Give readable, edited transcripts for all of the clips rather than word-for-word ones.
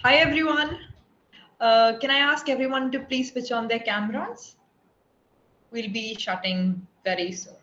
Hi everyone. Can I ask everyone to please switch on their cameras? We'll be shutting very soon.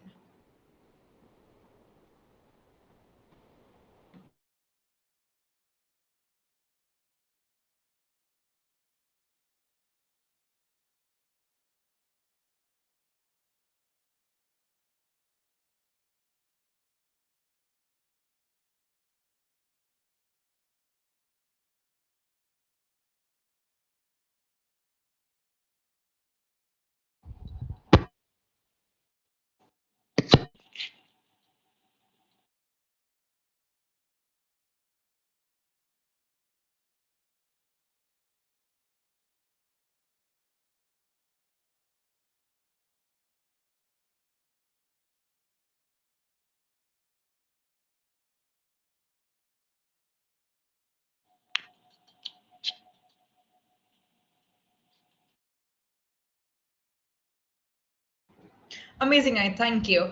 Amazing, I thank you.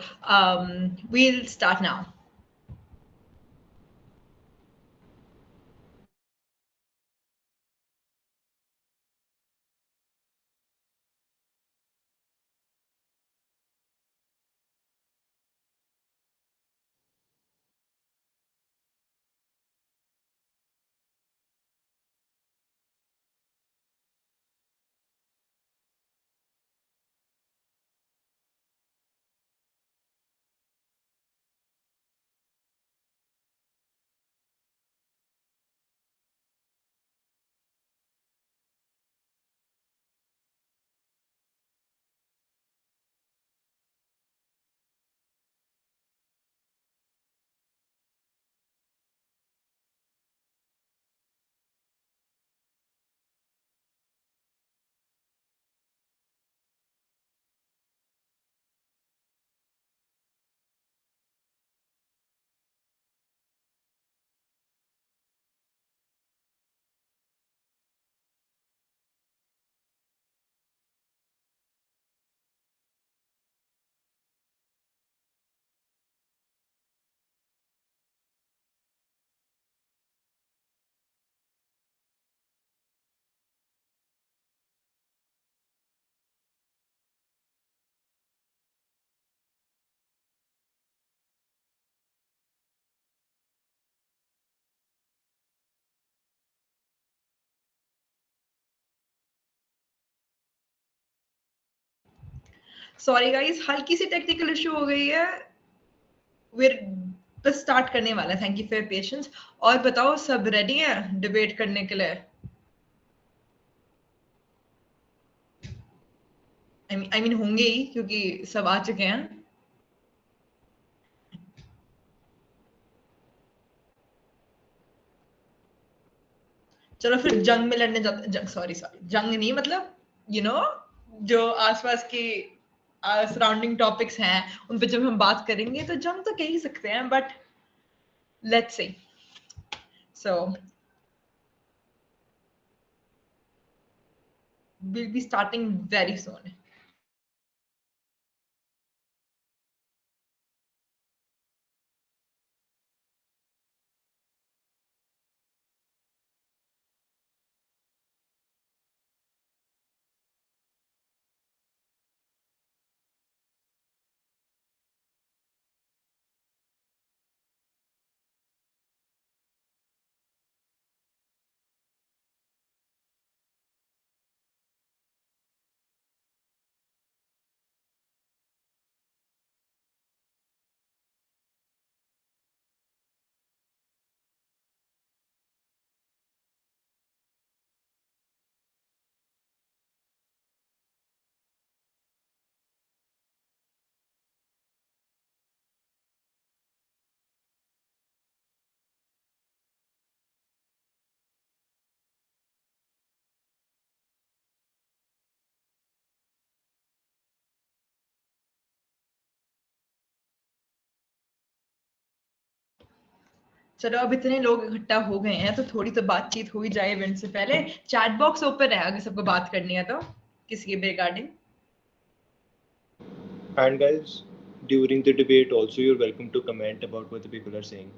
We'll start now. Sorry guys, हल्की सी technical issue हो गई है. We're बस start करने वाला है. Thank you for patience. और बताओ, सब रेडी है डिबेट करने के लिए? आई मीन होंगे ही, क्योंकि सब आ चुके हैं. चलो फिर जंग में लड़ने जाते. जंग, सॉरी सॉरी, जंग नहीं, मतलब यू नो जो आसपास की सराउंडिंग टॉपिक्स हैं उन पे जब हम बात करेंगे तो जंग तो कह ही सकते हैं, but let's see. So we'll be starting very soon. चलो, अब इतने लोग इकट्ठा हो गए हैं तो थोड़ी तो बातचीत हो ही जाए इवेंट से पहले. चैट बॉक्स ओपन है अगर सबको बात करनी है तो, किसी के regarding. And guys, during the debate also you're welcome to comment about what the people are saying.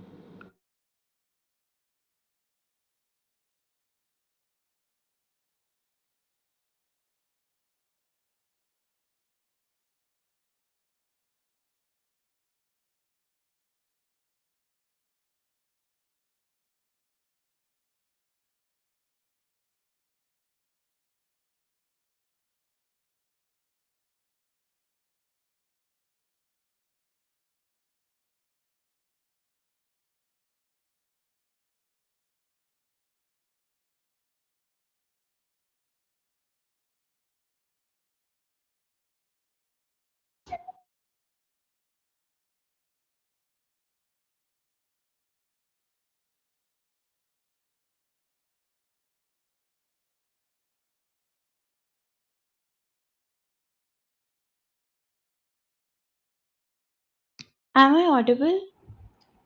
Am I audible?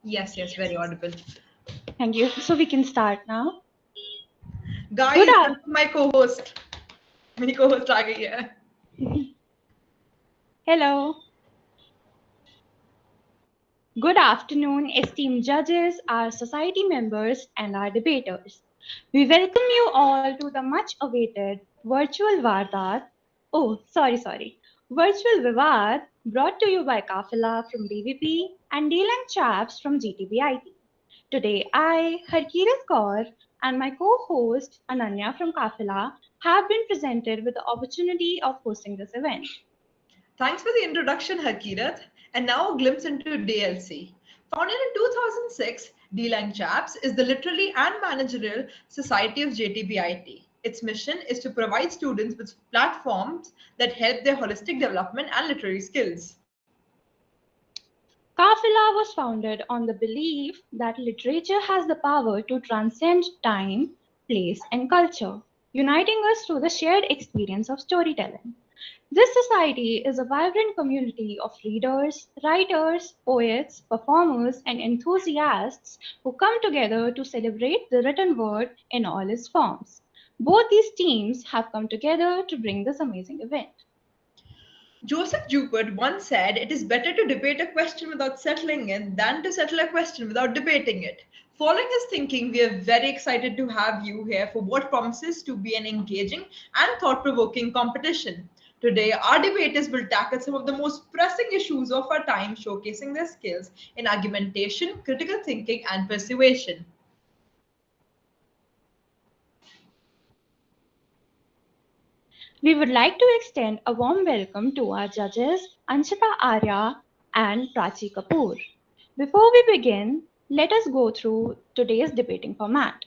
Yes, yes, very audible. Thank you. So we can start now. Good Guys, welcome my co-host. मेरी co-host आ गई है. Hello. Good afternoon, esteemed judges, our society members, and our debaters. We welcome you all to the much awaited virtual Vardat. Sorry. Virtual Vivaad brought to you by Kafila from BVP and Dealang Chaps from GTBIT. Today, I, Harkirat Kaur, and my co host Ananya from Kafila have been presented with the opportunity of hosting this event. Thanks for the introduction, Harkirat. And now a glimpse into DLC. Founded in 2006, D-Line Chaps is the literary and managerial society of JTBIT. Its mission is to provide students with platforms that help their holistic development and literary skills. Kafila was founded on the belief that literature has the power to transcend time, place, and culture, uniting us through the shared experience of storytelling. This society is a vibrant community of readers, writers, poets, performers, and enthusiasts who come together to celebrate the written word in all its forms. Both these teams have come together to bring this amazing event. Joseph Jupert once said it is better to debate a question without settling it than to settle a question without debating it. Following his thinking, we are very excited to have you here for what promises to be an engaging and thought provoking competition. Today, our debaters will tackle some of the most pressing issues of our time, showcasing their skills in argumentation, critical thinking, and persuasion. We would like to extend a warm welcome to our judges Anshita Arya and Prachi Kapoor. Before we begin, let us go through today's debating format.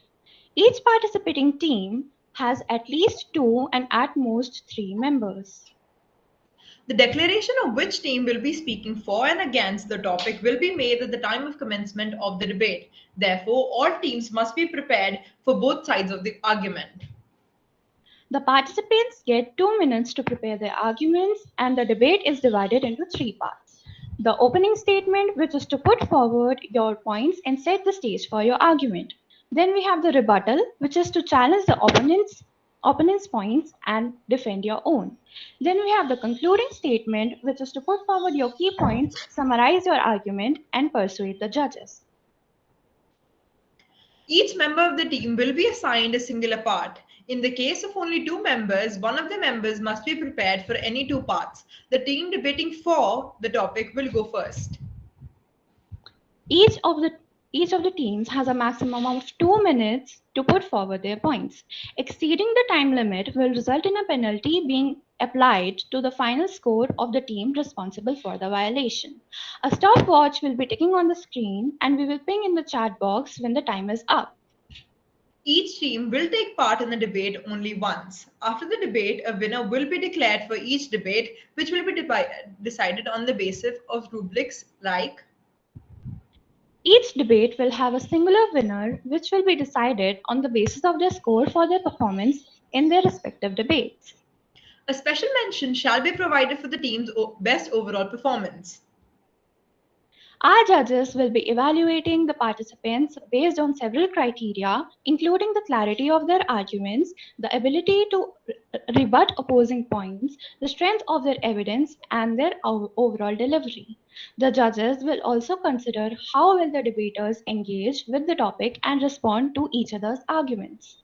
Each participating team has at least two and at most three members. The declaration of which team will be speaking for and against the topic will be made at the time of commencement of the debate. Therefore, all teams must be prepared for both sides of the argument. The participants get 2 minutes to prepare their arguments, and the debate is divided into three parts. The opening statement, which is to put forward your points and set the stage for your argument. Then we have the rebuttal, which is to challenge the opponent's points and defend your own. Then we have the concluding statement, which is to put forward your key points, summarize your argument, and persuade the judges. Each member of the team will be assigned a singular part. In the case of only two members, one of the members must be prepared for any two parts. The team debating for the topic will go first. Each of the each of the teams has a maximum of 2 minutes to put forward their points. Exceeding the time limit will result in a penalty being applied to the final score of the team responsible for the violation. A stopwatch will be ticking on the screen and we will ping in the chat box when the time is up. Each team will take part in the debate only once. After the debate, a winner will be declared for each debate, which will be decided on the basis of rubrics like Each debate will have a singular winner which will be decided on the basis of their score for their performance in their respective debates. a special mention shall be provided for the team's best overall performance. Our judges will be evaluating the participants based on several criteria, including the clarity of their arguments, the ability to rebut opposing points, the strength of their evidence, and their overall delivery. The judges will also consider how well the debaters engage with the topic and respond to each other's arguments.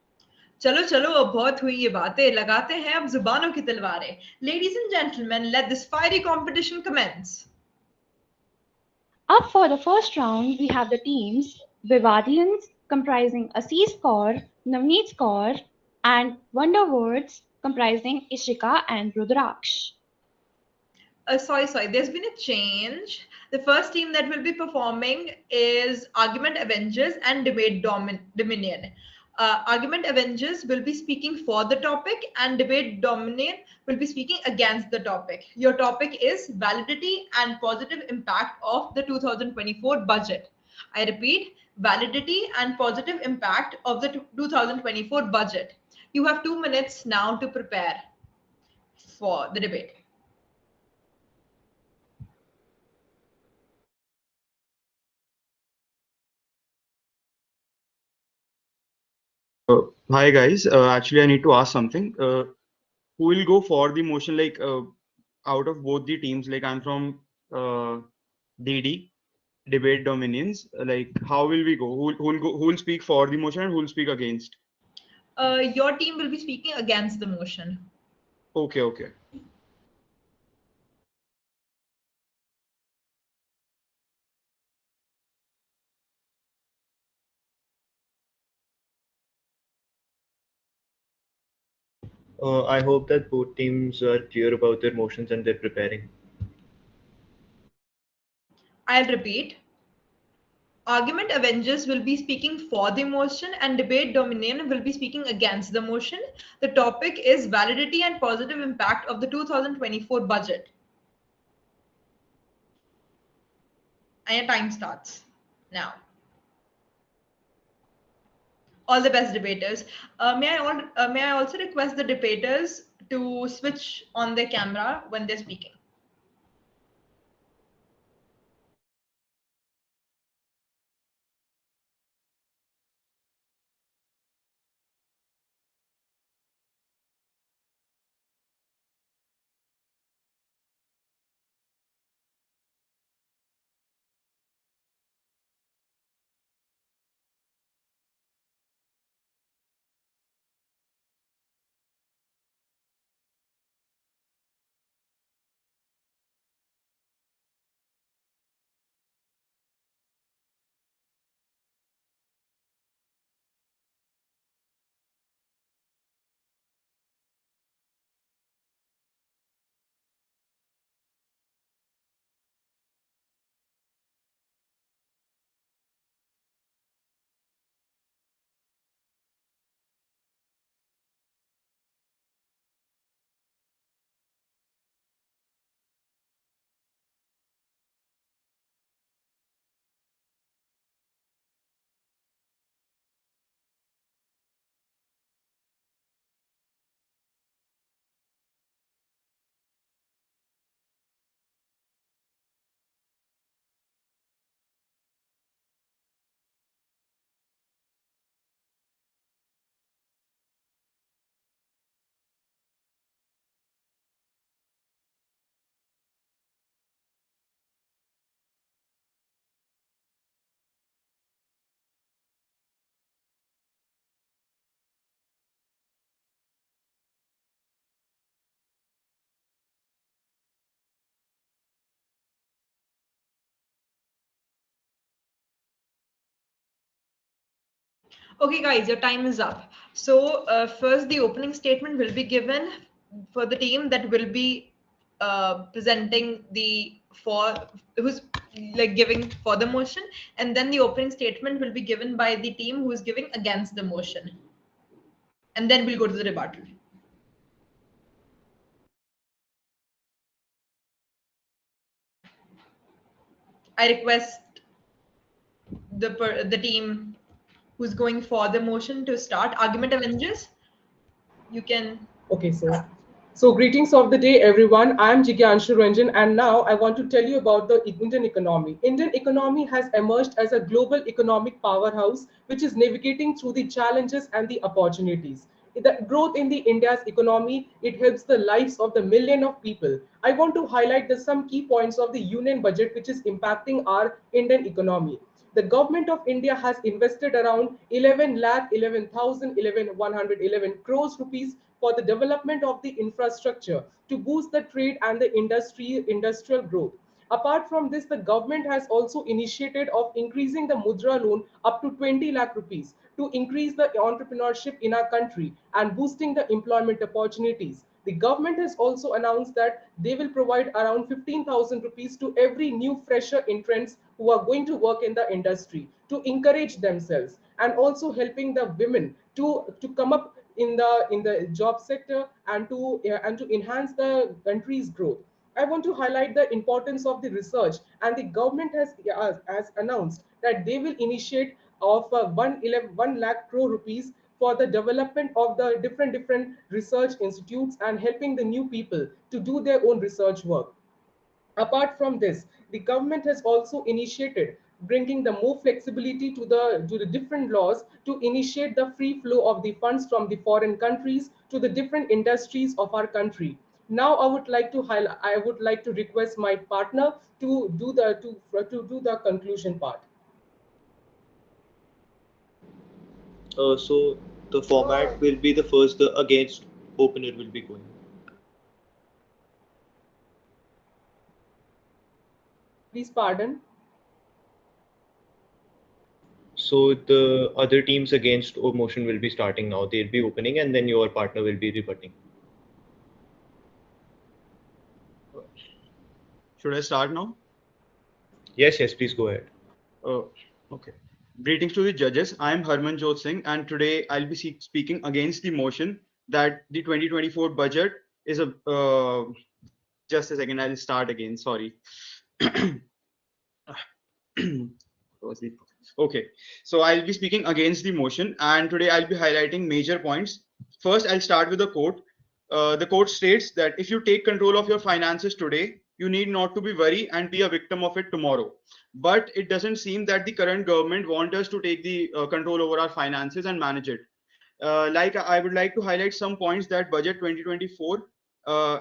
चलो चलो अब बहुत हुई ये बातें लगाते हैं अब जुबानों की तलवारें Ladies and gentlemen, let this fiery competition commence. Up for the first round, we have the teams Vivadians comprising Assis Kaur, Navneet Kaur, and Wonder Words comprising Ishika and Rudraksh. Sorry, there's been a change. The first team that will be performing is Argument Avengers and Debate Dominion. Argument Avengers will be speaking for the topic, and Debate Dominion will be speaking against the topic. Your topic is validity and positive impact of the 2024 budget. I repeat, validity and positive impact of the 2024 budget. You have 2 minutes now to prepare for the debate. Hi guys. Actually, I need to ask something. Who will go for the motion? Like out of both the teams, like I'm from DD, Debate Dominions. Like how will we go? Who will speak for the motion and who will speak against? Your team will be speaking against the motion. Okay, okay. I hope that both teams are clear about their motions and they're preparing. I'll repeat. Argument Avengers will be speaking for the motion and Debate Dominion will be speaking against the motion. The topic is validity and positive impact of the 2024 budget. And your time starts now. All the best debaters. May I also request the debaters to switch on their camera when they're speaking? Okay, guys, your time is up. So, first, the opening statement will be given for the team that will be presenting the for who's like giving for the motion, and then the opening statement will be given by the team who is giving against the motion, and then we'll go to the rebuttal. I request the team who's going for the motion to start. Argument Avengers, you can. Okay, so greetings of the day, everyone. I'm Jigyanshu Ranjan, and now I want to tell you about the Indian economy. Indian economy has emerged as a global economic powerhouse, which is navigating through the challenges and the opportunities. The growth in the India's economy, it helps the lives of the million of people. I want to highlight some key points of the union budget, which is impacting our Indian economy. The government of India has invested around 11 lakh 11,111 crores rupees for the development of the infrastructure to boost the trade and the industrial growth. Apart from this, the government has also initiated of increasing the mudra loan up to 20 lakh rupees to increase the entrepreneurship in our country and boosting the employment opportunities. The government has also announced that they will provide around 15,000 rupees to every new fresher entrants who are going to work in the industry to encourage themselves, and also helping the women to come up in the job sector and to enhance the country's growth. I want to highlight the importance of the research, and the government has announced that they will initiate of 1 lakh crore rupees for the development of the different research institutes and helping the new people to do their own research work. Apart from this, the government has also initiated bringing the more flexibility to the different laws to initiate the free flow of the funds from the foreign countries to the different industries of our country. Now I would like to request my partner to do the conclusion part. So the format will be the first, the against opener will be going. Please pardon. So the other teams against motion will be starting now. They'll be opening and then your partner will be rebutting. Should I start now? Yes, yes, please go ahead. Okay. Greetings to the judges. I am Harmanjot Singh, and today I'll be speaking against the motion that the 2024 budget is a. Just a second, I'll start again. Sorry. Okay, so I'll be speaking against the motion, and today I'll be highlighting major points. First, I'll start with the quote. The quote states that if you take control of your finances today, you need not to be worried and be a victim of it tomorrow. But it doesn't seem that the current government want us to take the control over our finances and manage it. Like I would like to highlight some points that budget 2024 uh,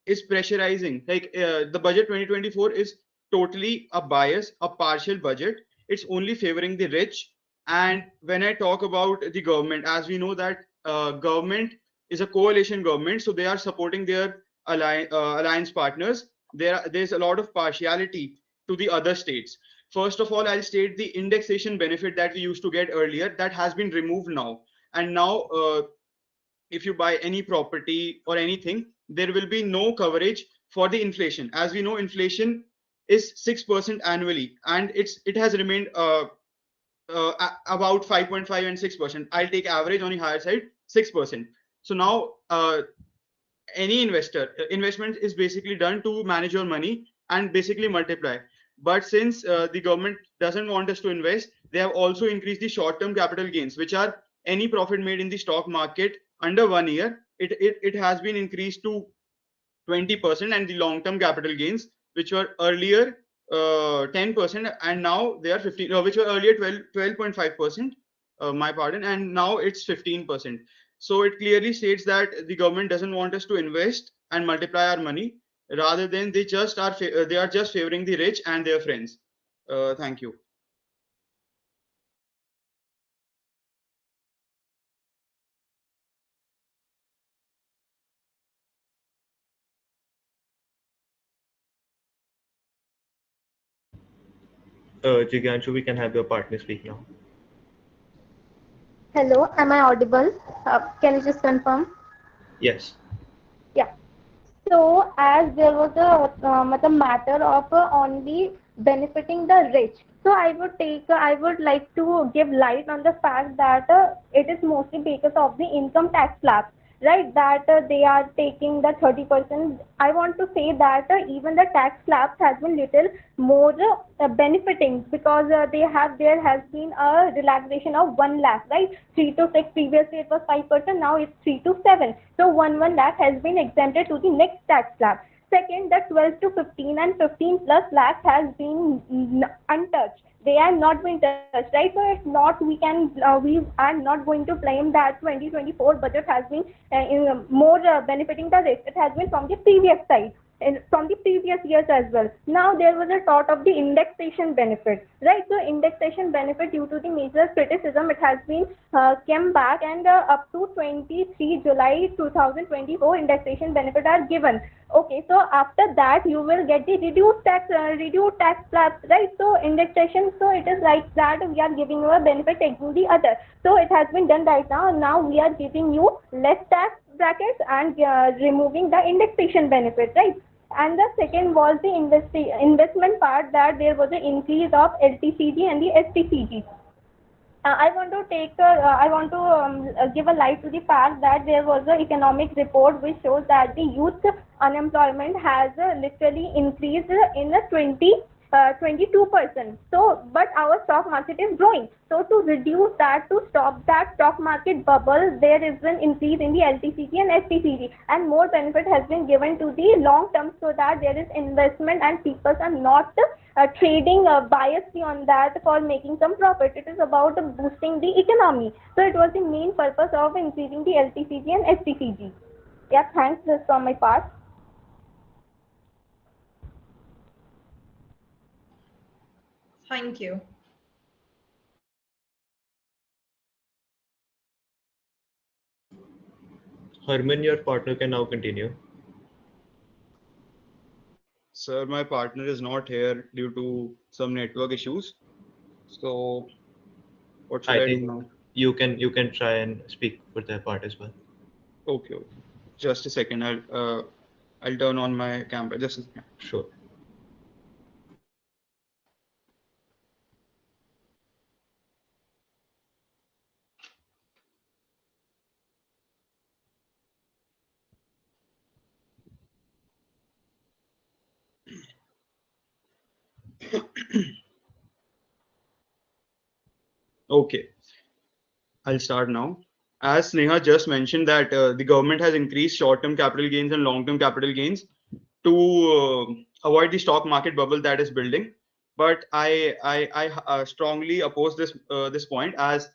is pressurizing. Like the budget 2024 is totally a bias, a partial budget. It's only favoring the rich. And when I talk about the government, as we know that government is a coalition government, so they are supporting their alliance partners. There's a lot of partiality to the other states. First of all, I'll state the indexation benefit that we used to get earlier that has been removed now. And now if you buy any property or anything, there will be no coverage for the inflation. As we know, inflation is 6% annually, and it has remained about 5.5 and 6%. I'll take average on the higher side, 6%. So now any investment is basically done to manage your money and basically multiply. But since the government doesn't want us to invest, they have also increased the short-term capital gains, which are any profit made in the stock market under 1 year. It has been increased to 20%, and the long-term capital gains, which were earlier 10%, and now they are 15, which were earlier 12.5%, my pardon, and now it's 15%. So it clearly states that the government doesn't want us to invest and multiply our money. Rather than they are just favoring the rich and their friends. Thank you. Jigyanshu, we can have your partner speak now. Hello, am I audible? Can you just confirm? Yes. Yeah. So, as there was a matter of only benefiting the rich, so I would like to give light on the fact that it is mostly because of the income tax slab, right? That they are taking the 30%. I want to say that even the tax slabs has been little more benefiting because there has been a relaxation of 1 lakh, right? 3 to 6 previously it was 5%, now it's 3 to 7. So 1 lakh has been exempted to the next tax slab. Second, the 12 to 15 and 15 plus lakhs has been untouched. They are not being touched, right? So it's not we are not going to claim that 2024 budget has been more benefiting the rich. It has been from the previous side. And from the previous years as well. Now there was a thought of the indexation benefit, right? So indexation benefit, due to the major criticism, it has been came back, and up to 23 July 2024 indexation benefit are given. Okay, so after that you will get the reduced tax slabs, right? So indexation, so it is like that we are giving you a benefit taking the other. So it has been done right now. Now we are giving you less tax brackets and removing the indexation benefit, right? And the second was the investment part, that there was an increase of LTCG and the STCG. I want to give a light to the fact that there was an economic report which shows that the youth unemployment has literally increased in 22%. So, but our stock market is growing. So, to reduce that, to stop that stock market bubble, there is an increase in the LTCG and STCG, and more benefit has been given to the long term, so that there is investment and people are not trading biasly on that for making some profit. It is about boosting the economy. So, it was the main purpose of increasing the LTCG and STCG. Yeah, thanks. This from my part. Thank you. Harman, your partner can now continue. Sir, my partner is not here due to some network issues. So what should I I do think now? you can try and speak for their part as well. Okay, okay. Just a second. I'll turn on my camera. Just a second. Sure. Okay, I'll start now. As Sneha just mentioned that the government has increased short-term capital gains and long-term capital gains to avoid the stock market bubble that is building. But I strongly oppose this point as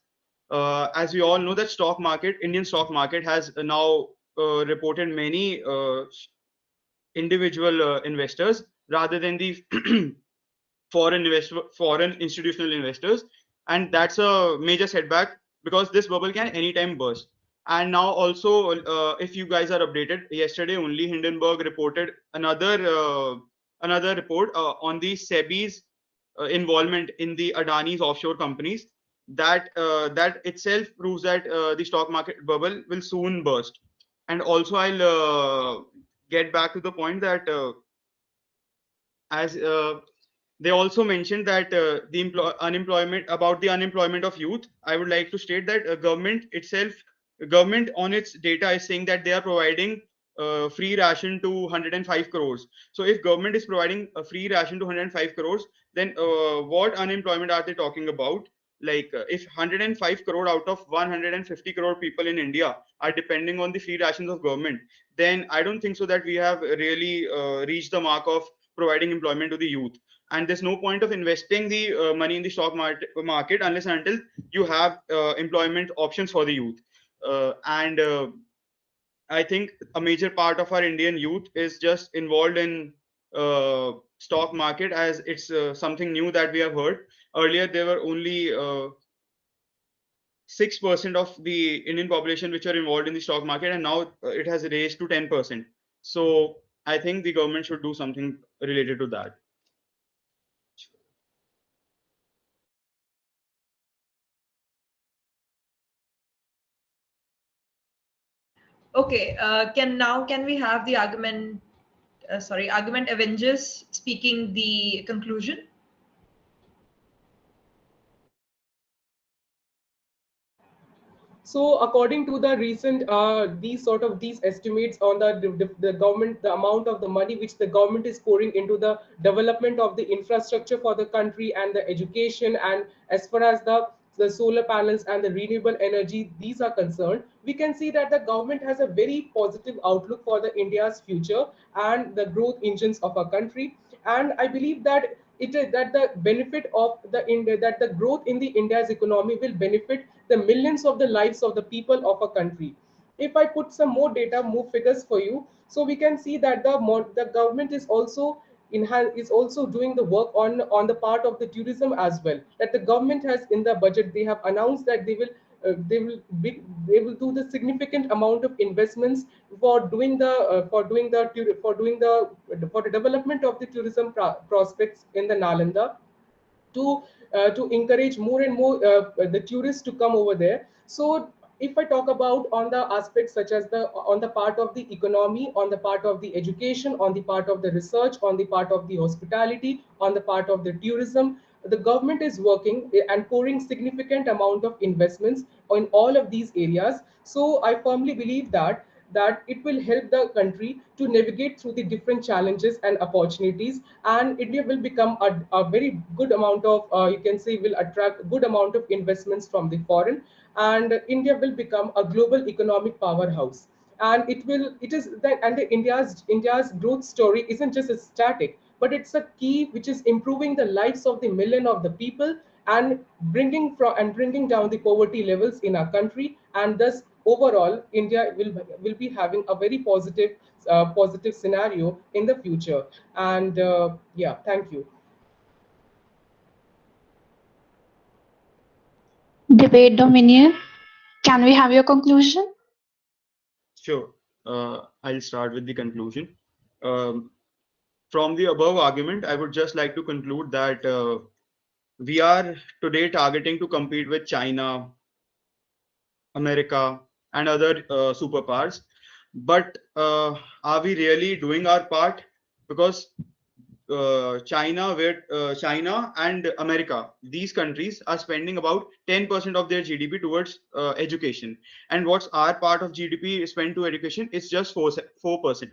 we all know that Indian stock market has now reported many individual investors rather than the foreign institutional investors, and that's a major setback because this bubble can anytime burst. And now also, if you guys are updated, yesterday only Hindenburg reported another report on the SEBI's involvement in the Adani's offshore companies. That itself proves that the stock market bubble will soon burst. And also, I'll get back to the point that as they also mentioned that the unemployment of youth. I would like to state that government on its data is saying that they are providing free ration to 105 crores. So if government is providing a free ration to 105 crores, then what unemployment are they talking about? Like if 105 crore out of 150 crore people in India are depending on the free rations of government, then I don't think so that we have really reached the mark of providing employment to the youth. And there's no point of investing the money in the stock market unless and until you have employment options for the youth. And I think a major part of our Indian youth is just involved in stock market as it's something new that we have heard. Earlier, there were only 6% of the Indian population which are involved in the stock market, and now it has raised to 10%. So I think the government should do something related to that. Okay, can we have the argument Avengers speaking the conclusion? So according to the recent these estimates on the government, the amount of the money which the government is pouring into the development of the infrastructure for the country and the education, and as far as the solar panels and the renewable energy these are concerned, we can see that the government has a very positive outlook for the India's future and the growth engines of our country. And I believe that it is that the benefit of the India, that the growth in the India's economy will benefit the millions of the lives of the people of a country. If I put some more data, more figures for you, so we can see that the government is also is also doing the work on the part of the tourism as well. That the government has in the budget, they have announced that they will do the significant amount of investments for doing the for the development of the tourism prospects in the Nalanda, to encourage more and more the tourists to come over there. So if I talk about on the aspects such as the on the part of the economy, on the part of the education, on the part of the research, on the part of the hospitality, on the part of the tourism, the government is working and pouring significant amount of investments on all of these areas. So I firmly believe that that it will help the country to navigate through the different challenges and opportunities, and India will become a very good amount of, you can say, will attract good amount of investments from the foreign, and India will become a global economic powerhouse. And it is that, and the India's growth story isn't just a static, but it's a key which is improving the lives of the million of the people, and bringing down the poverty levels in our country, and thus overall India will be having a very positive scenario in the future. And yeah, thank you. Debate Dominion, can we have your conclusion? Sure. I'll start with the conclusion. Um, from the above argument, I would just like to conclude that we are today targeting to compete with China, America, and other superpowers. But are we really doing our part? Because China and America, these countries are spending about 10% of their GDP towards education. And what's our part of GDP spent to education? It's just 4%,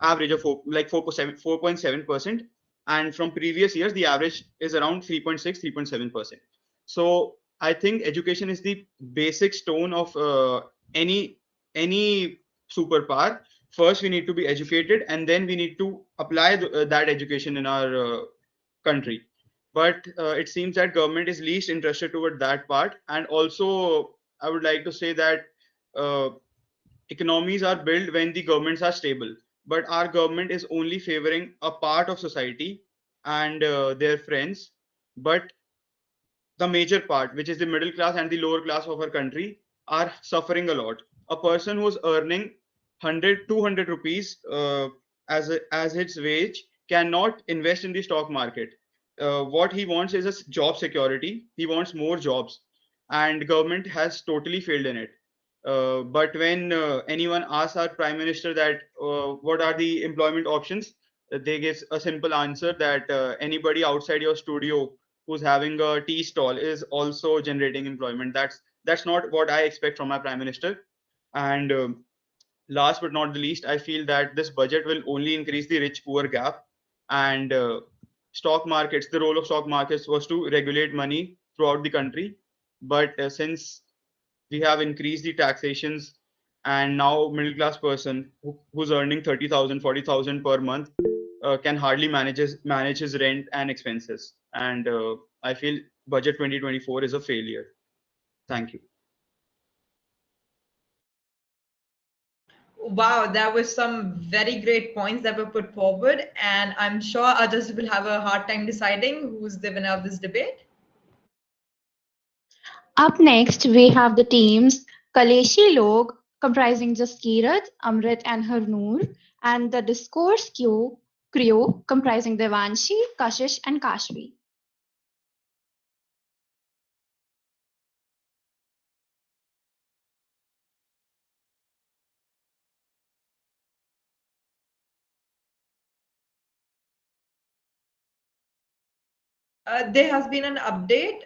average of 4.7%. And from previous years, the average is around 3.6, 3.7%. So I think education is the basic stone of any superpower. First we need to be educated, and then we need to apply that education in our country. But it seems that government is least interested toward that part. And also I would like to say that uh, economies are built when the governments are stable, but our government is only favoring a part of society and their friends. But the major part, which is the middle class and the lower class of our country, are suffering a lot. A person who's earning 100, 200 rupees as his wage cannot invest in the stock market. What he wants is a job security. He wants more jobs, and government has totally failed in it. But when anyone asks our prime minister that what are the employment options, they give a simple answer that anybody outside your studio who's having a tea stall is also generating employment. That's not what I expect from my prime minister. And last but not the least, I feel that this budget will only increase the rich poor gap. And stock markets, the role of stock markets was to regulate money throughout the country. But since we have increased the taxations, and now middle class person who's earning 30,000, 40,000 per month can hardly manage his rent and expenses. And I feel budget 2024 is a failure. Thank you. Wow, that was some very great points that were put forward, and I'm sure others will have a hard time deciding who's the winner of this debate. Up next, we have the teams Kaleshi Log, comprising Jaskirat, Amrit, and Harnoor, and the Discourse Crew, comprising Devanshi, Kashish, and Kashvi. There has been an update.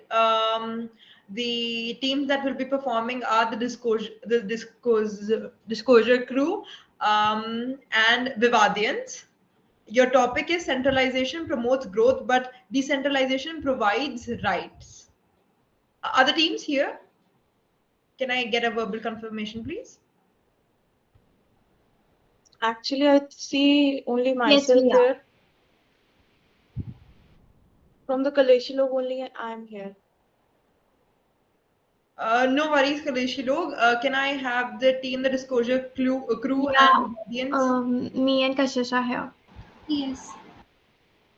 The teams that will be performing are the Disclosure Crew and Vivaadians. Your topic is centralization promotes growth, but decentralization provides rights. Are the teams here? Can I get a verbal confirmation, please? Actually, I see only Yes, myself we are. here. From the Kaleshi log only I am here. No worries, Kaleshi Log. Can I have the team, the Disclosure Crew Yeah, and audience? me and Kashish are here. Yes.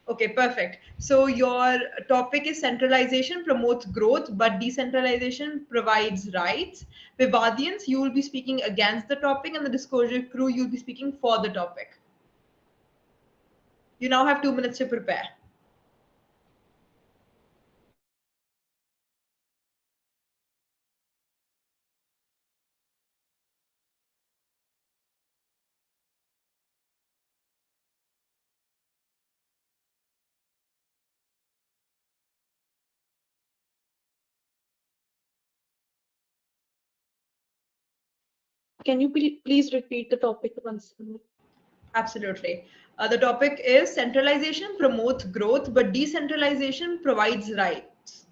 Okay, perfect. So your topic is centralization promotes growth, but decentralization provides rights. Vivadians, you will be speaking against the topic, and the Disclosure Crew, you'll be speaking for the topic. You now have 2 minutes to prepare. Can you please repeat the topic once more? Absolutely. The topic is centralization promotes growth, but decentralization provides rights.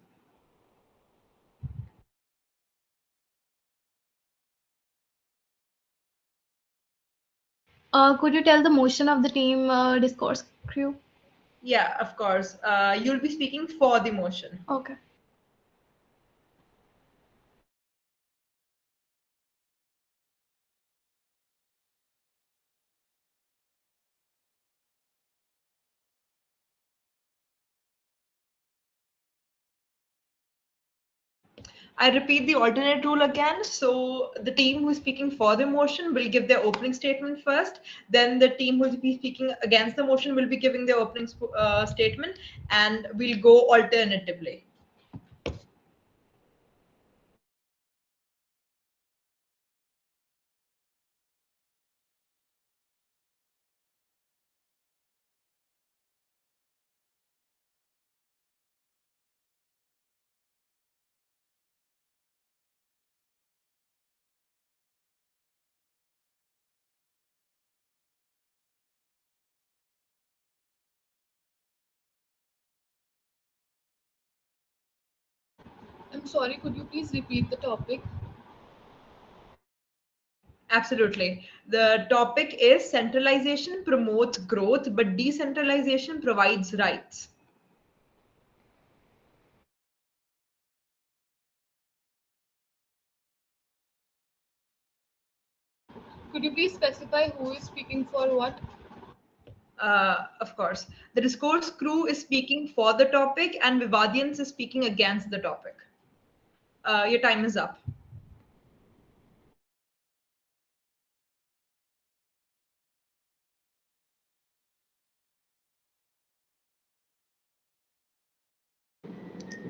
Could you tell the motion of the team discourse crew? Yeah, of course. You'll be speaking for the motion. Okay. I repeat the alternate rule again. So the team who is speaking for the motion will give their opening statement first. Then the team who will be speaking against the motion will be giving their opening statement, and we'll go alternatively. I'm sorry, could you please repeat the topic? Absolutely. The topic is centralization promotes growth, but decentralization provides rights. Could you please specify who is speaking for what? Of course. The discourse crew is speaking for the topic, and Vivadians is speaking against the topic. Your time is up.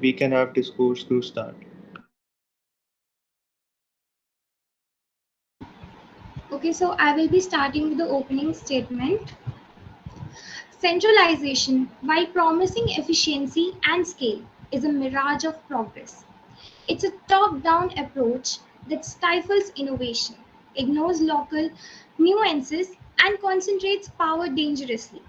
We can have discourse crew start. Okay, so I will be starting with the opening statement. Centralization, while promising efficiency and scale, is a mirage of progress. It's a top-down approach that stifles innovation, ignores local nuances, and concentrates power dangerously.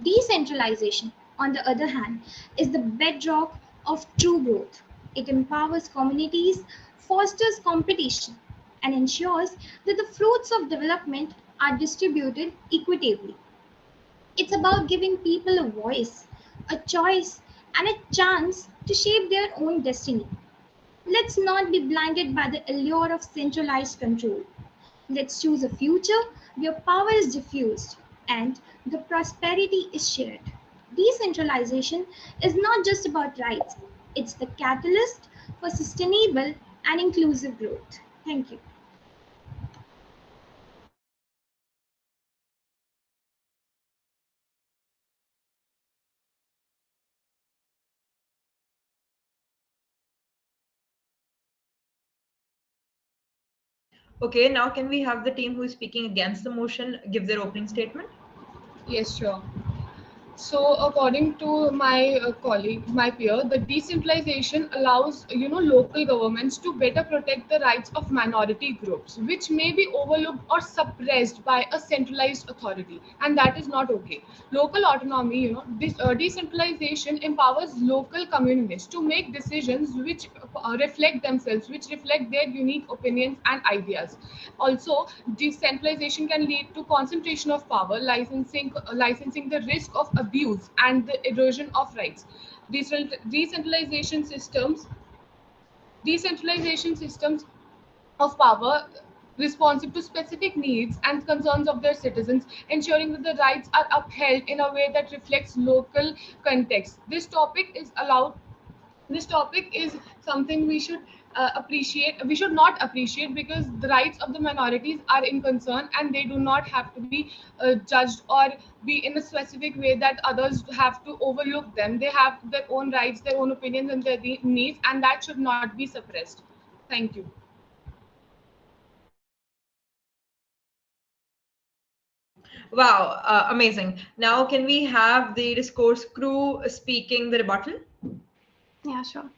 Decentralization, on the other hand, is the bedrock of true growth. It empowers communities, fosters competition, and ensures that the fruits of development are distributed equitably. It's about giving people a voice, a choice, and a chance to shape their own destiny. Let's not be blinded by the allure of centralized control. Let's choose a future where power is diffused and the prosperity is shared. Decentralization is not just about rights, it's the catalyst for sustainable and inclusive growth. Thank you. Okay, now can we have the team who is speaking against the motion give their opening statement? Yes, sure. So, according to my colleague, my peer, the decentralization allows local governments to better protect the rights of minority groups, which may be overlooked or suppressed by a centralized authority, and that is not okay. Local autonomy, decentralization empowers local communities to make decisions which reflect themselves, which reflect their unique opinions and ideas. Also, decentralization can lead to concentration of power, licensing the risk of abuse and the erosion of rights. Decentralization systems, decentralization systems of power responsive to specific needs and concerns of their citizens, ensuring that the rights are upheld in a way that reflects local context. This topic is something we should appreciate, we should not appreciate, because the rights of the minorities are in concern and they do not have to be judged or be in a specific way that others have to overlook them. They have their own rights, their own opinions, and their needs, and that should not be suppressed. Thank you. Wow, amazing. Now can we have the discourse crew speaking the rebuttal? Yeah, sure.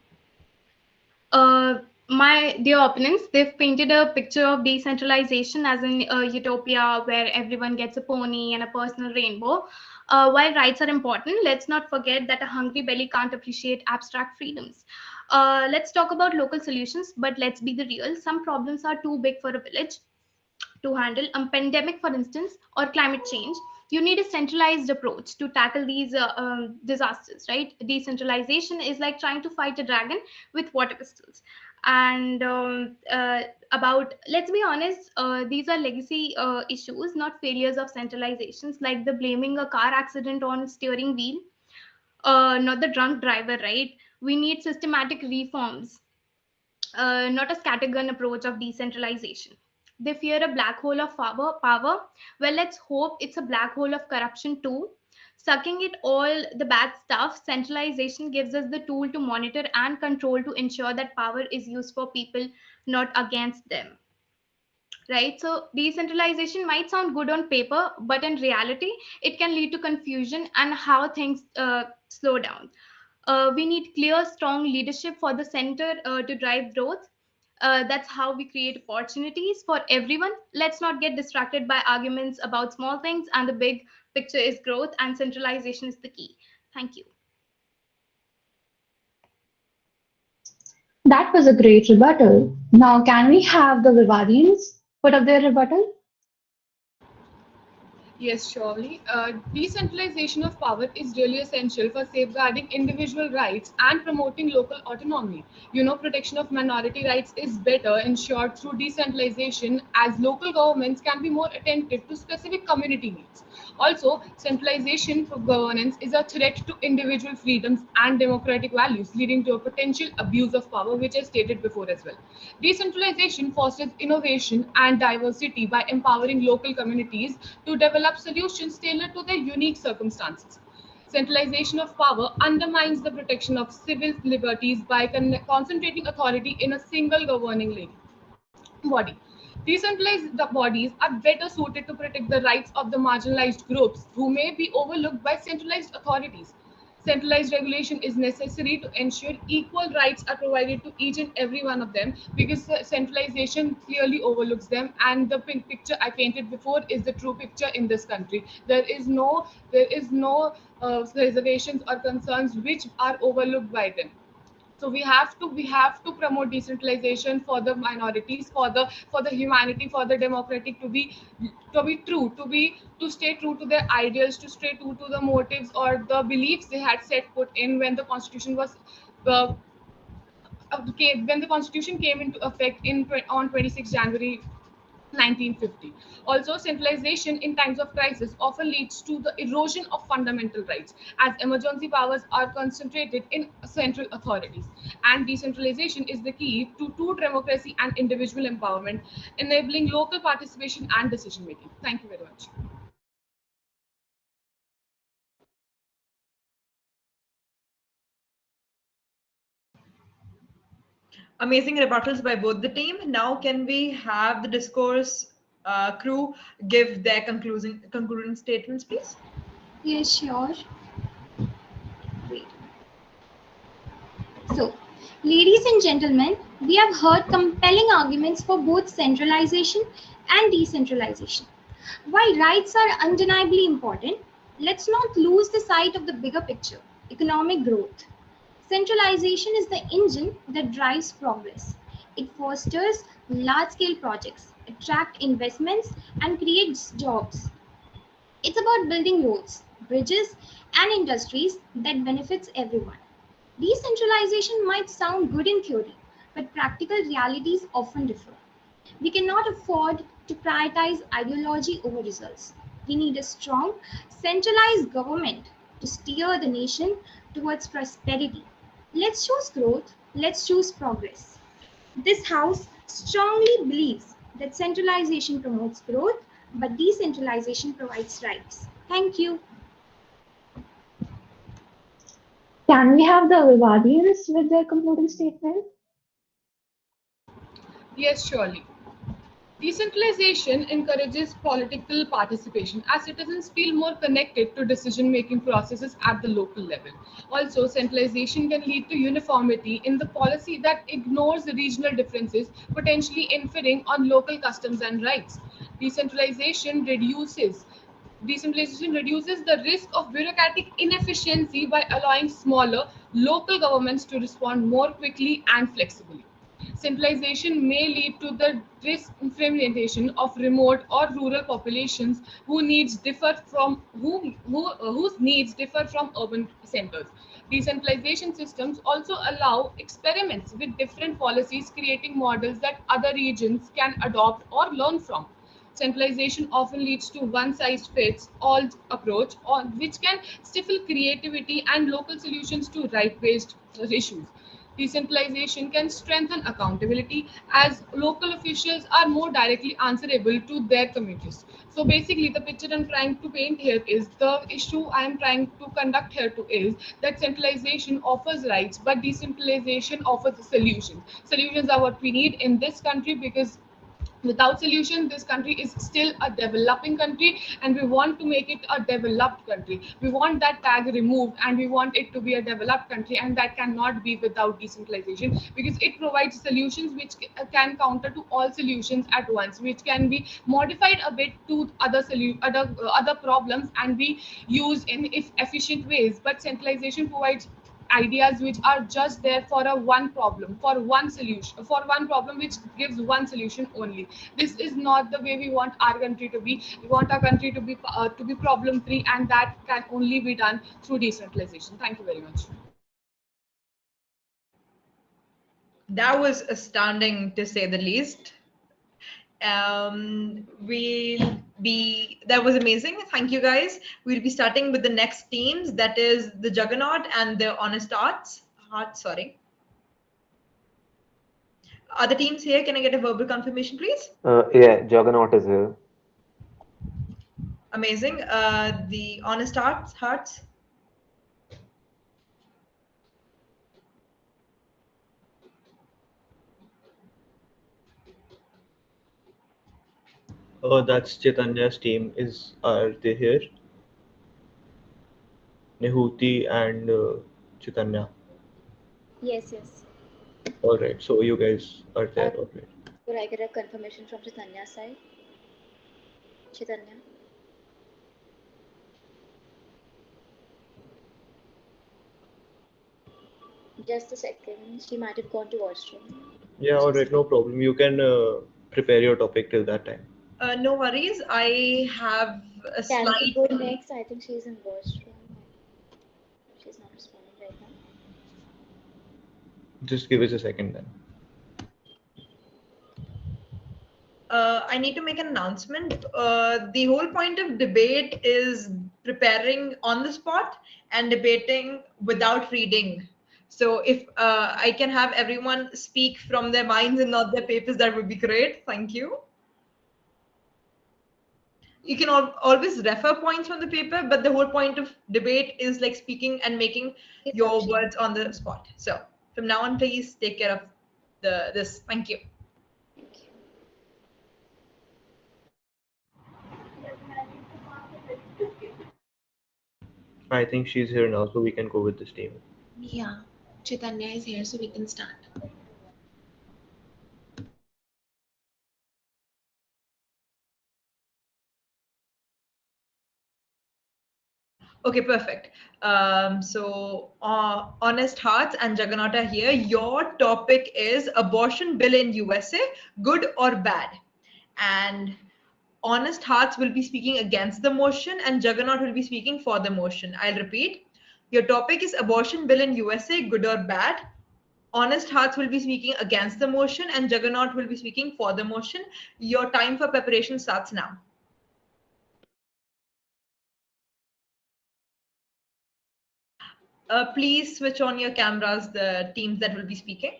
Uh, My dear opponents, they've painted a picture of decentralization as in a utopia where everyone gets a pony and a personal rainbow. While rights are important, let's not forget that a hungry belly can't appreciate abstract freedoms. Let's talk about local solutions, but let's be the real. Some problems are too big for a village to handle. A pandemic, for instance, or climate change, you need a centralized approach to tackle these disasters, right? Decentralization is like trying to fight a dragon with water pistols. And about, let's be honest, these are legacy issues, not failures of centralizations, like the blaming a car accident on steering wheel, not the drunk driver, right? We need systematic reforms, not a scattergun approach of decentralization. They fear a black hole of power. Well, let's hope it's a black hole of corruption too. Sucking it all the bad stuff, centralization gives us the tool to monitor and control to ensure that power is used for people, not against them. Right? So, decentralization might sound good on paper, but in reality, it can lead to confusion and how things slow down. We need clear, strong leadership for the center to drive growth. That's how we create opportunities for everyone. Let's not get distracted by arguments about small things, and the big picture is growth, and centralization is the key. Thank you. That was a great rebuttal. Now, can we have the Vivadians put up their rebuttal? Yes, surely. Decentralization of power is really essential for safeguarding individual rights and promoting local autonomy. Protection of minority rights is better ensured through decentralization as local governments can be more attentive to specific community needs. Also, centralization for governance is a threat to individual freedoms and democratic values, leading to a potential abuse of power, which I stated before as well. Decentralization fosters innovation and diversity by empowering local communities to develop solutions tailored to their unique circumstances. Centralization of power undermines the protection of civil liberties by concentrating authority in a single governing body. Decentralized bodies are better suited to protect the rights of the marginalized groups who may be overlooked by centralized authorities. Centralized regulation is necessary to ensure equal rights are provided to each and every one of them, because centralization clearly overlooks them, and the picture I painted before is the true picture in this country. There is no reservations or concerns which are overlooked by them. So we have to promote decentralization for the minorities, for the humanity, for the democratic, to be true, to stay true to their ideals, to stay true to the motives or the beliefs they had set put in when the constitution was uh, when the constitution came into effect on 26 January 1950. Also, centralization in times of crisis often leads to the erosion of fundamental rights, as emergency powers are concentrated in central authorities. And decentralization is the key to true democracy and individual empowerment, enabling local participation and decision making. Thank you very much. Amazing rebuttals by both the team. Now, can we have the discourse crew give their concluding statements, please? Yes, sure. Great. So, ladies and gentlemen, we have heard compelling arguments for both centralization and decentralization. While rights are undeniably important, let's not lose the sight of the bigger picture: economic growth. Centralization is the engine that drives progress. It fosters large scale projects, attracts investments, and creates jobs. It's about building roads, bridges, and industries that benefits everyone. Decentralization might sound good in theory, but practical realities often differ. We cannot afford to prioritize ideology over results. We need a strong, centralized government to steer the nation towards prosperity. Let's choose growth, let's choose progress. This House strongly believes that centralization promotes growth, but decentralization provides rights. Thank you. Can we have the Vivadians with their concluding statement? Yes, surely. Decentralization encourages political participation as citizens feel more connected to decision making processes at the local level. Also, centralization can lead to uniformity in the policy that ignores the regional differences, potentially inferring on local customs and rights. Decentralization reduces Decentralization reduces the risk of bureaucratic inefficiency by allowing smaller local governments to respond more quickly and flexibly. Centralization may lead to the disinfrastructurization of remote or rural populations whose needs differ from urban centers. Decentralization systems also allow experiments with different policies, creating models that other regions can adopt or learn from. Centralization often leads to one size fits all approach, which can stifle creativity and local solutions to right based issues. Decentralization can strengthen accountability as local officials are more directly answerable to their communities. So basically, the picture I'm trying to paint here is the issue I am trying to conduct here to is that centralization offers rights, but decentralization offers solutions. Solutions are what we need in this country because without solution this country is still a developing country, and we want to make it a developed country. We want that tag removed and we want it to be a developed country, and that cannot be without decentralization because it provides solutions which can counter to all solutions at once, which can be modified a bit to other problems and be used in if efficient ways. But centralization provides ideas which are just there for a one problem, for one solution, for one problem which gives one solution only. This is not the way we want our country to be. We want our country to be problem free, and that can only be done through decentralization. Thank you very much. That was astounding to say the least. That was amazing. Thank you guys. We'll be starting with the next teams, that is the Juggernaut and the Honest Hearts, sorry. Are the teams here? Can I get a verbal confirmation, please? Yeah, Juggernaut is here. Amazing. The Honest Hearts. That's Chaitanya's team. Are they here? Nehuti and Chaitanya. Yes, yes. All right. So you guys are there. All right. Could I get a confirmation from Chaitanya's side? Chaitanya? Just a second. She might have gone to washroom. Yeah. All right. No problem. You can prepare your topic till that time. No worries. I have a Can we slide. go next? I think she's in washroom. She's not responding right now. Just give us a second then. I need to make an announcement. The whole point of debate is preparing on the spot and debating without reading. So if I can have everyone speak from their minds and not their papers, that would be great. Thank you. You can always refer points from the paper, but the whole point of debate is like speaking and making your words on the spot. So from now on, please take care of this. Thank you. I think she's here now, so we can go with this team. Yeah, Chaitanya is here, so we can start. Okay, perfect. So Honest Hearts and Juggernaut are here. Your topic is abortion bill in USA, good or bad? And Honest Hearts will be speaking against the motion and Juggernaut will be speaking for the motion. I'll repeat. Your topic is abortion bill in USA, good or bad? Honest Hearts will be speaking against the motion and Juggernaut will be speaking for the motion. Your time for preparation starts now. Please switch on your cameras, the teams that will be speaking.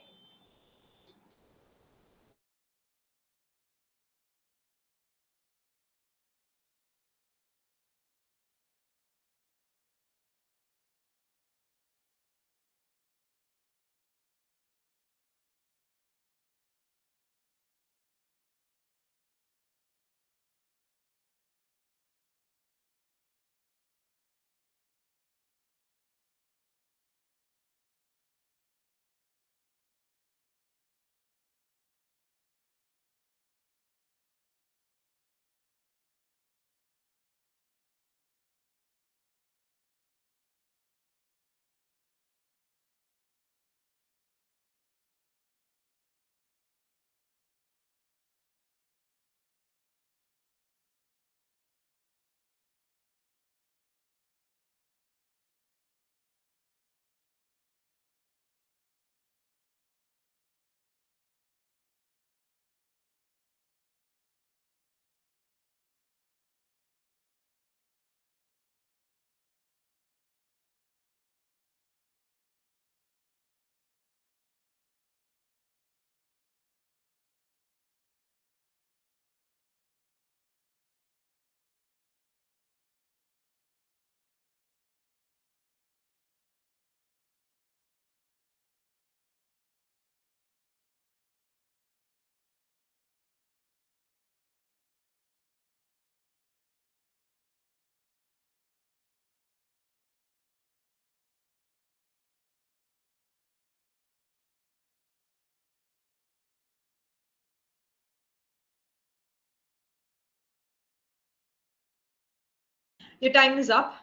Your time is up.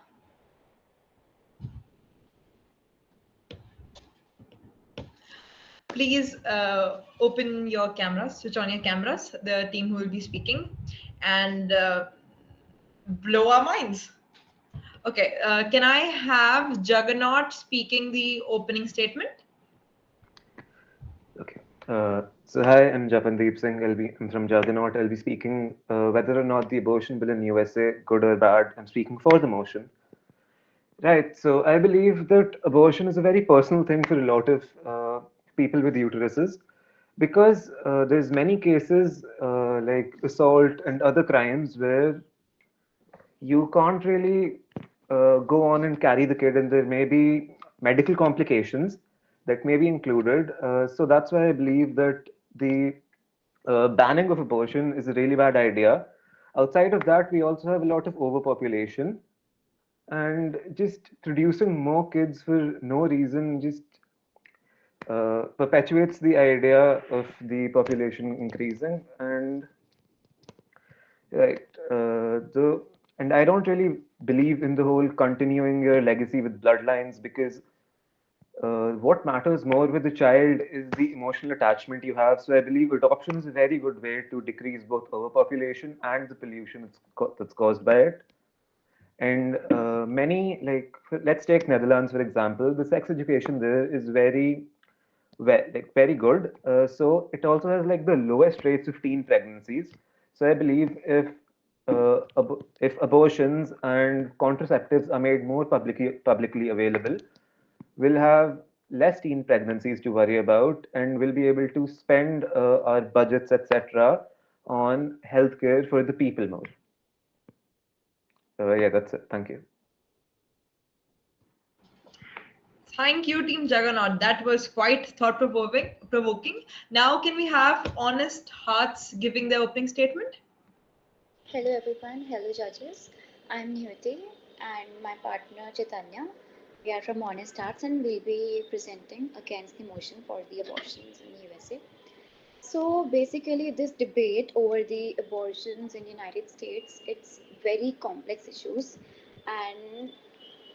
Please open your cameras, switch on your cameras, the team who will be speaking, and blow our minds. Okay, can I have Juggernaut speaking the opening statement? Okay. So hi, I'm Japandeep Singh. I'm from Juggernaut. I'll be speaking whether or not the abortion bill in USA, good or bad. I'm speaking for the motion. Right. So I believe that abortion is a very personal thing for a lot of people with uteruses, because there's many cases like assault and other crimes where you can't really go on and carry the kid, and there may be medical complications that may be included. So that's why I believe that the banning of abortion is a really bad idea. Outside of that, we also have a lot of overpopulation, and just producing more kids for no reason just perpetuates the idea of the population increasing. And right, the and I don't really believe in the whole continuing your legacy with bloodlines, because what matters more with the child is the emotional attachment you have. So I believe adoption is a very good way to decrease both overpopulation and the pollution that's caused by it. And many, like, let's take Netherlands for example. The sex education there is very good. So it also has like the lowest rates of teen pregnancies. So I believe if abortions and contraceptives are made more publicly available, we'll have less teen pregnancies to worry about, and we'll be able to spend our budgets, etc., on healthcare for the people more. Yeah, that's it. Thank you. Thank you, Team Juggernaut. That was quite thought-provoking. Now, can we have Honest Hearts giving their opening statement? Hello everyone, hello judges. I'm Niyuti and my partner Chaitanya. We are from Honest Arts and we'll be presenting against the motion for the abortions in the USA. So basically this debate over the abortions in the United States, it's very complex issues, and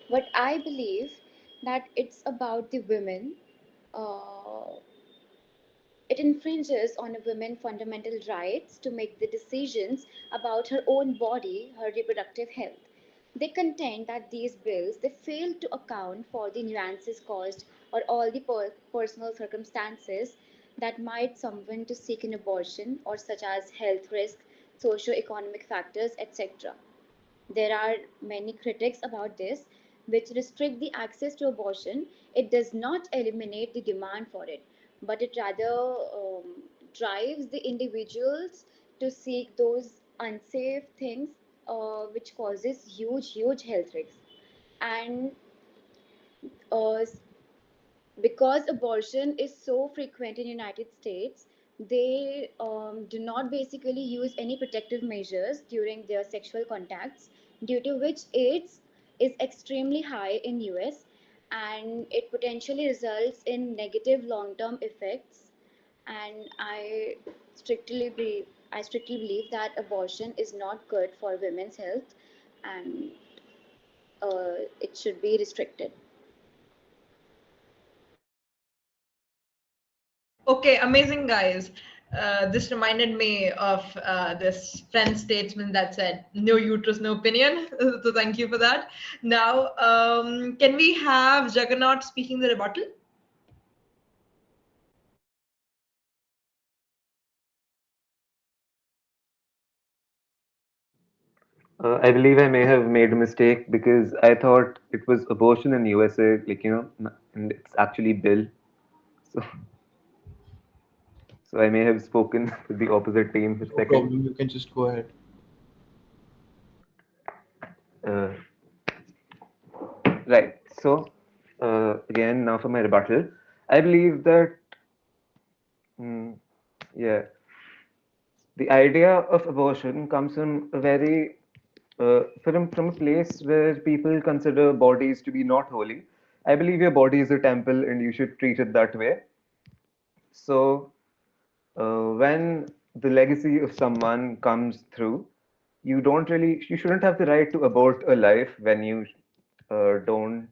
what I believe that it's about the women. Uh, it infringes on a woman's fundamental rights to make the decisions about her own body, her reproductive health. They contend that these bills they fail to account for the nuances caused or all the personal circumstances that might someone to seek an abortion, or such as health risk, socio-economic factors, etc. There are many critics about this, which restrict the access to abortion. It does not eliminate the demand for it, but it rather drives the individuals to seek those unsafe things, which causes huge health risks. And uh, because abortion is so frequent in United States, they do not basically use any protective measures during their sexual contacts, due to which AIDS is extremely high in US, and it potentially results in negative long-term effects. And I strictly believe that abortion is not good for women's health, and it should be restricted. Okay, amazing, guys. This reminded me of this French statesman that said, "No uterus, no opinion." So thank you for that. Now, can we have Juggernaut speaking the rebuttal? I believe I may have made a mistake because I thought it was abortion in USA, like, and it's actually bill. So, so I may have spoken with the opposite team for a No second. problem. You can just go ahead. Uh, right. So, again, now for my rebuttal. I believe that, yeah, the idea of abortion comes from a very from a place where people consider bodies to be not holy. I believe your body is a temple and you should treat it that way. So when the legacy of someone comes through, you shouldn't have the right to abort a life don't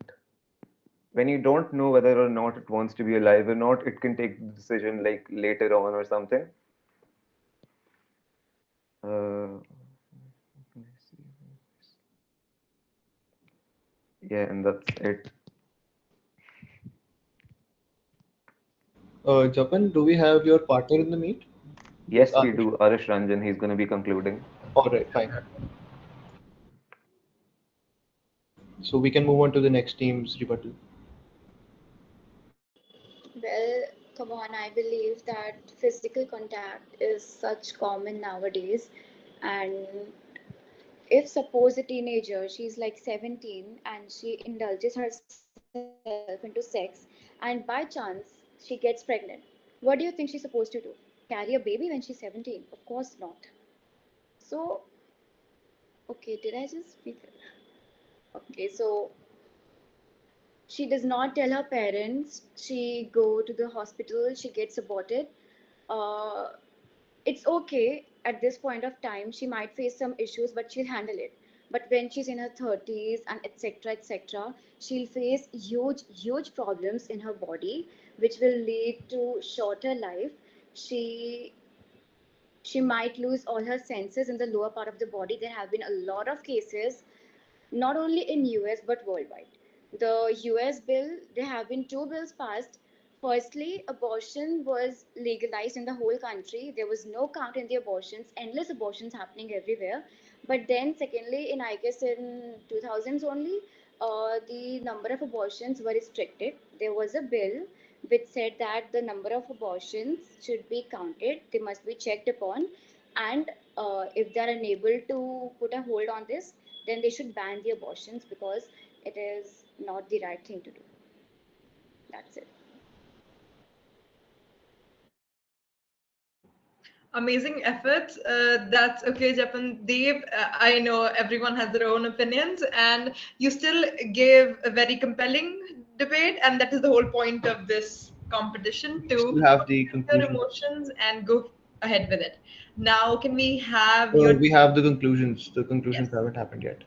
when you don't know whether or not it wants to be alive or not. It can take the decision like later on or something. uh, yeah, and that's it. Japan, do we have your partner in the meet? It's Yes, we Anush. do. Arish Ranjan, he's going to be concluding. All right, fine. So we can move on to the next team's rebuttal. Well, come on, I believe that physical contact is such common nowadays. And if suppose a teenager, she's like 17 and she indulges herself into sex, and by chance she gets pregnant, what do you think she's supposed to do? Carry a baby when she's 17? Of course not. So, okay, did I just speak? Okay, so she does not tell her parents. She go to the hospital. She gets aborted. Uh, it's okay at this point of time. She might face some issues, but she'll handle it. But when she's in her 30s and etc., she'll face huge problems in her body, which will lead to shorter life. She she might lose all her senses in the lower part of the body. There have been a lot of cases, not only in US but worldwide. The US bill, there have been two bills passed. Firstly, abortion was legalized in the whole country. There was no count in the abortions, endless abortions happening everywhere. But then, secondly, in I guess in 2000s only, the number of abortions were restricted. There was a bill which said that the number of abortions should be counted, they must be checked upon, and if they are unable to put a hold on this, then they should ban the abortions because it is not the right thing to do. That's it. Amazing efforts. That's okay, Japandeep. I know everyone has their own opinions, and you still gave a very compelling debate, and that is the whole point of this competition We still to have the your conclusion. emotions and go ahead with it. Now, can we have your We have the conclusions. The conclusions yes? haven't happened yet.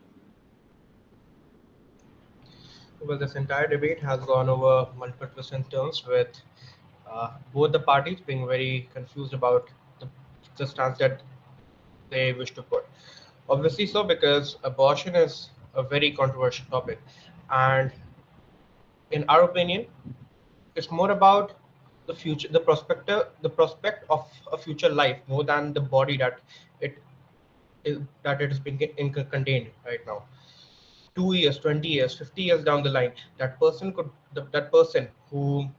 Well, this entire debate has gone over multiple twists and turns, with both the parties being very confused about the stance that they wish to put. Obviously, so because abortion is a very controversial topic, and in our opinion, it's more about the future, the prospect of a future life more than the body it that it is being contained right now. 2 years, 20 years, 50 years down the line, that person who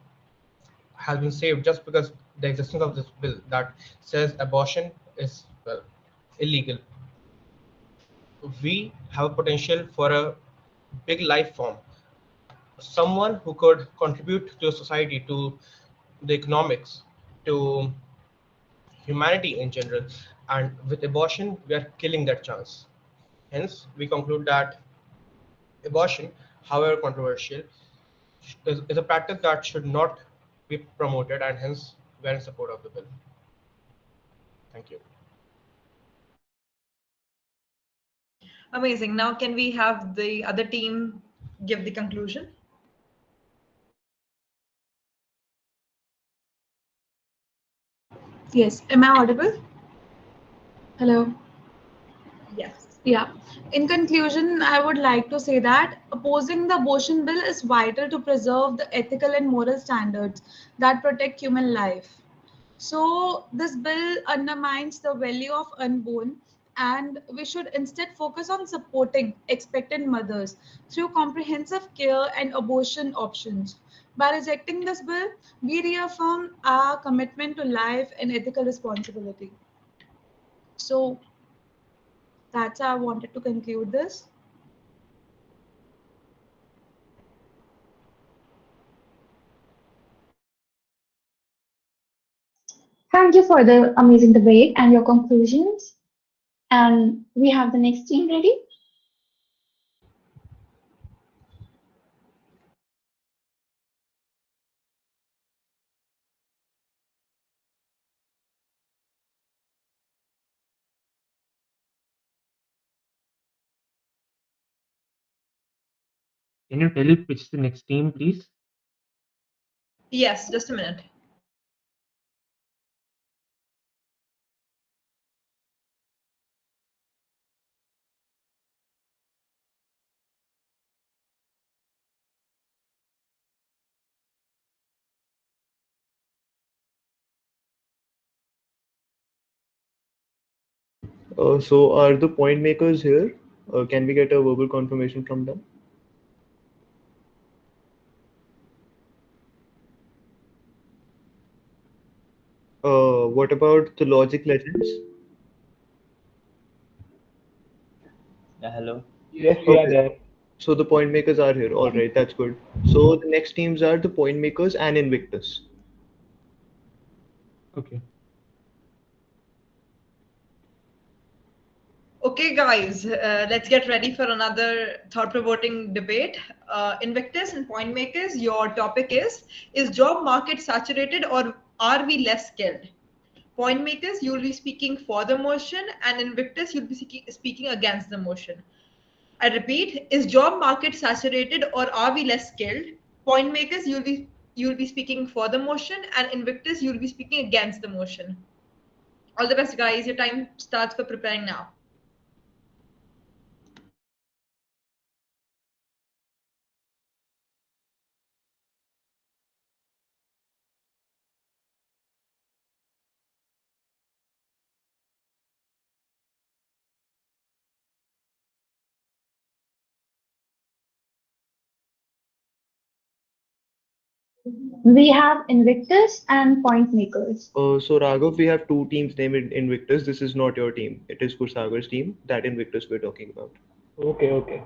has been saved just because the existence of this bill that says abortion is, well, illegal. We have a potential for a big life form, someone who could contribute to society, to the economics, to humanity in general. And with abortion, we are killing that chance. Hence, we conclude that abortion, however controversial, is a practice that should not be promoted, and hence we are in support of the bill. Thank you. Amazing. Now, can we have the other team give the conclusion? Yes. Am I audible? Hello. Yes. Yeah. In conclusion, I would like to say that opposing the abortion bill is vital to preserve the ethical and moral standards that protect human life. So, this bill undermines the value of unborn, and we should instead focus on supporting expectant mothers through comprehensive care and abortion options. By rejecting this bill, we reaffirm our commitment to life and ethical responsibility. So, that's how I wanted to conclude this. Thank you for the amazing debate and your conclusions. And we have the next team ready. Can you tell it which is the next team, please? Yes, just a minute. So are the point makers here? Can we get a verbal confirmation from them? What about the logic legends? Yeah, hello. Yes, we are Okay, there. so the point makers are here. All right, that's good. So the next teams are the point makers and Invictus. Okay. Okay, guys, let's get ready for another thought-provoking debate. Invictus and point makers, your topic is job market saturated or are we less skilled? Point makers, you'll be speaking for the motion, and Invictus, you'll be speaking against the motion. I repeat, is job market saturated or are we less skilled? Point makers, you'll be speaking for the motion, and Invictus, you'll be speaking against the motion. All the best, guys. Your time starts for preparing now. We have Invictus and Point Makers. So Raghav, we have two teams named Invictus. This is not your team. It is Kursagar's team. That Invictus we're talking about. Okay, okay.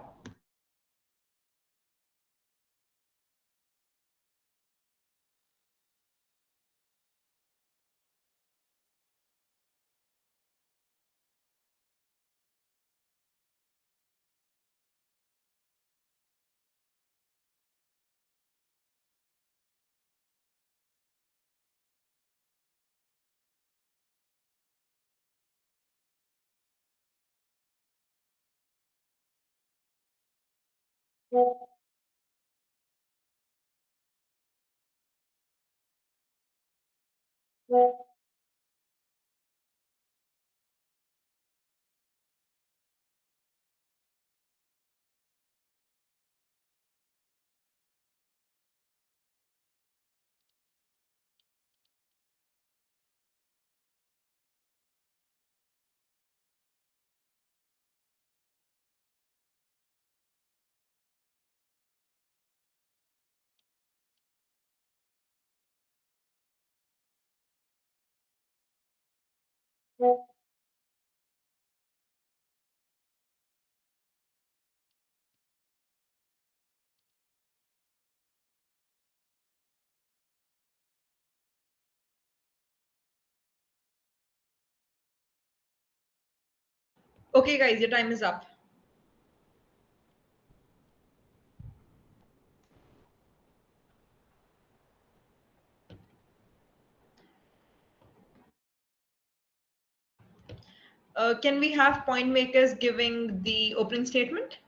Okay, guys, your time is up. Can we have point makers giving the opening statement?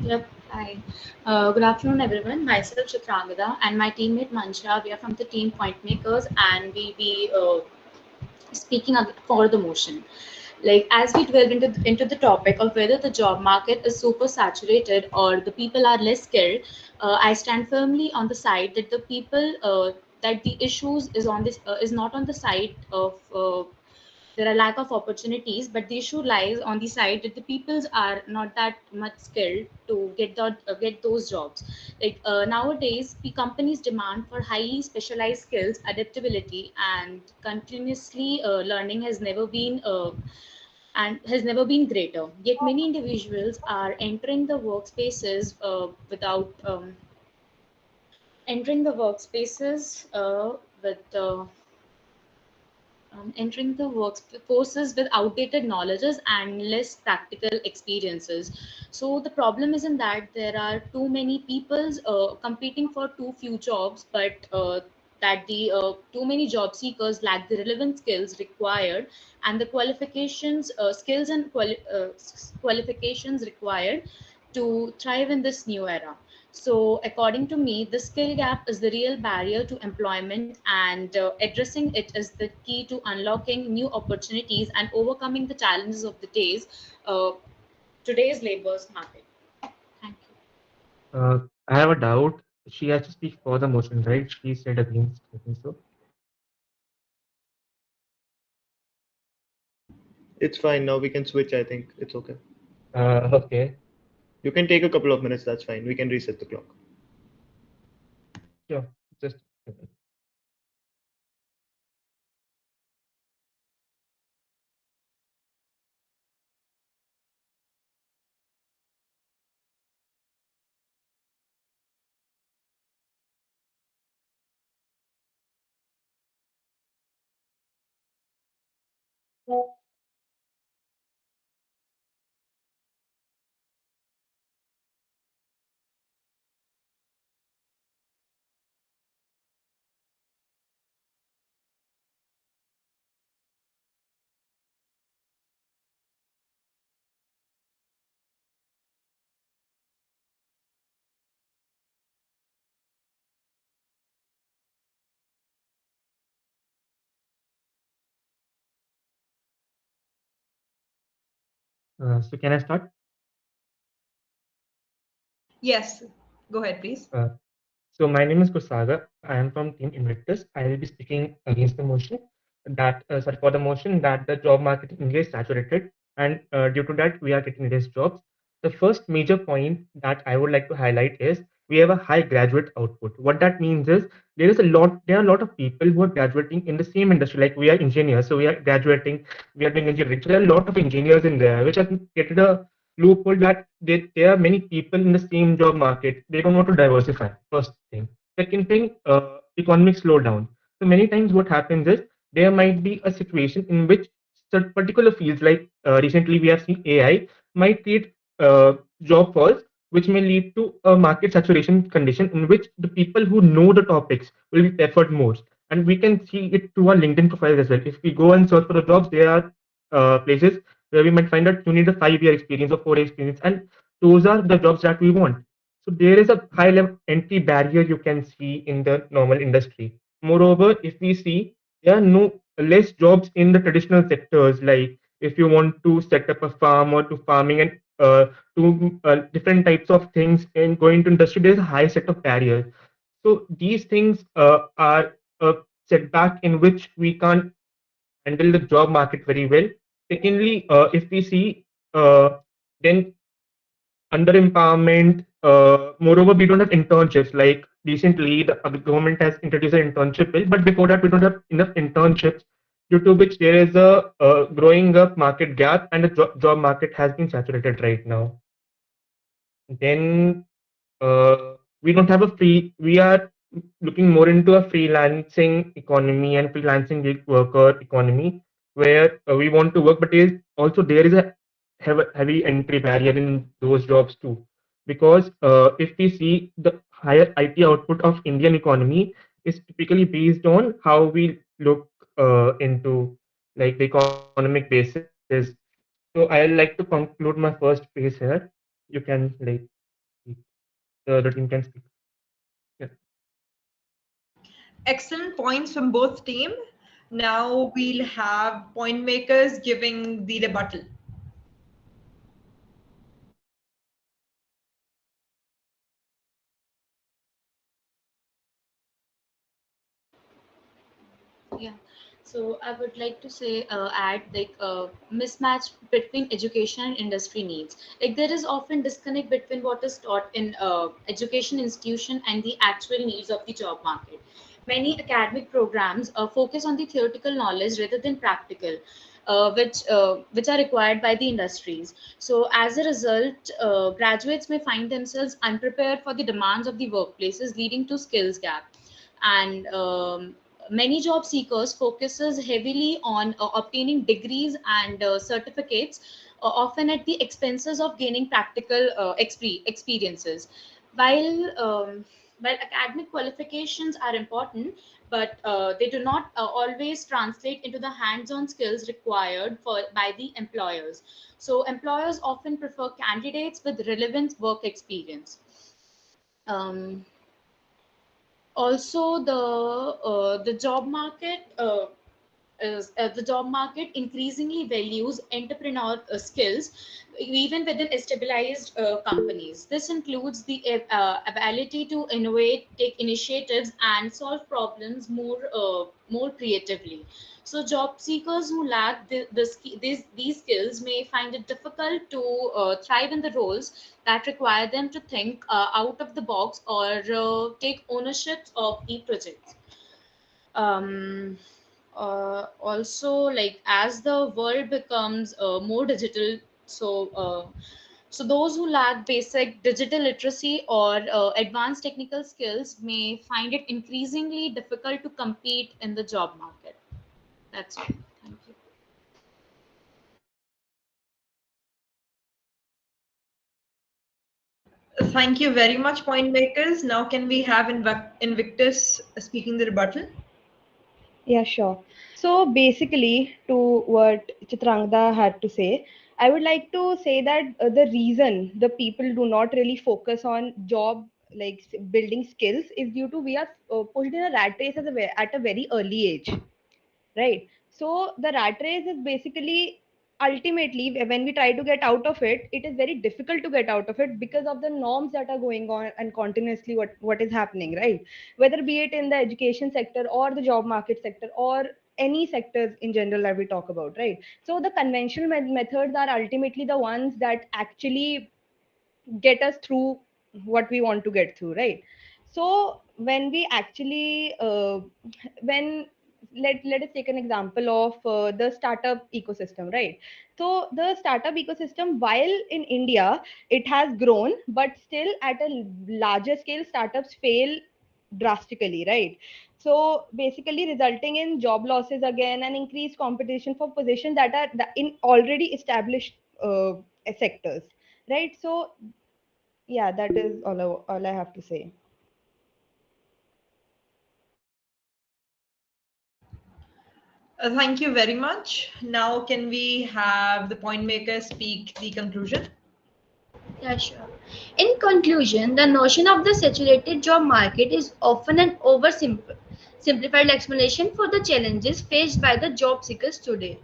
Yep. Hi. Good afternoon, everyone. Myself, Chitrangada, and my teammate Mansha. We are from the team Point Makers, and we'll be speaking for the motion. Like as we delve into the topic of whether the job market is super saturated or the people are less skilled, I stand firmly on the side that the people that the issues is on this is not on the side of there are lack of opportunities, but the issue lies on the side that the peoples are not that much skilled to get those jobs. Like nowadays the companies demand for highly specialized skills, adaptability, and continuously learning has never been greater. Yet many individuals are entering the workspaces without entering the workspaces with entering the workforces with outdated knowledges and less practical experiences. So the problem isn't that there are too many people competing for too few jobs, but that the too many job seekers lack the relevant skills required and the qualifications required to thrive in this new era. So according to me, the skill gap is the real barrier to employment, and addressing it is the key to unlocking new opportunities and overcoming the challenges of the uh, today's labor's market. Thank you. I have a doubt. She has to speak for the motion, right? She said against, I think so. It's fine now. We can switch. I think it's okay. Okay. You can take a couple of minutes. That's fine. We can reset the clock. Sure. Just so can I start? Yes, go ahead, please. So my name is Kusaga. I am from Team Invictus. I will be speaking against the motion for the motion that the job market in India is saturated, and due to that we are getting less jobs. The first major point that I would like to highlight is we have a high graduate output. What that means is there are a lot of people who are graduating in the same industry. Like we are engineers, so we are graduating, we are doing engineering. So there are a lot of engineers in there, which has created a loophole that there are many people in the same job market. They don't want to diversify. First thing. Second thing, economic slowdown. So many times what happens is there might be a situation in which certain particular fields, like recently we have seen AI, might create job falls, which may lead to a market saturation condition in which the people who know the topics will be preferred more. And we can see it through our LinkedIn profiles as well. If we go and search for the jobs, there are places where we might find that you need a 5 year experience or 4 year experience, and those are the jobs that we want. So there is a high level entry barrier you can see in the normal industry. Moreover, if we see there are no less jobs in the traditional sectors, like if you want to set up a farm or to farming and to different types of things and going to industry, there's a high set of barriers. So these things are a setback in which we can't handle the job market very well. Secondly, if we see, then under empowerment, moreover, we don't have internships. Like recently, the government has introduced an internship bill, but before that, we don't have enough internships, due to which there is a growing up market gap, and the job market has been saturated right now. Then we don't have a free, we are looking more into a freelancing economy and freelancing gig worker economy, where we want to work, but there is a heavy entry barrier in those jobs too. Because if we see the higher IT output of Indian economy is typically based on how we look into like the economic basis. So I like to conclude my first piece here. You can like the team can speak. Yeah. Excellent points from both team. Now we'll have point makers giving the rebuttal. Yeah. So I would like to say, add like mismatch between education and industry needs. Like there is often disconnect between what is taught in education institution and the actual needs of the job market. Many academic programs focus on the theoretical knowledge rather than practical, which are required by the industries. So as a result, graduates may find themselves unprepared for the demands of the workplaces, leading to skills gap. And many job seekers focuses heavily on obtaining degrees and certificates, often at the expenses of gaining practical experiences. While While academic qualifications are important, but they do not always translate into the hands-on skills required by the employers. So employers often prefer candidates with relevant work experience. Um, Also, the job market the job market increasingly values entrepreneur skills even within stabilized companies. This includes the ability to innovate, take initiatives, and solve problems more creatively. So, job seekers who lack these skills may find it difficult to thrive in the roles that require them to think out of the box or take ownership of the projects. Also, like as the world becomes more digital, so those who lack basic digital literacy or advanced technical skills may find it increasingly difficult to compete in the job market. That's it. Thank you. Thank you very much, point makers. Now, can we have Invictus speaking the rebuttal? Yeah, sure. So basically, to what Chitrangda had to say, I would like to say that the reason the people do not really focus on job like building skills is due to we are pushed in a rat race at a very early age, right? So the rat race is basically ultimately when we try to get out of it, it is very difficult to get out of it because of the norms that are going on and continuously what is happening, right? Whether be it in the education sector or the job market sector or any sectors in general that we talk about, right? So the conventional methods are ultimately the ones that actually get us through what we want to get through, right? So when we actually when let us take an example of the startup ecosystem, right? So the startup ecosystem, while in India it has grown, but still at a larger scale startups fail drastically, right? So basically resulting in job losses again and increased competition for positions that are in already established sectors, right? So yeah, that is all I have to say. Thank you very much. Now, can we have the point maker speak the conclusion? Yeah, sure. In conclusion, the notion of the saturated job market is often an simplified explanation for the challenges faced by the job seekers today.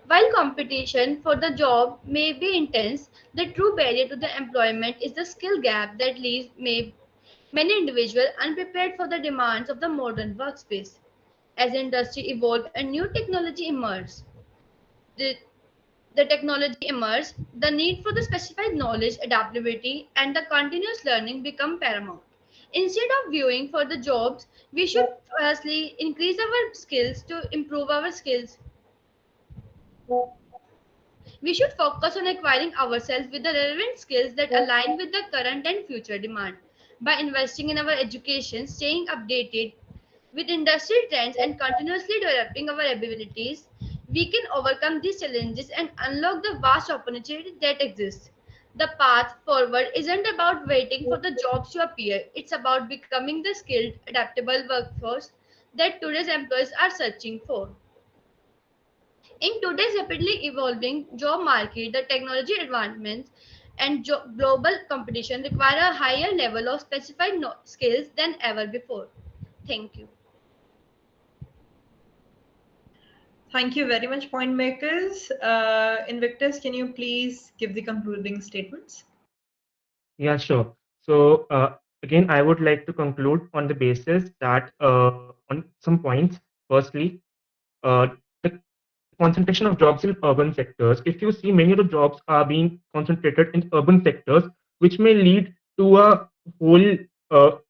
While competition for the job may be intense, the true barrier to the employment is the skill gap that leaves many individuals unprepared for the demands of the modern workspace. As industry evolve and new technology emerges, the the technology emerges, the need for the specified knowledge, adaptability, and the continuous learning become paramount. Instead of viewing for the jobs, we should firstly increase our skills to improve our skills. We should focus on acquiring ourselves with the relevant skills that align with the current and future demand. By investing in our education, staying updated with industry trends, and continuously developing our abilities, we can overcome these challenges and unlock the vast opportunity that exists. The path forward isn't about waiting for the jobs to appear, it's about becoming the skilled, adaptable workforce that today's employees are searching for. In today's rapidly evolving job market, the technology advancements and global competition require a higher level of specified skills than ever before. Thank you. Thank you very much, point makers. Invictus, can you please give the concluding statements? Yeah, sure. So again, I would like to conclude on the basis that on some points. Firstly, the concentration of jobs in urban sectors. If you see, many of the jobs are being concentrated in urban sectors, which may lead to a whole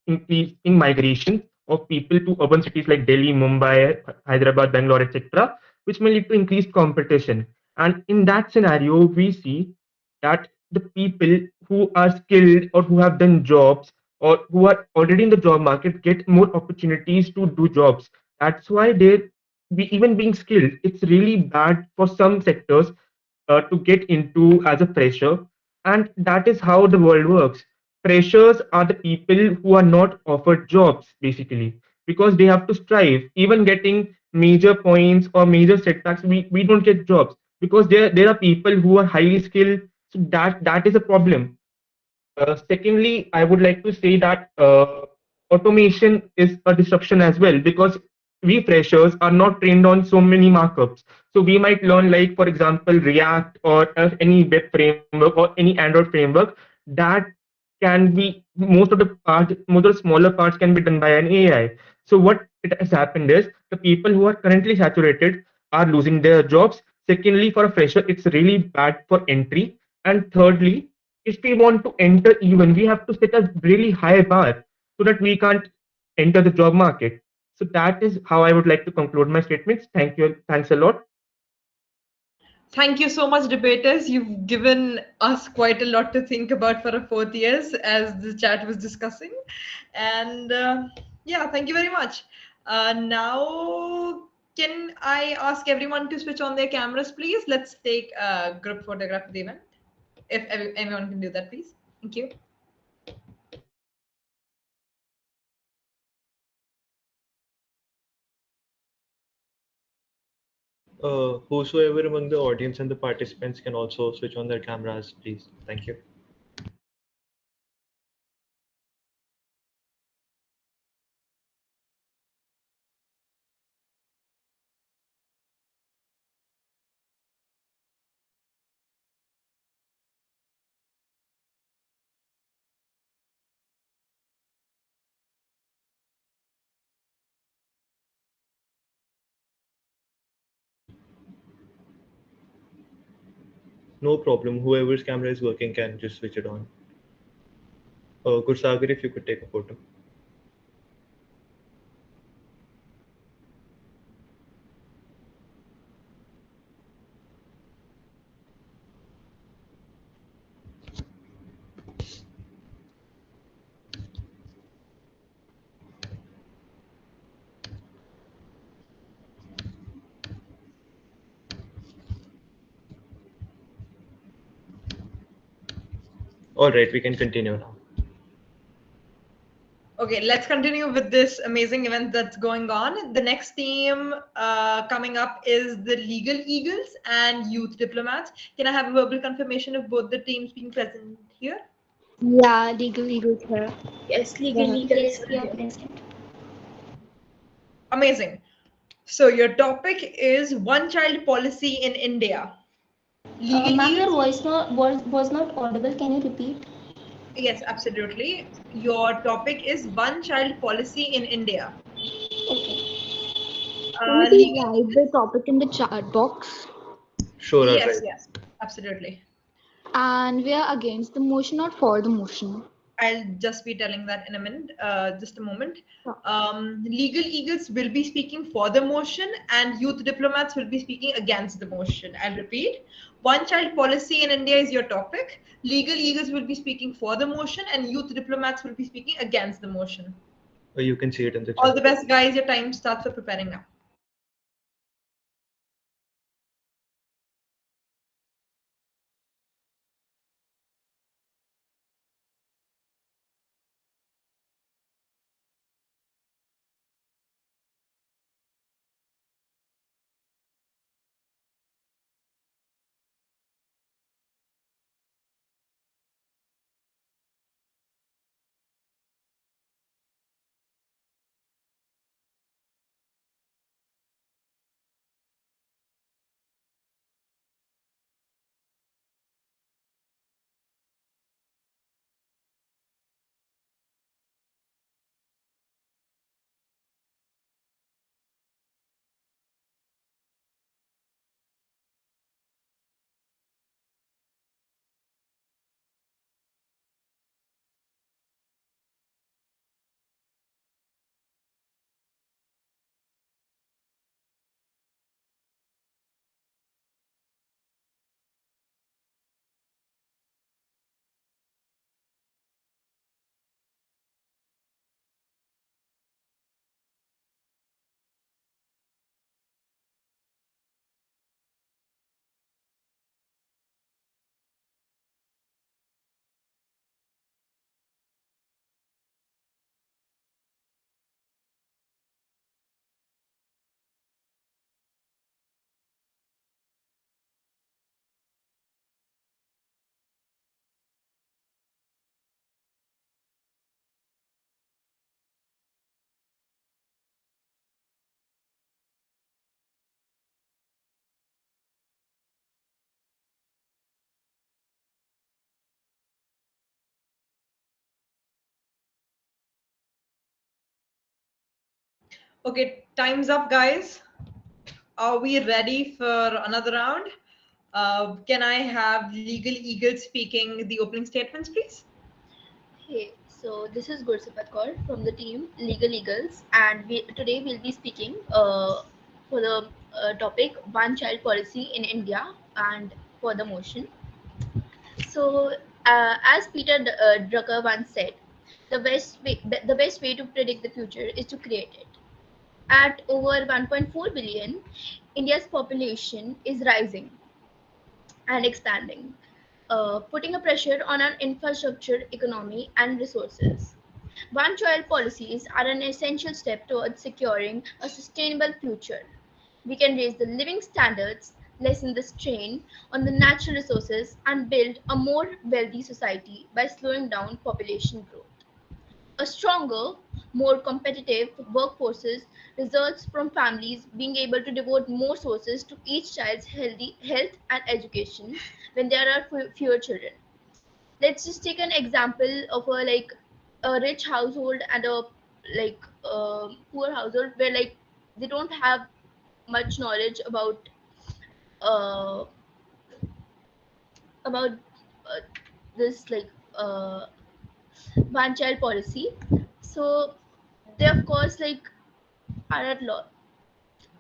increase in migration of people to urban cities like Delhi, Mumbai, Hyderabad, Bangalore, etc., which may lead to increased competition. And in that scenario, we see that the people who are skilled or who have done jobs or who are already in the job market get more opportunities to do jobs. That's why even being skilled, it's really bad for some sectors to get into as a fresher, and that is how the world works. freshers are the people who are not offered jobs basically because they have to strive. Even getting major points or major setbacks, we don't get jobs because there are people who are highly skilled. So that is a problem. Secondly, I would like to say that automation is a disruption as well because we freshers are not trained on so many markups. So we might learn, like, for example, React or any web framework or any Android framework that can be most of the smaller parts can be done by an AI. So what it has happened is the people who are currently saturated are losing their jobs. Secondly, for a fresher, it's really bad for entry. And thirdly, if we want to enter even, we have to set a really high bar so that we can't enter the job market. So that is how I would like to conclude my statements. Thank you. Thanks a lot. Thank you so much, debaters. You've given us quite a lot to think about for our fourth years, as the chat was discussing. And yeah, thank you very much. Now, can I ask everyone to switch on their cameras, please? Let's take a group photograph of the event. If everyone can do that, please. Thank you. Whosoever among the audience and the participants can also switch on their cameras, please. Thank you. No problem. Whoever's camera is working can just switch it on. Gursagar, if you could take a photo. All right, we can continue now. Okay, let's continue with this amazing event that's going on. The next team coming up is the Legal Eagles and Youth Diplomats. Can I have a verbal confirmation of both the teams being present here? Yeah, legal eagles here. Yes, Yeah. Yes, we are present. Amazing. So your topic is one child policy in India. Legal Ma'am, your Eagles? voice was not audible. Can you repeat? Yes, absolutely. Your topic is one child policy in India. Can you please Legal write the topic in the chat box? Sure, all Yes, right. yes, absolutely. And we are against the motion or for the motion. I'll just be telling that in a minute, just a moment. Sure. Legal Eagles will be speaking for the motion and Youth Diplomats will be speaking against the motion. I'll repeat. One child policy in India is your topic. Legal Eagles will be speaking for the motion and Youth Diplomats will be speaking against the motion. You can see it in the All chat. the best, guys. Your time starts for preparing now. Okay, time's up, guys. Are we ready for another round? Can I have Legal Eagle speaking the opening statements, please? Hey, so this is Gursipat Kaur from the team Legal Eagles, and today we'll be speaking for the topic One Child Policy in India and for the motion. So, as Peter Drucker once said, the best way to predict the future is to create it. At over 1.4 billion, India's population is rising and expanding, putting a pressure on our infrastructure, economy, and resources. One child policies are an essential step towards securing a sustainable future. We can raise the living standards, lessen the strain on the natural resources, and build a more wealthy society by slowing down population growth. A stronger, more competitive workforces results from families being able to devote more resources to each child's healthy health and education when there are fewer children. Let's just take an example of a rich household and a poor household where they don't have much knowledge uh, about uh, this one child policy. So they of course are at law.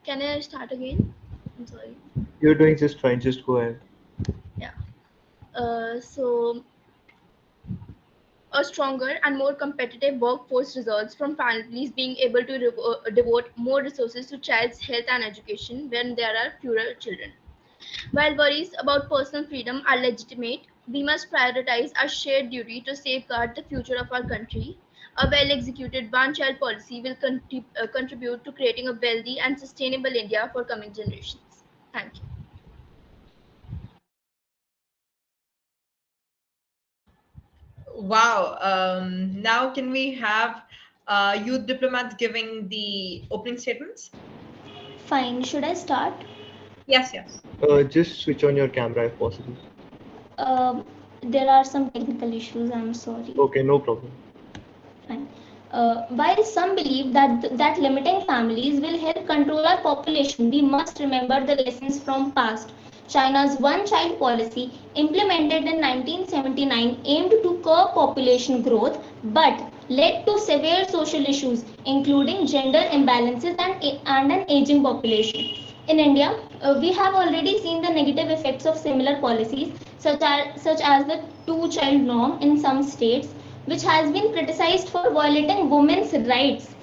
Can I start again? I'm sorry. You're doing just fine. Just go ahead. Yeah. So a stronger and more competitive workforce results from families being able to devote more resources to child's health and education when there are fewer children. While worries about personal freedom are legitimate, we must prioritize our shared duty to safeguard the future of our country. A well executed one child policy will contribute to creating a wealthy and sustainable India for coming generations. Thank you. Wow. Now can we have youth diplomats giving the opening statements? Fine, should I start? Yes, yes. Just switch on your camera if possible. There are some technical issues, I'm sorry. Okay, no problem. Fine. While some believe that limiting families will help control our population, we must remember the lessons from past. China's one-child policy, implemented in 1979, aimed to curb population growth, but led to severe social issues, including gender imbalances and an aging population. In India, we have already seen the negative effects of similar policies, such as the two-child norm in some states, which has been criticized for violating women's rights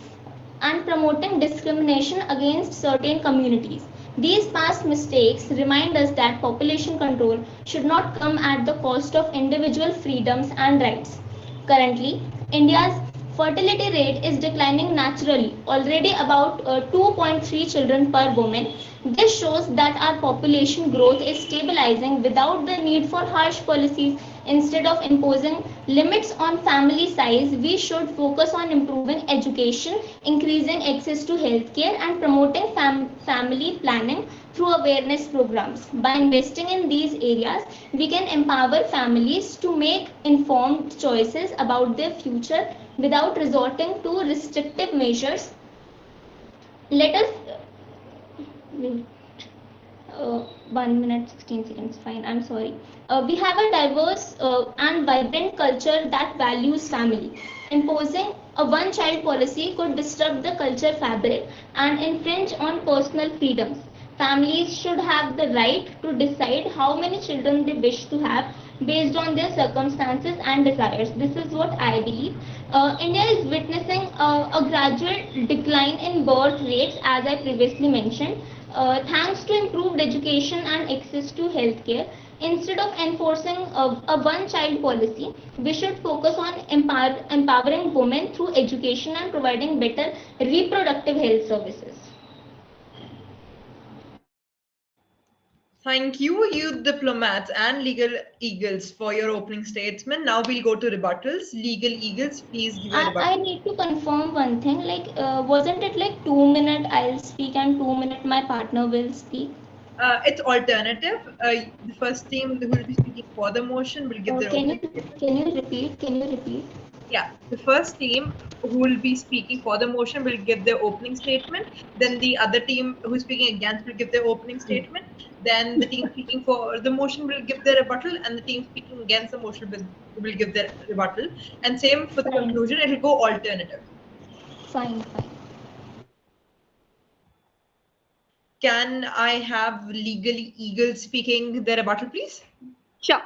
and promoting discrimination against certain communities. These past mistakes remind us that population control should not come at the cost of individual freedoms and rights. Currently, India's fertility rate is declining naturally, already about 2.3 children per woman. This shows that our population growth is stabilizing without the need for harsh policies. Instead of imposing limits on family size, we should focus on improving education, increasing access to healthcare, and promoting family planning through awareness programs. By investing in these areas, we can empower families to make informed choices about their future without resorting to restrictive measures. Let us wait. 1 minute 16 seconds, fine, I'm sorry. We have a diverse and vibrant culture that values family. Imposing a one child policy could disrupt the culture fabric and infringe on personal freedoms. Families should have the right to decide how many children they wish to have based on their circumstances and desires. This is what I believe. India is witnessing a gradual decline in birth rates, as I previously mentioned, thanks to improved education and access to healthcare. Instead of enforcing a one-child policy, we should focus on empowering women through education and providing better reproductive health services. Thank you, youth diplomats and legal eagles, for your opening statement. Now we'll go to rebuttals. Legal eagles, please give your rebuttal. I need to confirm one thing. Wasn't it like 2 minute I'll speak and 2 minute my partner will speak? It's alternative. The first team who will be speaking for the motion will give their opening statement. Can you repeat? Can you repeat? Yeah, the first team who will be speaking for the motion will give their opening statement. Then the other team who is speaking against will give their opening statement. Then the team speaking for the motion will give their rebuttal, and the team speaking against the motion will give their rebuttal. And same for the Fine. conclusion, it will go alternative. Fine. Can I have Legal Eagle speaking their rebuttal, please? Sure.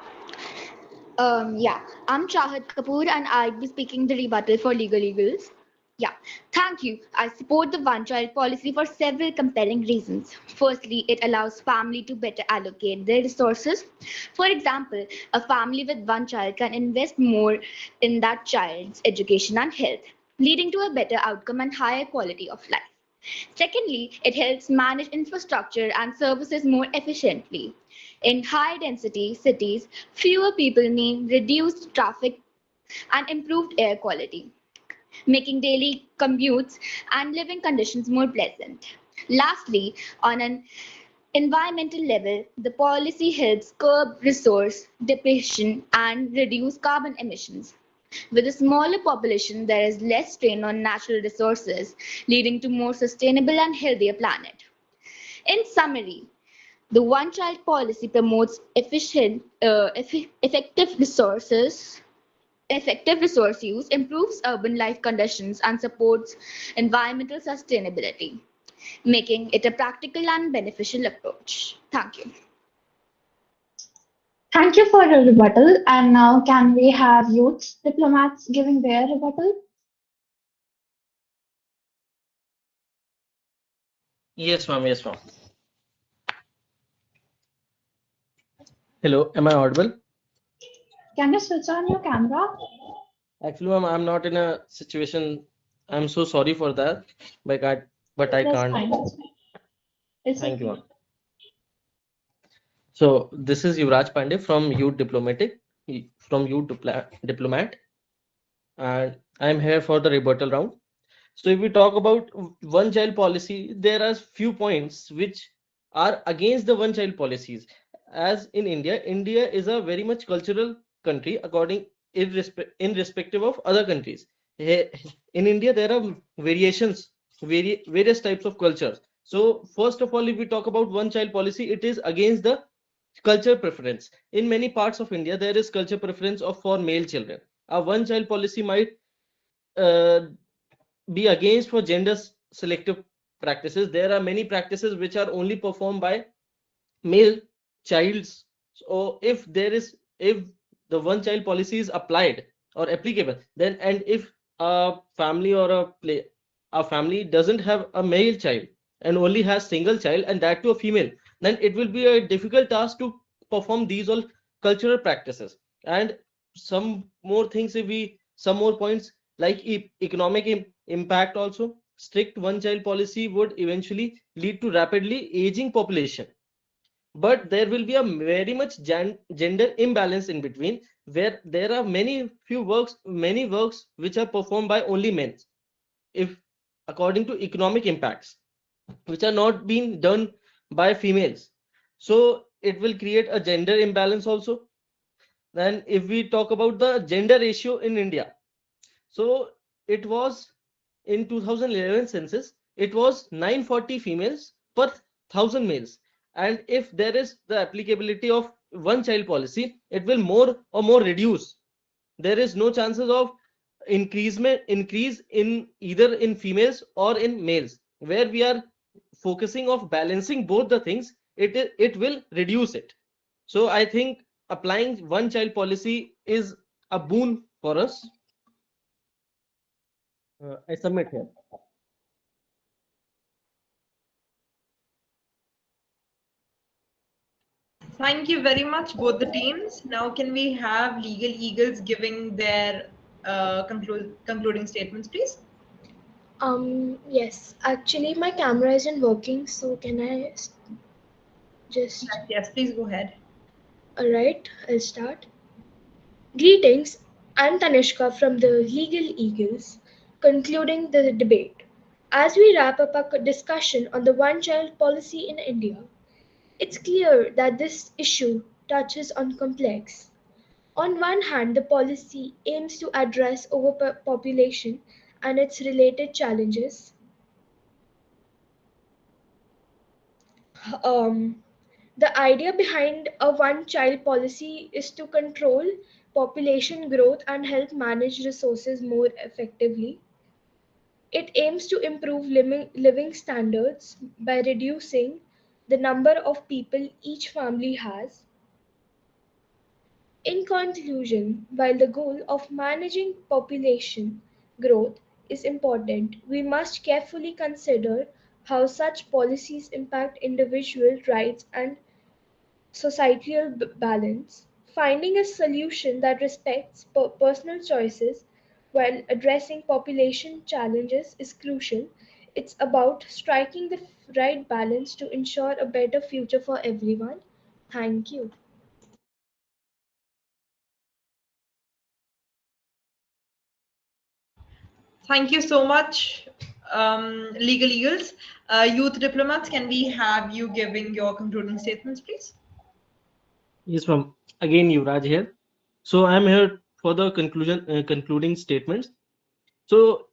Yeah, I'm Chahat Kapoor and I'd be speaking the rebuttal for Legal Eagles. Yeah, thank you. I support the one child policy for several compelling reasons. Firstly, it allows family to better allocate their resources. For example, a family with one child can invest more in that child's education and health, leading to a better outcome and higher quality of life. Secondly, it helps manage infrastructure and services more efficiently. In high density cities, fewer people mean reduced traffic and improved air quality, making daily commutes and living conditions more pleasant. Lastly, on an environmental level, the policy helps curb resource depletion and reduce carbon emissions. With a smaller population, there is less strain on natural resources, leading to more sustainable and healthier planet. In summary, the one-child policy promotes effective resource use, improves urban life conditions, and supports environmental sustainability, making it a practical and beneficial approach. Thank you. Thank you for your rebuttal. And now, can we have youth diplomats giving their rebuttal? Yes, ma'am. Yes, ma'am. Hello, am I audible? Can you switch on your camera? Actually, ma'am, I'm not in a situation. I'm so sorry for that, but I That's can't. fine. That's fine. It's Thank you, okay. ma'am. So this is Yuvraj Pandey from Youth Diplomat, and I'm here for the rebuttal round. So if we talk about one child policy, there are few points which are against the one child policies. As in India, India is a very much cultural country irrespective of other countries. In India, there are various types of cultures. So first of all, if we talk about one child policy, it is against the culture preference. In many parts of India, there is culture preference of for male children. A one child policy might uh, be against for gender selective practices. There are many practices which are only performed by male childs. So if the one child policy is applied or applicable, then and if a family or a family doesn't have a male child and only has single child, and that to a female, then it will be a difficult task to perform these all cultural practices. And some more points like economic impact also. Strict one child policy would eventually lead to rapidly aging population, but there will be a very much gender imbalance in between, where there are many works which are performed by only men, if according to economic impacts, which are not being done by females. So it will create a gender imbalance also. Then if we talk about the gender ratio in India, so it was in 2011 census, it was 940 females per 1000 males. And if there is the applicability of one child policy, it will more or more reduce. There is no chances of increase in either in females or in males. Where we are focusing of balancing both the things, it will reduce it. So I think applying one child policy is a boon for us. I submit here. Thank you very much, both the teams. Now, can we have Legal Eagles giving their concluding statements, please? Yes, actually, my camera isn't working, so can I just. Yes, please go ahead. Alright, I'll start. Greetings, I'm Tanishka from the Legal Eagles, concluding the debate. As we wrap up our discussion on the one child policy in India, it's clear that this issue touches on complex, On one hand, the policy aims to address overpopulation and its related challenges. The idea behind a one-child policy is to control population growth and help manage resources more effectively. It aims to improve living standards by reducing the number of people each family has. In conclusion, while the goal of managing population growth is important, we must carefully consider how such policies impact individual rights and societal balance. Finding a solution that respects personal choices while addressing population challenges is crucial. It's about striking the right balance to ensure a better future for everyone. Thank you. Thank you so much, Legal Eagles. Youth diplomats, can we have you giving your concluding statements, please? Yes, from again Yuvraj here. So I'm here for the concluding statements. So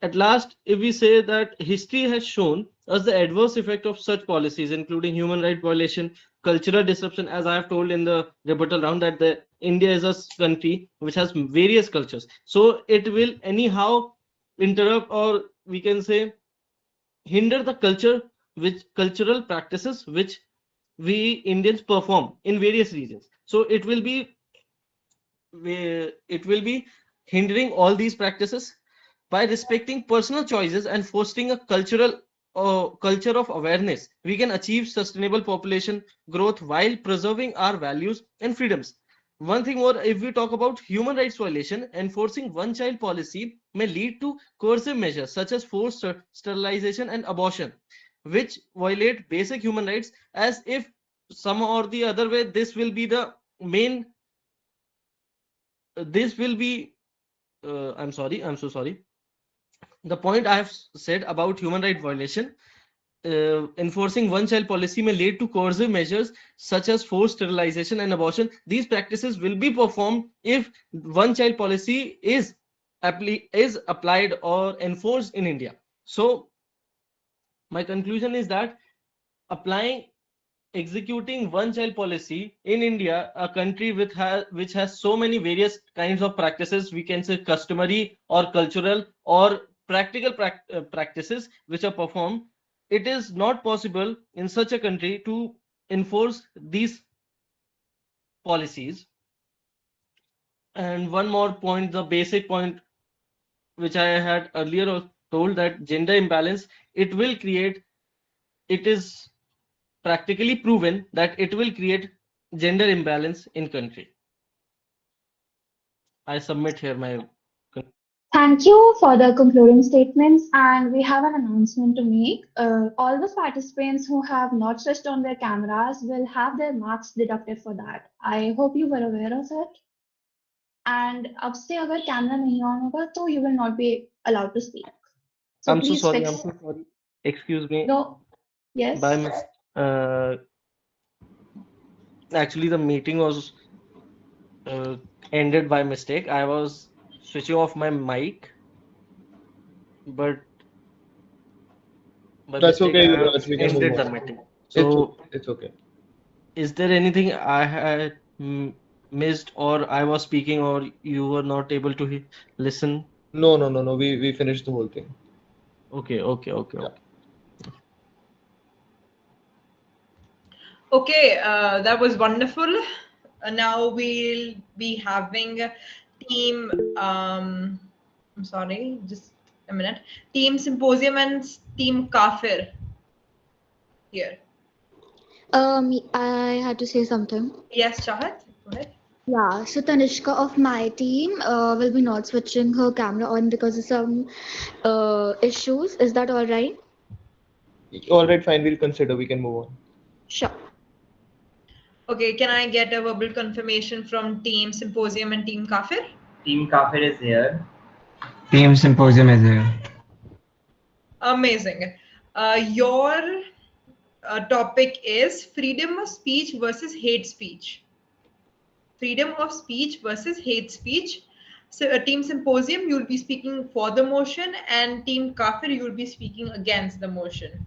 at last, if we say that history has shown us the adverse effect of such policies, including human rights violation, cultural disruption, as I have told in the rebuttal round, that the India is a country which has various cultures. So it will anyhow interrupt, or we can say hinder the cultural practices which we Indians perform in various regions. So it will be hindering all these practices. By respecting personal choices and fostering a culture of awareness, we can achieve sustainable population growth while preserving our values and freedoms. One thing more, if we talk about human rights violation, enforcing one child policy may lead to coercive measures such as forced sterilization and abortion, which violate basic human rights. As if some or the other way, this will be the main this will be I'm so sorry. The point I have said about human right violation, enforcing one child policy may lead to coercive measures such as forced sterilization and abortion. These practices will be performed if one child policy is applied or enforced in India. So my conclusion is that applying executing one child policy in India, a country which has so many various kinds of practices, we can say customary or cultural or practical practices which are performed, it is not possible in such a country to enforce these policies. And one more point, the basic point which I had earlier told, that gender imbalance, it will create, it is practically proven that it will create gender imbalance in country. I submit here my. Thank you for the concluding statements, and we have an announcement to make. All the participants who have not switched on their cameras will have their marks deducted for that. I hope you were aware of it. And अब से अगर camera नहीं on होगा तो you will not be allowed to speak. So I'm so please sorry. fix. I'm so sorry. Excuse me. No. Yes. Actually, the meeting was ended by mistake. I was switching off my mic, but by That's mistake okay, I have Yuvraj. We can ended move the on. meeting. So It's okay. is there anything I had missed, or I was speaking, or you were not able to listen? No. We finished the whole thing. Okay. Okay, that was wonderful. Now we'll be having team. I'm sorry, just a minute. Team Symposium and Team Kafir here. I had to say something. Yes, Chahat, go ahead. Yeah, so Tanishka of my team will be not switching her camera on because of some issues. Is that all right? All right, fine. We'll consider. We can move on. Sure. Okay, can I get a verbal confirmation from Team Symposium and Team Kafir? Team Kafir is here. Team Symposium is here. Amazing. Your topic is freedom of speech versus hate speech. freedom of speech versus hate speech. So, Team Symposium, you'll be speaking for the motion, and Team Kafir, you'll be speaking against the motion.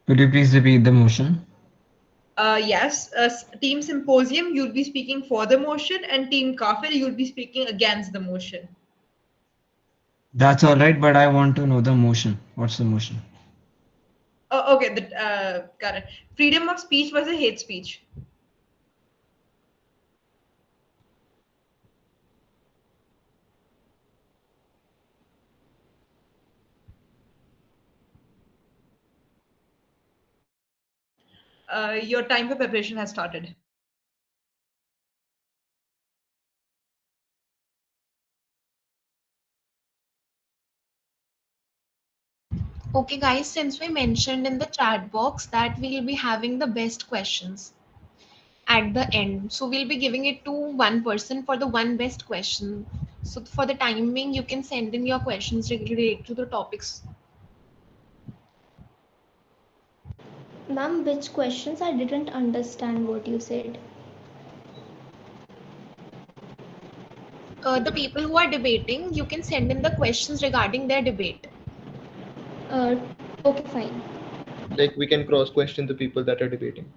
Could you please repeat the motion? Yes, Team Symposium, you'll be speaking for the motion, and Team Kafir, you'll be speaking against the motion. That's all right, but I want to know the motion. What's the motion? Oh, okay, got it. Freedom of speech versus hate speech. Your time for preparation has started. Okay, guys, since we mentioned in the chat box that we'll be having the best questions at the end. So we'll be giving it to one person for the one best question. So for the timing, you can send in your questions related to the topics. Ma'am, which questions? I didn't understand what you said. The people who are debating, you can send in the questions regarding their debate. Okay, fine. Like we can cross question the people that are debating.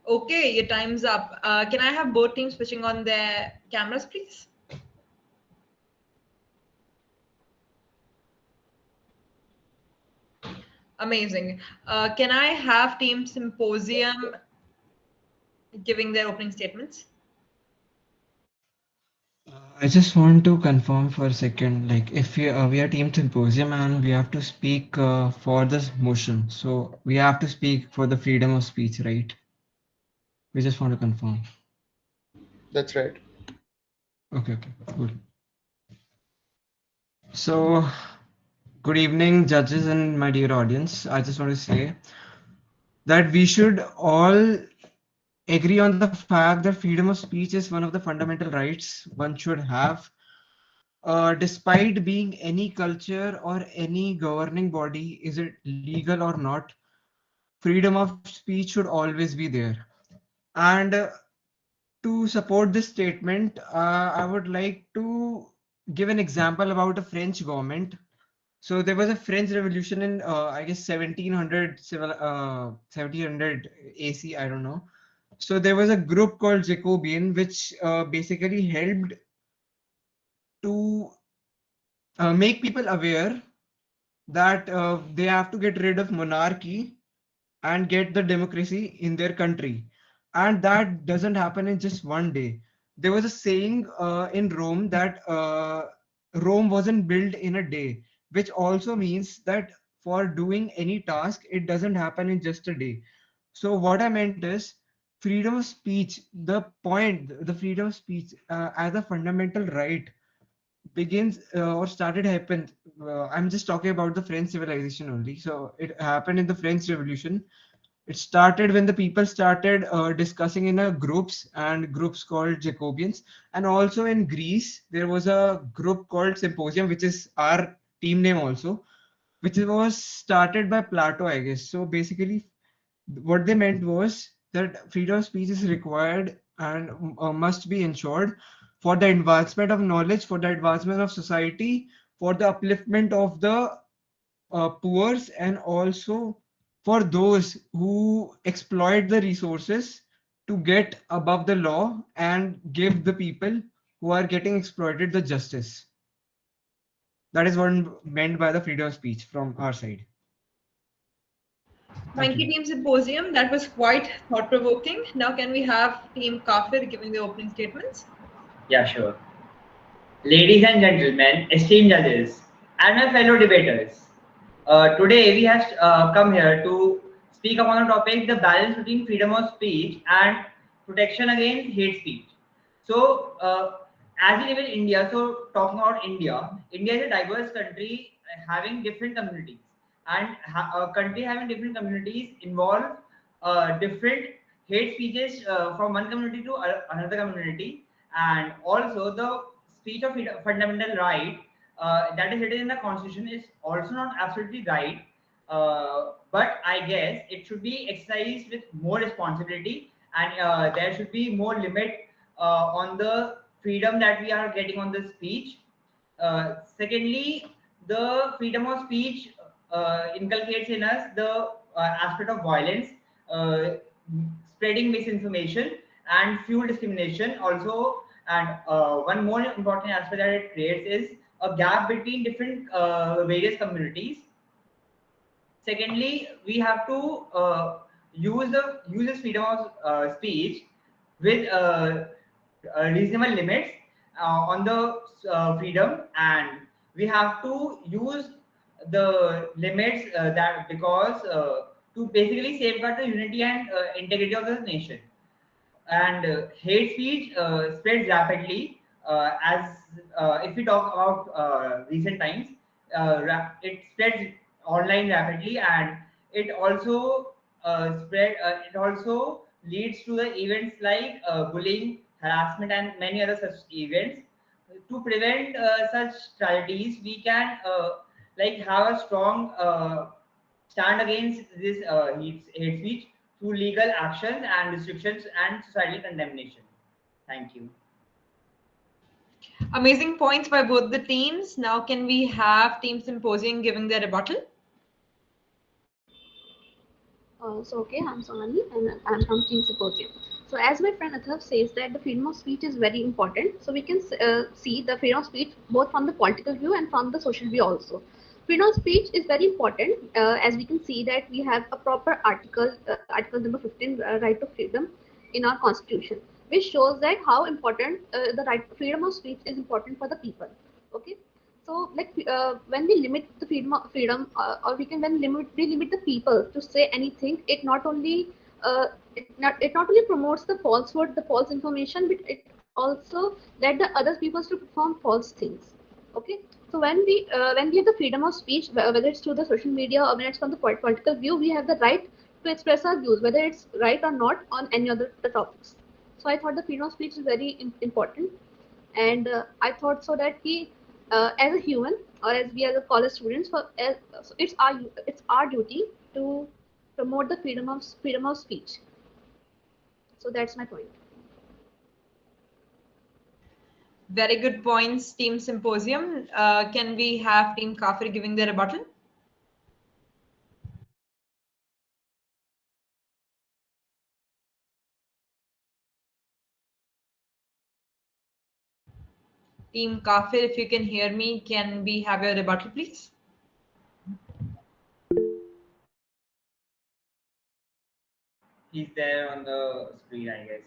Okay, your time's up. Can I have both teams switching on their cameras, please? Amazing. Can I have Team Symposium giving their opening statements? I just want to confirm for a second, like if we are team symposium and we have to speak for this motion, so we have to speak for the freedom of speech, right? We just want to confirm. That's right. Okay, cool. So, good evening, judges and my dear audience. I just want to say that we should all agree on the fact that freedom of speech is one of the fundamental rights one should have. Despite being any culture or any governing body, is it legal or not, freedom of speech should always be there. And to support this statement, I would like to give an example about the French government. So there was a French Revolution in, I guess, 1700 AC, I don't know. So there was a group called Jacobian, which basically helped to make people aware that they have to get rid of monarchy and get the democracy in their country. And that doesn't happen in just one day. There was a saying in Rome that Rome wasn't built in a day, which also means that for doing any task, it doesn't happen in just a day. So, what I meant is freedom of speech, the freedom of speech as a fundamental right begins or started happen. I'm just talking about the French civilization only. So it happened in the French Revolution. It started when the people started discussing in a groups and groups called Jacobians, and also in Greece there was a group called Symposium, which is our team name also, which was started by Plato, I guess. So basically, what they meant was that freedom of speech is required and must be ensured for the advancement of knowledge, for the advancement of society, for the upliftment of the poor and also for those who exploit the resources to get above the law and give the people who are getting exploited the justice. That is what meant by the freedom of speech from our side. Thank you, Team Symposium. That was quite thought-provoking. Now, can we have Team Kafir giving the opening statements? Yeah, sure. Ladies and gentlemen, esteemed judges, and my fellow debaters, today we have come here to speak upon the topic the balance between freedom of speech and protection against hate speech. So, as we live in India, so talking about India, India is a diverse country having different communities, and a country having different communities involve different hate speeches from one community to another community, and also the speech of fundamental right that is written in the constitution is also not absolutely right, but I guess it should be exercised with more responsibility, and there should be more limit on the freedom that we are getting on the speech. Secondly, the freedom of speech inculcates in us the aspect of violence, uh, spreading misinformation, and fuel discrimination also. And one more important aspect that it creates is a gap between different various communities. Secondly, we have to use this freedom of speech with reasonable limits on the freedom, and we have to use the limits that because to basically safeguard the unity and integrity of the nation. And hate speech spreads rapidly, as if we talk about recent times, it spreads online rapidly, and it also it also leads to the events like bullying, harassment, and many other such events. To prevent such tragedies, we can like have a strong stand against this hate speech through legal actions and restrictions and societal condemnation. Thank you. Amazing points by both the teams. Now, can we have Team Symposium giving their rebuttal? Okay, I'm Sonali and I'm from Team Symposium. So as my friend Athav says that the freedom of speech is very important. So we can see the freedom of speech both from the political view and from the social view also. Freedom of speech is very important as we can see that we have a proper article number 15, right to freedom in our constitution, which shows that how important the right freedom of speech is important for the people. Okay, so like when we limit the freedom or we can we limit the people to say anything, it not only it not only promotes the falsehood, the false information, but it also let the other people to perform false things. Okay, so when we have the freedom of speech, whether it's through the social media or when it's from the political view, we have the right to express our views, whether it's right or not on any other the topics. So I thought the freedom of speech is very important, and I thought so that he as a human or as we as a college students so it's our duty to promote the freedom of speech. So that's my point. Very good points, Team Symposium. Can we have Team Kafir giving their rebuttal? Team Kafir, if you can hear me, can we have your rebuttal, please? He's there on the screen, I guess.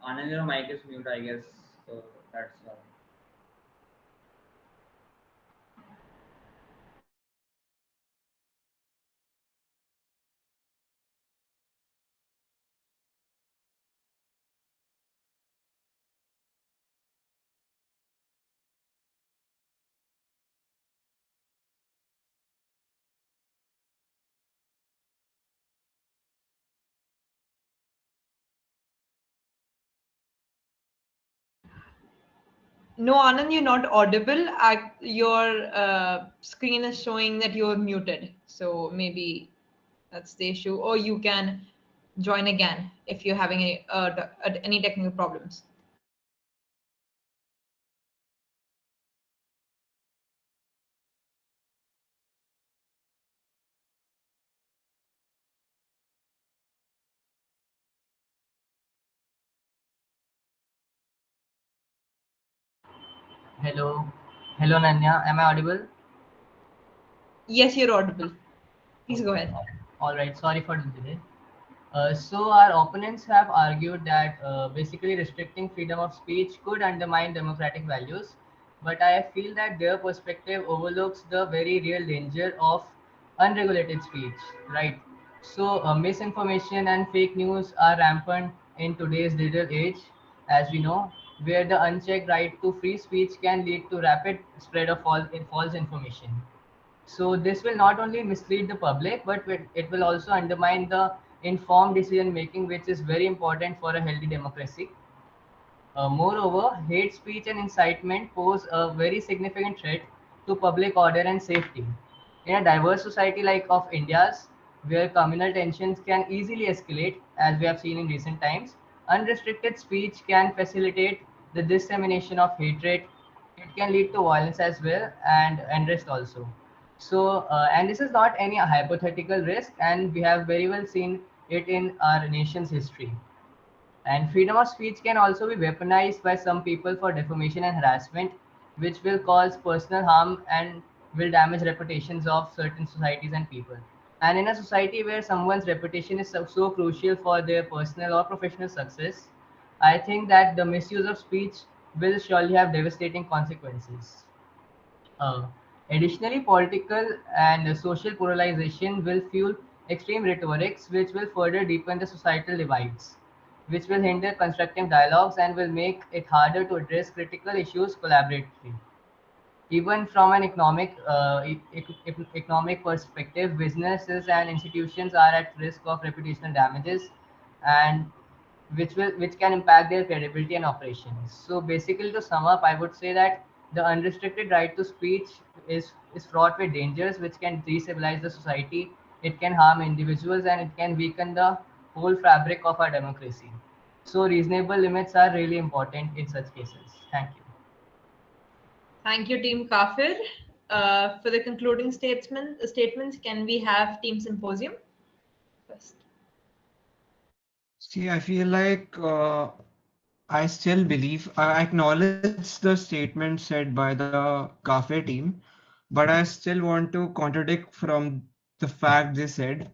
Anand, your mic is mute, I guess. So that's why. No, Anand, you're not audible. Your screen is showing that you're muted. So maybe that's the issue. Or you can join again if you're having any technical problems. Hello. Hello, Nanya. Am I audible? Yes, you're audible. Please go ahead. All right. Sorry for the delay. So our opponents have argued that basically restricting freedom of speech could undermine democratic values, but I feel that their perspective overlooks the very real danger of unregulated speech, right? So misinformation and fake news are rampant in today's digital age, as we know, where the unchecked right to free speech can lead to rapid spread of false information. So this will not only mislead the public, but it will also undermine the informed decision making, which is very important for a healthy democracy. Moreover, hate speech and incitement pose a very significant threat to public order and safety. In a diverse society like of India's, where communal tensions can easily escalate, as we have seen in recent times, unrestricted speech can facilitate the dissemination of hatred. It can lead to violence as well and unrest also. So, and this is not any hypothetical risk, and we have very well seen it in our nation's history. And freedom of speech can also be weaponized by some people for defamation and harassment, which will cause personal harm and will damage reputations of certain societies and people. And in a society where someone's reputation is so crucial for their personal or professional success, I think that the misuse of speech will surely have devastating consequences. Uh, Additionally, political and social polarization will fuel extreme rhetorics, which will further deepen the societal divides, which will hinder constructive dialogues and will make it harder to address critical issues collaboratively. Even from an economic perspective, businesses and institutions are at risk of reputational damages, and which can impact their credibility and operations. So basically, to sum up, I would say that the unrestricted right to speech is fraught with dangers which can destabilize the society. It can harm individuals and it can weaken the whole fabric of our democracy. So reasonable limits are really important in such cases. Thank you. Thank you, Team Kafir. For the concluding statements, can we have Team Symposium first? See, I feel like I still believe, I acknowledge the statement said by the Cafe team, but I still want to contradict from the fact they said.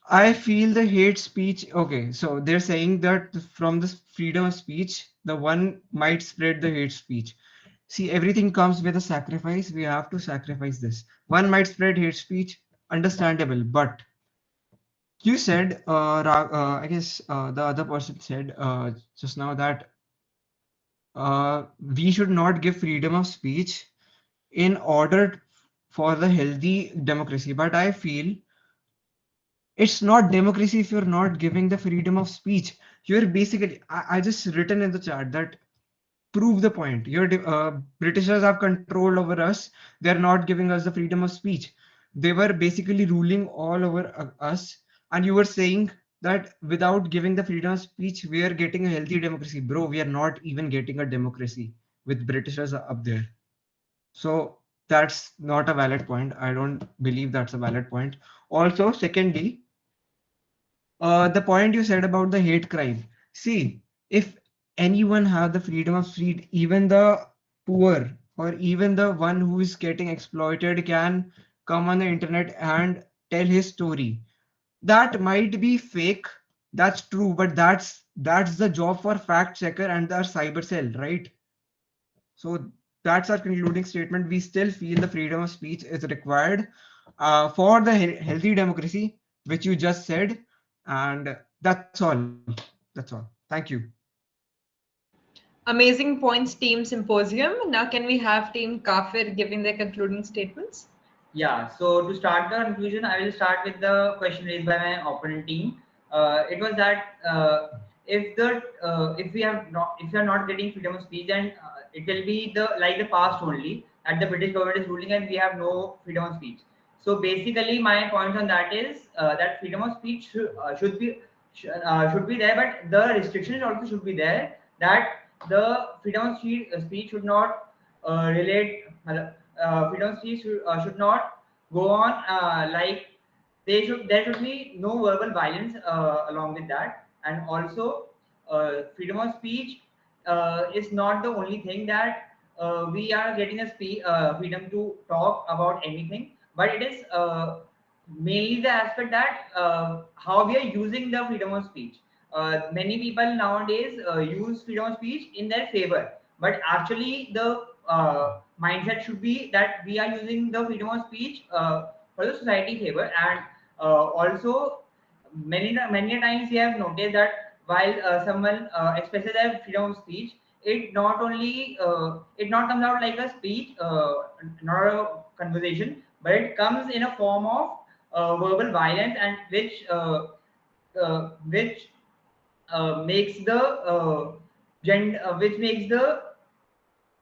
I feel the hate speech. Okay, so they're saying that from the freedom of speech, the one might spread the hate speech. See, everything comes with a sacrifice. We have to sacrifice this. One might spread hate speech, understandable, but you said, I guess the other person said just now that we should not give freedom of speech in order for the healthy democracy. But I feel it's not democracy if you're not giving the freedom of speech. You're basically, I just written in the chat that prove the point. Britishers have control over us. They're not giving us the freedom of speech. They were basically ruling all over us. And you were saying that without giving the freedom of speech, we are getting a healthy democracy. Bro, we are not even getting a democracy with Britishers up there. So that's not a valid point. I don't believe that's a valid point. Also, secondly, the point you said about the hate crime. See, if anyone have the freedom of speech, even the poor or even the one who is getting exploited can come on the internet and tell his story. That might be fake. That's true, but that's the job for fact checker and our cyber cell, right? So that's our concluding statement. We still feel the freedom of speech is required for the healthy democracy, which you just said. And that's all. That's all. Thank you. Amazing points, Team Symposium. Now, can we have Team Kafir giving their concluding statements? Yeah, so to start the conclusion, I will start with the question raised by my opponent team. It was that if we are not getting freedom of speech, then it will be the like the past only that the British government is ruling and we have no freedom of speech. So basically, my point on that is that freedom of speech should be there, but the restrictions also should be there. That the freedom of speech should not relate. Freedom of speech should not go on like there should be no verbal violence along with that, and also freedom of speech is not the only thing that we are getting a freedom to talk about anything, but it is mainly the aspect that how we are using the freedom of speech. Many people nowadays use freedom of speech in their favor, but actually the mindset should be that we are using the freedom of speech for the society favor. And also many times we have noticed that while someone expresses their freedom of speech, it not only it not comes out like a speech, not a conversation, but it comes in a form of verbal violence, and which makes the which makes the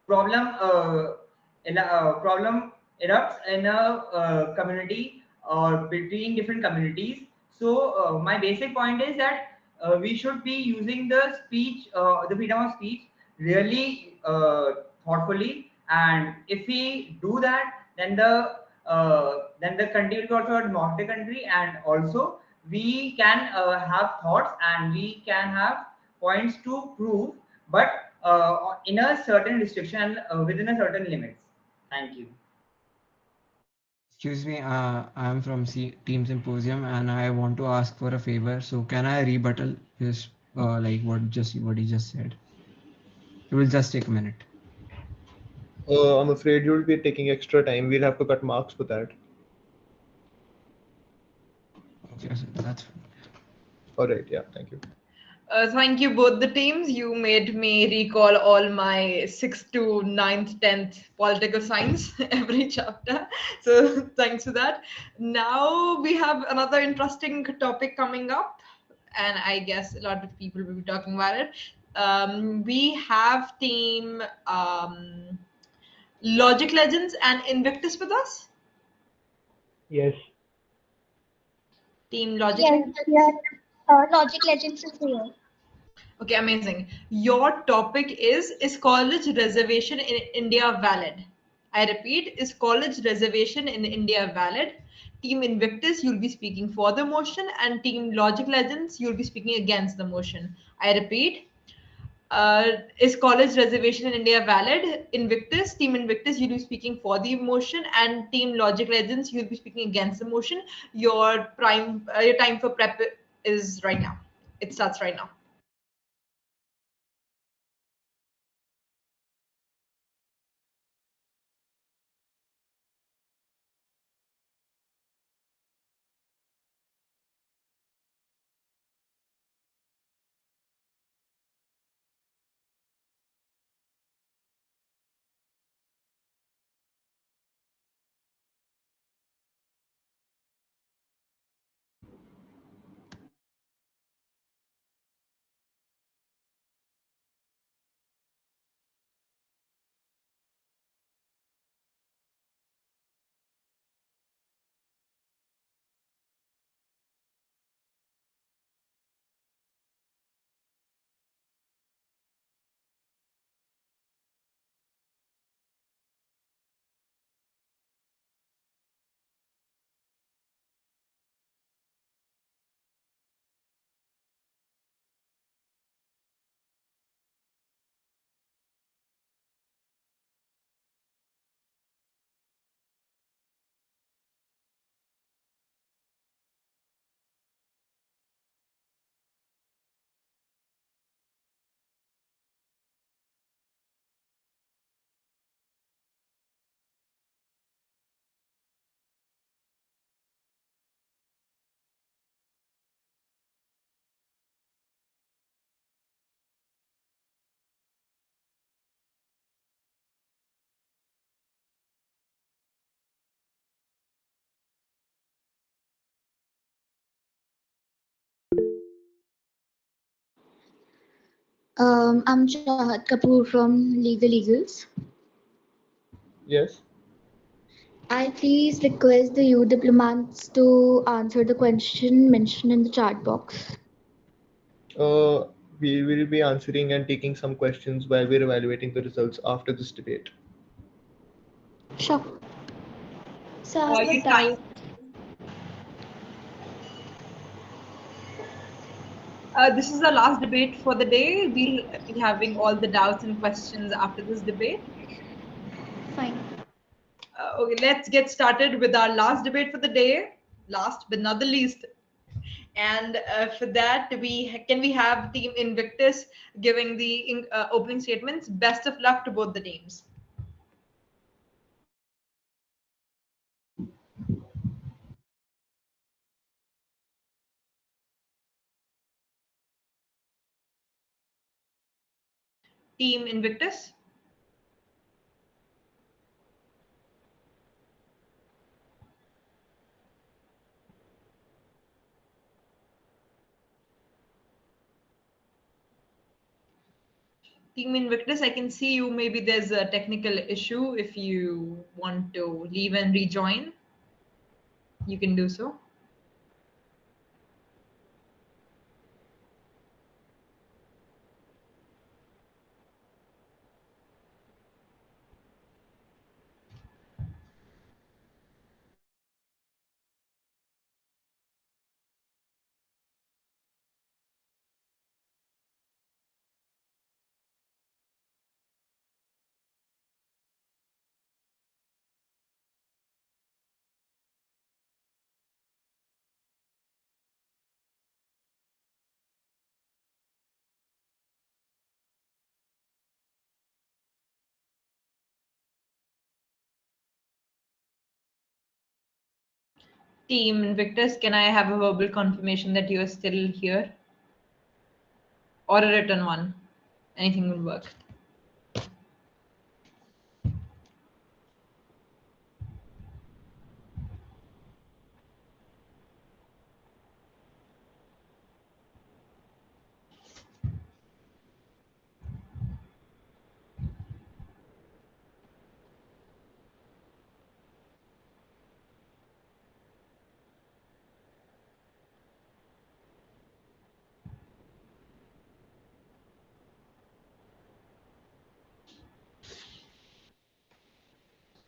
problem erupts in a community or between different communities. So my basic point is that we should be using the freedom of speech really thoughtfully, and if we do that, then the country will be also a democratic country, and also we can have thoughts and we can have points to prove, but in a certain restriction, within a certain limits. Thank you. Excuse me, I'm from Team Symposium and I want to ask for a favor. So can I rebuttal this, like what he just said? It will just take a minute. I'm afraid you'll be taking extra time. We'll have to cut marks for that. Okay, so that's All right. Yeah. Thank you. Thank you both the teams. You made me recall all my 6th to 9th, 10th political science every chapter. So thanks for that. Now we have another interesting topic coming up, and I guess a lot of people will be talking about it. We have team Logic Legends and Invictus with us. Yes. Team Logic Yes, Legends. yes. Logic Legends is here. Okay, amazing. Your topic is college reservation in India valid? I repeat, is college reservation in India valid? Team Invictus, you'll be speaking for the motion, and Team Logic Legends, you'll be speaking against the motion. I repeat, is college reservation in India valid? Invictus, Team Invictus, you'll be speaking for the motion, and Team Logic Legends, you'll be speaking against the motion. Your time for prep is right now. It starts right now. I'm Chahat Kapoor from Legal Eagles. Yes. I please request the youth diplomats to answer the question mentioned in the chat box. Uh, we will be answering and taking some questions while we're evaluating the results after this debate. Sure. So as the Your doubt, time. This is the last debate for the day. We'll be having all the doubts and questions after this debate. Fine. Okay, let's get started with our last debate for the day. Last but not the least. And for that, can we have Team Invictus giving the opening statements? Best of luck to both the teams. Team Invictus. Team Invictus, I can see you. Maybe there's a technical issue. If you want to leave and rejoin, you can do so. Team Invictus, can I have a verbal confirmation that you are still here? Or a written one? Anything will work.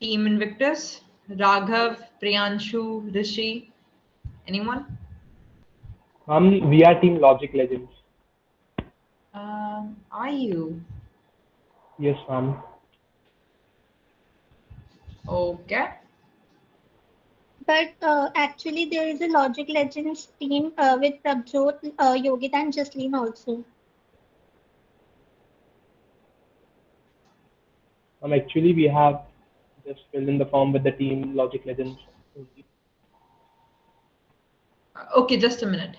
Team Invictus, Raghav, Priyanshu, Rishi, anyone? We are Team Logic Legends. Are you? Yes, ma'am. Okay. but actually there is a Logic Legends team with Prabjot, Yogita, and Jasleen also. Actually, we have just filled in the form with the Team Logic Legends only. Okay, just a minute.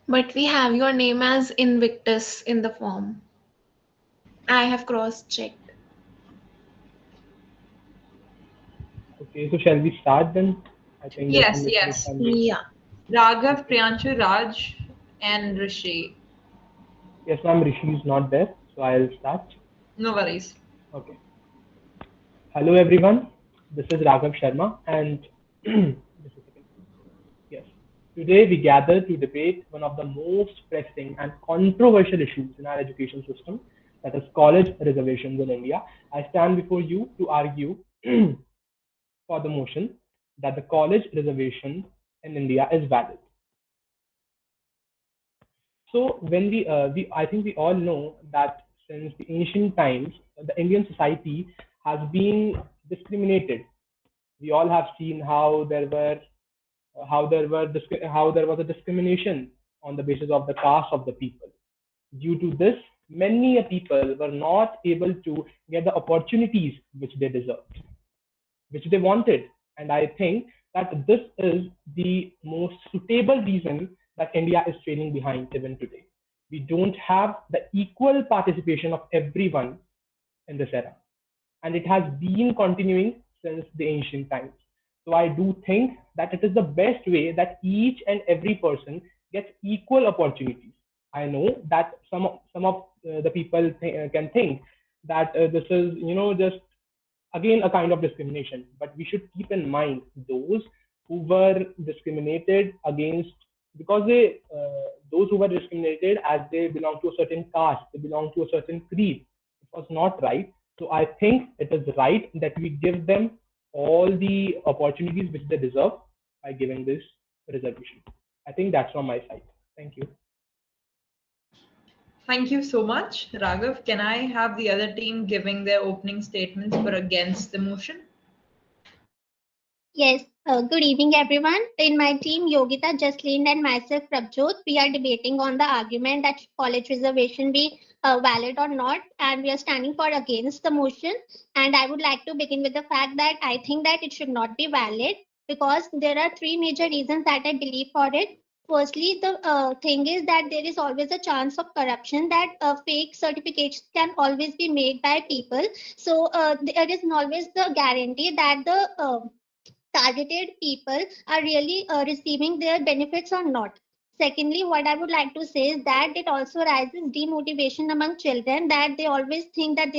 But we have your name as Invictus in the form. I have cross-checked. Okay, so shall we start then? I think there's some Yes. misunderstanding. Yeah. Raghav, Priyanshu, Raj, and Rishi. Yes, ma'am, Rishi is not there, so I'll start. No worries. Okay. Hello, everyone. This is Raghav Sharma, and just a second. Yes. Today we gather to debate one of the most pressing and controversial issues in our education system, that is college reservations in India. I stand before you to argue for the motion that the college reservation in India is valid. So when I think we all know that since the ancient times, the Indian society has been discriminated. We all have seen how there was a discrimination on the basis of the caste of the people. Due to this, many people were not able to get the opportunities which they deserved, which they wanted. And I think that this is the most suitable reason that India is trailing behind even today. We don't have the equal participation of everyone in this era, and it has been continuing since the ancient times. So I do think that it is the best way that each and every person gets equal opportunities. I know that some of the people can think that this is just again a kind of discrimination, but we should keep in mind those who were discriminated against because those who were discriminated as they belong to a certain caste, they belong to a certain creed. It was not right. So I think it is right that we give them all the opportunities which they deserve by giving this reservation. I think that's from my side. Thank you. Thank you so much. Raghav, can I have the other team giving their opening statements for against the motion? Yes, good evening, everyone. In my team, Yogita, Jasleen, and myself, Prabjot, we are debating on the argument that college reservation be valid or not, and we are standing for against the motion. And I would like to begin with the fact that I think that it should not be valid because there are three major reasons that I believe for it. Firstly, the thing is that there is always a chance of corruption that fake certificates can always be made by people. So there is always the guarantee that the targeted people are really receiving their benefits or not. Secondly, what I would like to say is that it also raises demotivation among children that they always think that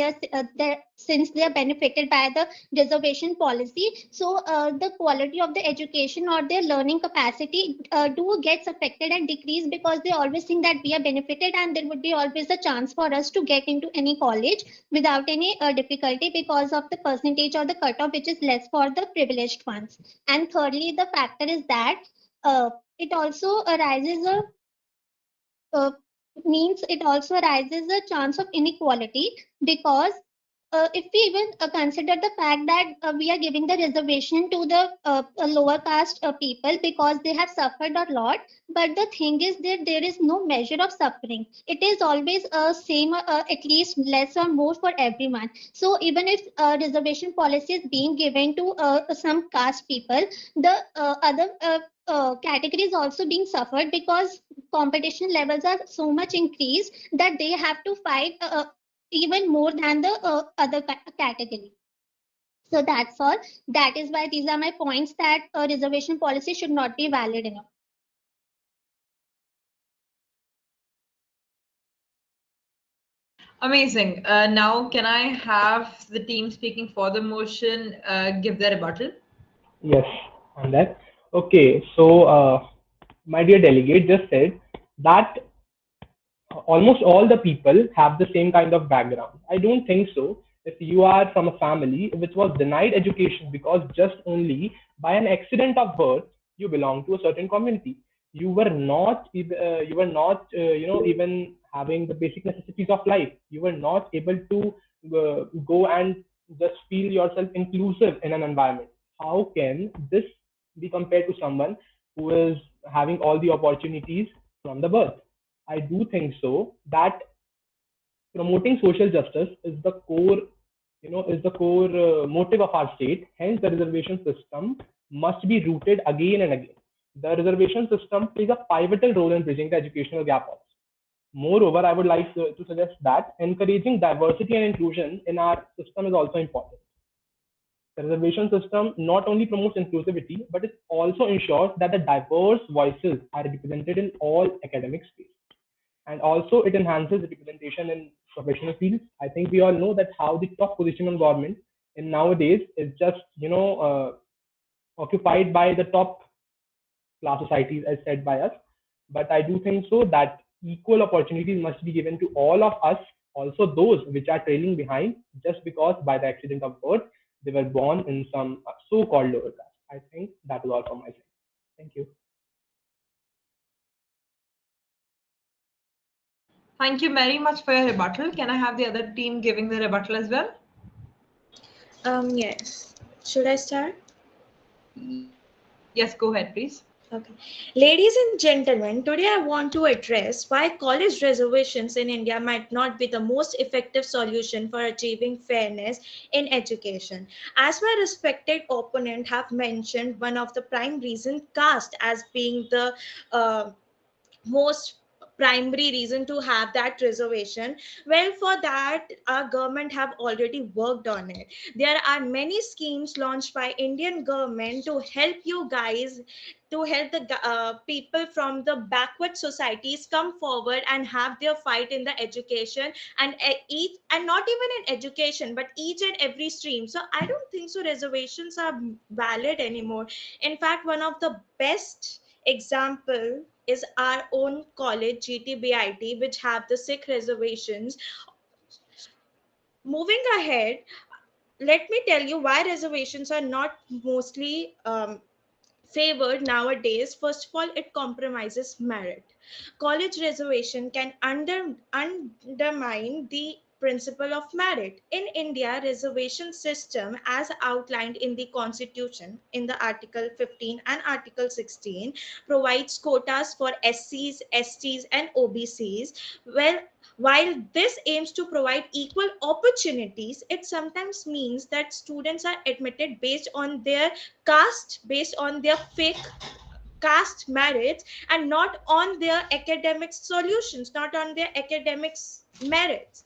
since they are benefited by the reservation policy, so the quality of the education or their learning capacity do gets affected and decreased because they always think that we are benefited and there would be always a chance for us to get into any college without any difficulty because of the percentage or the cutoff which is less for the privileged ones. And thirdly, the factor is that it also arises a uh, means it also arises a chance of inequality because if we even consider the fact that we are giving the reservation to the lower caste people because they have suffered a lot, but the thing is that there is no measure of suffering. It is always same, at least less or more for everyone. So even if reservation policy is being given to some caste people, the other category is also being suffered because competition levels are so much increased that they have to fight even more than the other category. So that's all. That is why these are my points that reservation policy should not be valid enough. Amazing. Now, can I have the team speaking for the motion give their rebuttal? Yes, on that. Okay, so my dear delegate just said that almost all the people have the same kind of background. I don't think so. If you are from a family which was denied education because just only by an accident of birth you belong to a certain community, you were not even having the basic necessities of life. You were not able to go and just feel yourself inclusive in an environment. How can this be compared to someone who is having all the opportunities from the birth? I do think so that promoting social justice is the core motive of our state. Hence, the reservation system must be rooted again and again. The reservation system plays a pivotal role in bridging the educational gap also. Moreover, I would like to suggest that encouraging diversity and inclusion in our system is also important. The reservation system not only promotes inclusivity, but it also ensures that the diverse voices are represented in all academic space, and also it enhances representation in professional fields. I think we all know that how the top position in government in nowadays is just occupied by the top class societies as said by us. But I do think so that equal opportunities must be given to all of us, also those which are trailing behind just because by the accident of birth they were born in some so-called lower class. I think that is all from my side. Thank you. Thank you very much for your rebuttal. Can I have the other team giving the rebuttal as well? Yes. Should I start? Yes, go ahead, please. Okay. Ladies and gentlemen, today I want to address why college reservations in India might not be the most effective solution for achieving fairness in education. As my respected opponent have mentioned, one of the prime reasons caste as being the most primary reason to have that reservation? Well, for that, our government have already worked on it. There are many schemes launched by Indian government to help you guys, to help the people from the backward societies come forward and have their fight in the education, and each, and not even in education but each and every stream. So I don't think so reservations are valid anymore. In fact, one of the best example is our own college GTBIT, which have the Sikh reservations. Moving ahead, let me tell you why reservations are not mostly favored nowadays. First of all, it compromises merit. College reservation can undermine the principle of merit. In India, reservation system as outlined in the constitution in the article 15 and article 16 provides quotas for SCs, STs and OBCs. Well, while this aims to provide equal opportunities, it sometimes means that students are admitted based on their caste, based on their fake caste merits, and not on their academic solutions, not on their academics merits.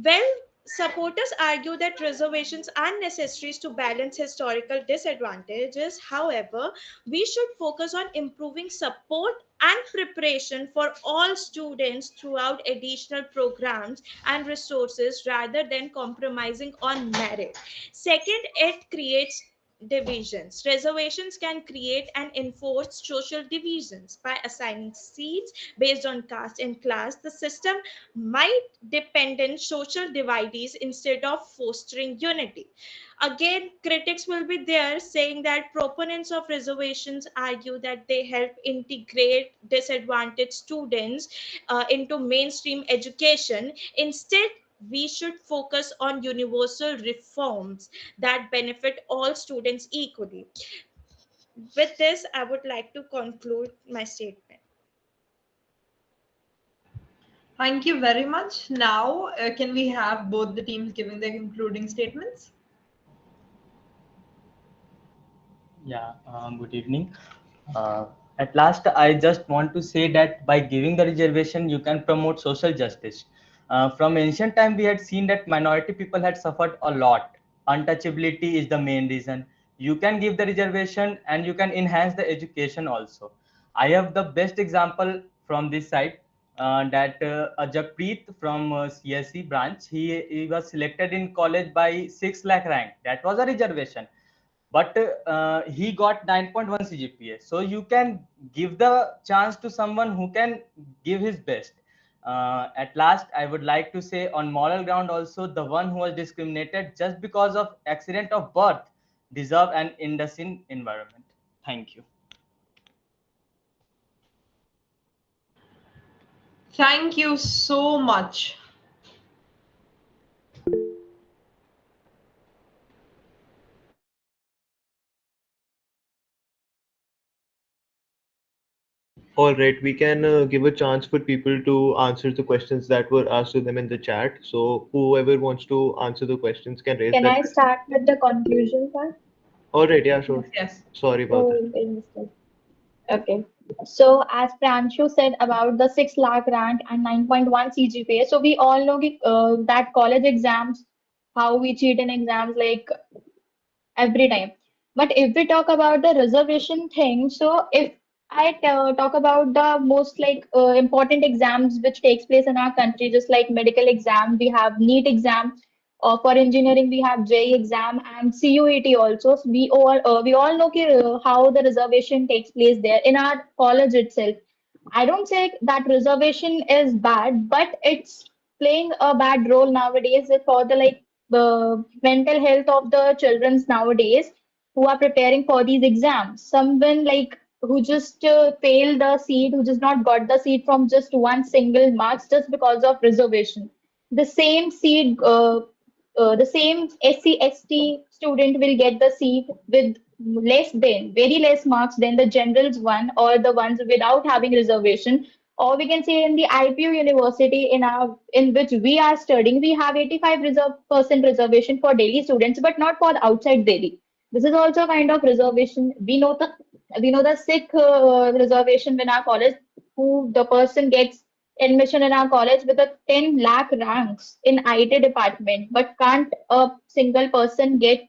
Well, supporters argue that reservations are necessary to balance historical disadvantages. However, we should focus on improving support and preparation for all students throughout additional programs and resources rather than compromising on merit. Second, it creates divisions. Reservations can create and enforce social divisions by assigning seats based on caste and class. The system might depend on social divides instead of fostering unity. Again, critics will be there saying that proponents of reservations argue that they help integrate disadvantaged students into mainstream education. Instead, we should focus on universal reforms that benefit all students equally. With this, I would like to conclude my statement. Thank you very much. Now, can we have both the teams giving their concluding statements? Yeah, good evening. At last, I just want to say that by giving the reservation, you can promote social justice. From ancient time, we had seen that minority people had suffered a lot. Untouchability is the main reason. You can give the reservation and you can enhance the education also. I have the best example from this side, that Jakpreet from CSE branch, he was selected in college by 6 lakh rank. That was a reservation, but he got 9.1 CGPA. So you can give the chance to someone who can give his best. At last, I would like to say on moral ground also, the one who was discriminated just because of accident of birth deserve an indecent environment. Thank you. Thank you so much. All right, we can give a chance for people to answer the questions that were asked to them in the chat. So whoever wants to answer the questions can raise Can their I hand. start with the conclusion part? All right, yeah, sure. Yes. Sorry about Oh, that. okay, mistake. Okay. So as Pranshu said about the 6 lakh rank and 9.1 CGPA, so we all know that college exams, how we cheat in exams like every time. But if we talk about the reservation thing, so if I talk about the most like important exams which takes place in our country, just like medical exam, we have NEET exam, or for engineering we have JEE exam and CUET also. So we all know how the reservation takes place there in our college itself. I don't say that reservation is bad, but it's playing a bad role nowadays for the like the mental health of the childrens nowadays who are preparing for these exams. Someone like who just failed the seat, who just not got the seat from just one single marks just because of reservation. The same seat, the same SC ST student will get the seat with very less marks than the generals one or the ones without having reservation. Or we can say in the IPU university in which we are studying, we have 85% reservation for Delhi students, but not for the outside Delhi. This is also a kind of reservation. We know the Sikh reservation in our college, who the person gets admission in our college with a 10 lakh ranks in IT department, but can't a single person get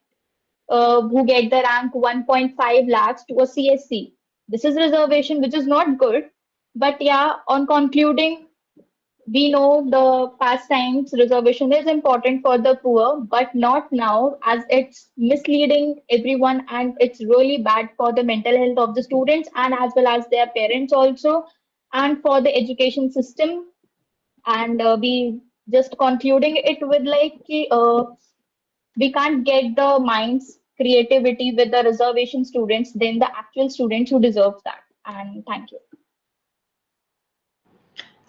who get the rank 1.5 lakhs to a CSC. This is reservation, which is not good. But yeah, on concluding, we know the past times reservation is important for the poor, but not now, as it's misleading everyone and it's really bad for the mental health of the students and as well as their parents also, and for the education system. And we just concluding it with like we can't get the minds creativity with the reservation students than the actual students who deserve that. And thank you.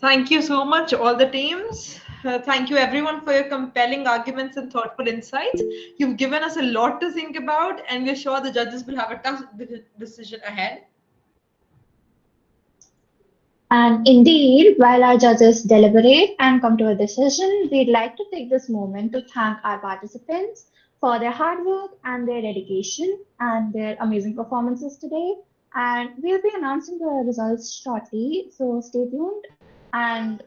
Thank you so much, all the teams. Thank you, everyone, for your compelling arguments and thoughtful insights. You've given us a lot to think about, and we're sure the judges will have a tough decision ahead. And indeed, while our judges deliberate and come to a decision, we'd like to take this moment to thank our participants for their hard work and their dedication and their amazing performances today. And we'll be announcing the results shortly, so stay tuned. And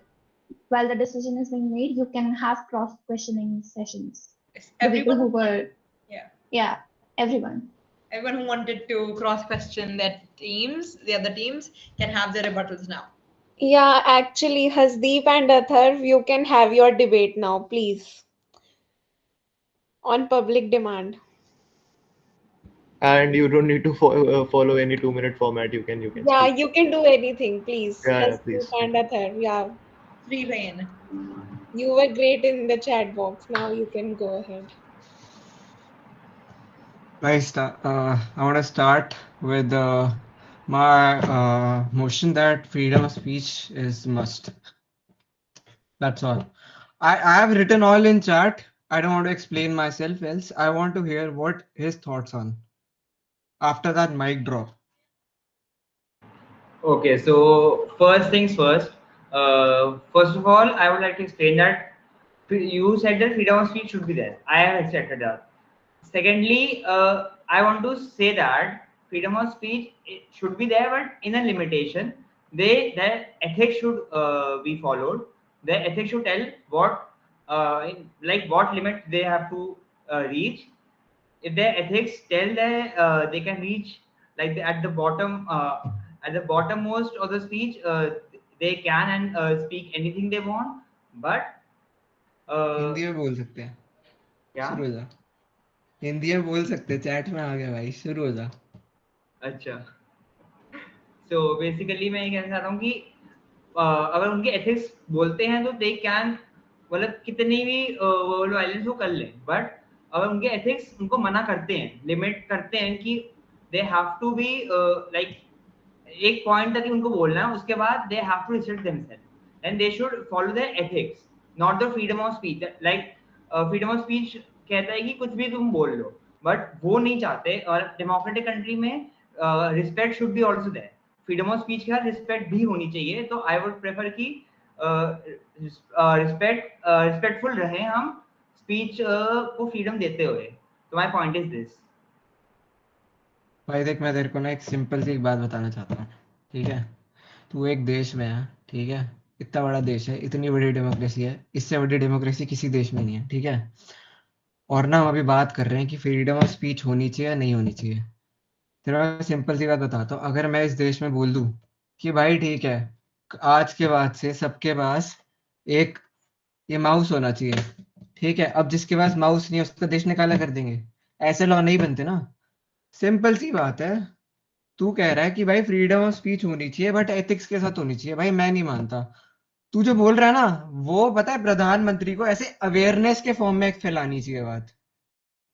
while the decision is being made, you can have cross-questioning sessions. The people who were, yeah, everyone. Everyone who wanted to cross-question their teams, the other teams, can have their rebuttals now. Yeah, actually, Hasdeep and Atharv, you can have your debate now, please. On public demand. And you don't need to follow any 2-minute format. You can Yeah, speak. you can do anything, please. Yeah, Hasdeep please. and Atharv, yeah. Free reign. You were great in the chat box. Now you can go ahead. Nice. I want to start with my motion that freedom of speech is must. That's all. I have written all in chat. I don't want to explain myself else. I want to hear what his thoughts on. After that, mic drop. Okay, so first things first. First of all, I would like to explain that you said that freedom of speech should be there. I have accepted that. Secondly, I want to say that freedom of speech should be there, but in a limitation. Their ethics should be followed. Their ethics should tell what, like what limit they have to reach. If their ethics tell that they can reach like at the bottom, at the bottommost of the speech, they can and speak anything they want, but Hindi में बोल सकते हैं क्या शुरू हो जा हिंदी में बोल सकते हैं चैट में आ गया भाई शुरू हो जा अच्छा सो बेसिकली मैं ये कहना चाहता हूँ कि अगर उनके एथिक्स बोलते हैं तो दे कैन मतलब कितनी भी वर्ल्ड वायलेंस वो कर लें बट अगर उनके एथिक्स उनको मना करते हैं लिमिट करते हैं कि they have to be like एक पॉइंट तक ही उनको बोलना है उसके बाद they have to restrict themselves and they should follow their ethics not the freedom of speech like freedom of speech कहता है कि कुछ भी तुम बोल लो बट वो नहीं चाहते और डेमोक्रेटिक कंट्री में respect should be also their freedom of speech के साथ रिस्पेक्ट भी होनी चाहिए तो आई वुड प्रेफर कि रिस्पेक्टफुल रहे हम स्पीच को फ्रीडम देते हुए तो माय पॉइंट इज दिस भाई देख मैं तेरे को ना एक सिंपल सी एक बात बताना चाहता हूँ ठीक है तू एक देश में है ठीक है इतना बड़ा देश है इतनी बड़ी डेमोक्रेसी है इससे बड़ी डेमोक्रेसी किसी देश में नहीं है ठीक है और ना हम अभी बात कर रहे हैं कि फ्रीडम ऑफ स्पीच होनी चाहिए या नहीं होनी चाहिए तेरा मैं सिंपल सी बात बताता हूँ अगर मैं इस देश में बोल दूं कि भाई ठीक है आज के बाद से सबके पास एक ये माउस होना चाहिए ठीक है अब जिसके पास माउस नहीं है उसका देश निकाला कर देंगे ऐसे लॉ नहीं बनते ना सिंपल सी बात है तू कह रहा है कि भाई फ्रीडम ऑफ स्पीच होनी चाहिए बट एथिक्स के साथ होनी चाहिए भाई मैं नहीं मानता तू जो बोल रहा है ना वो पता है प्रधानमंत्री को ऐसे अवेयरनेस के फॉर्म में फैलानी चाहिए बात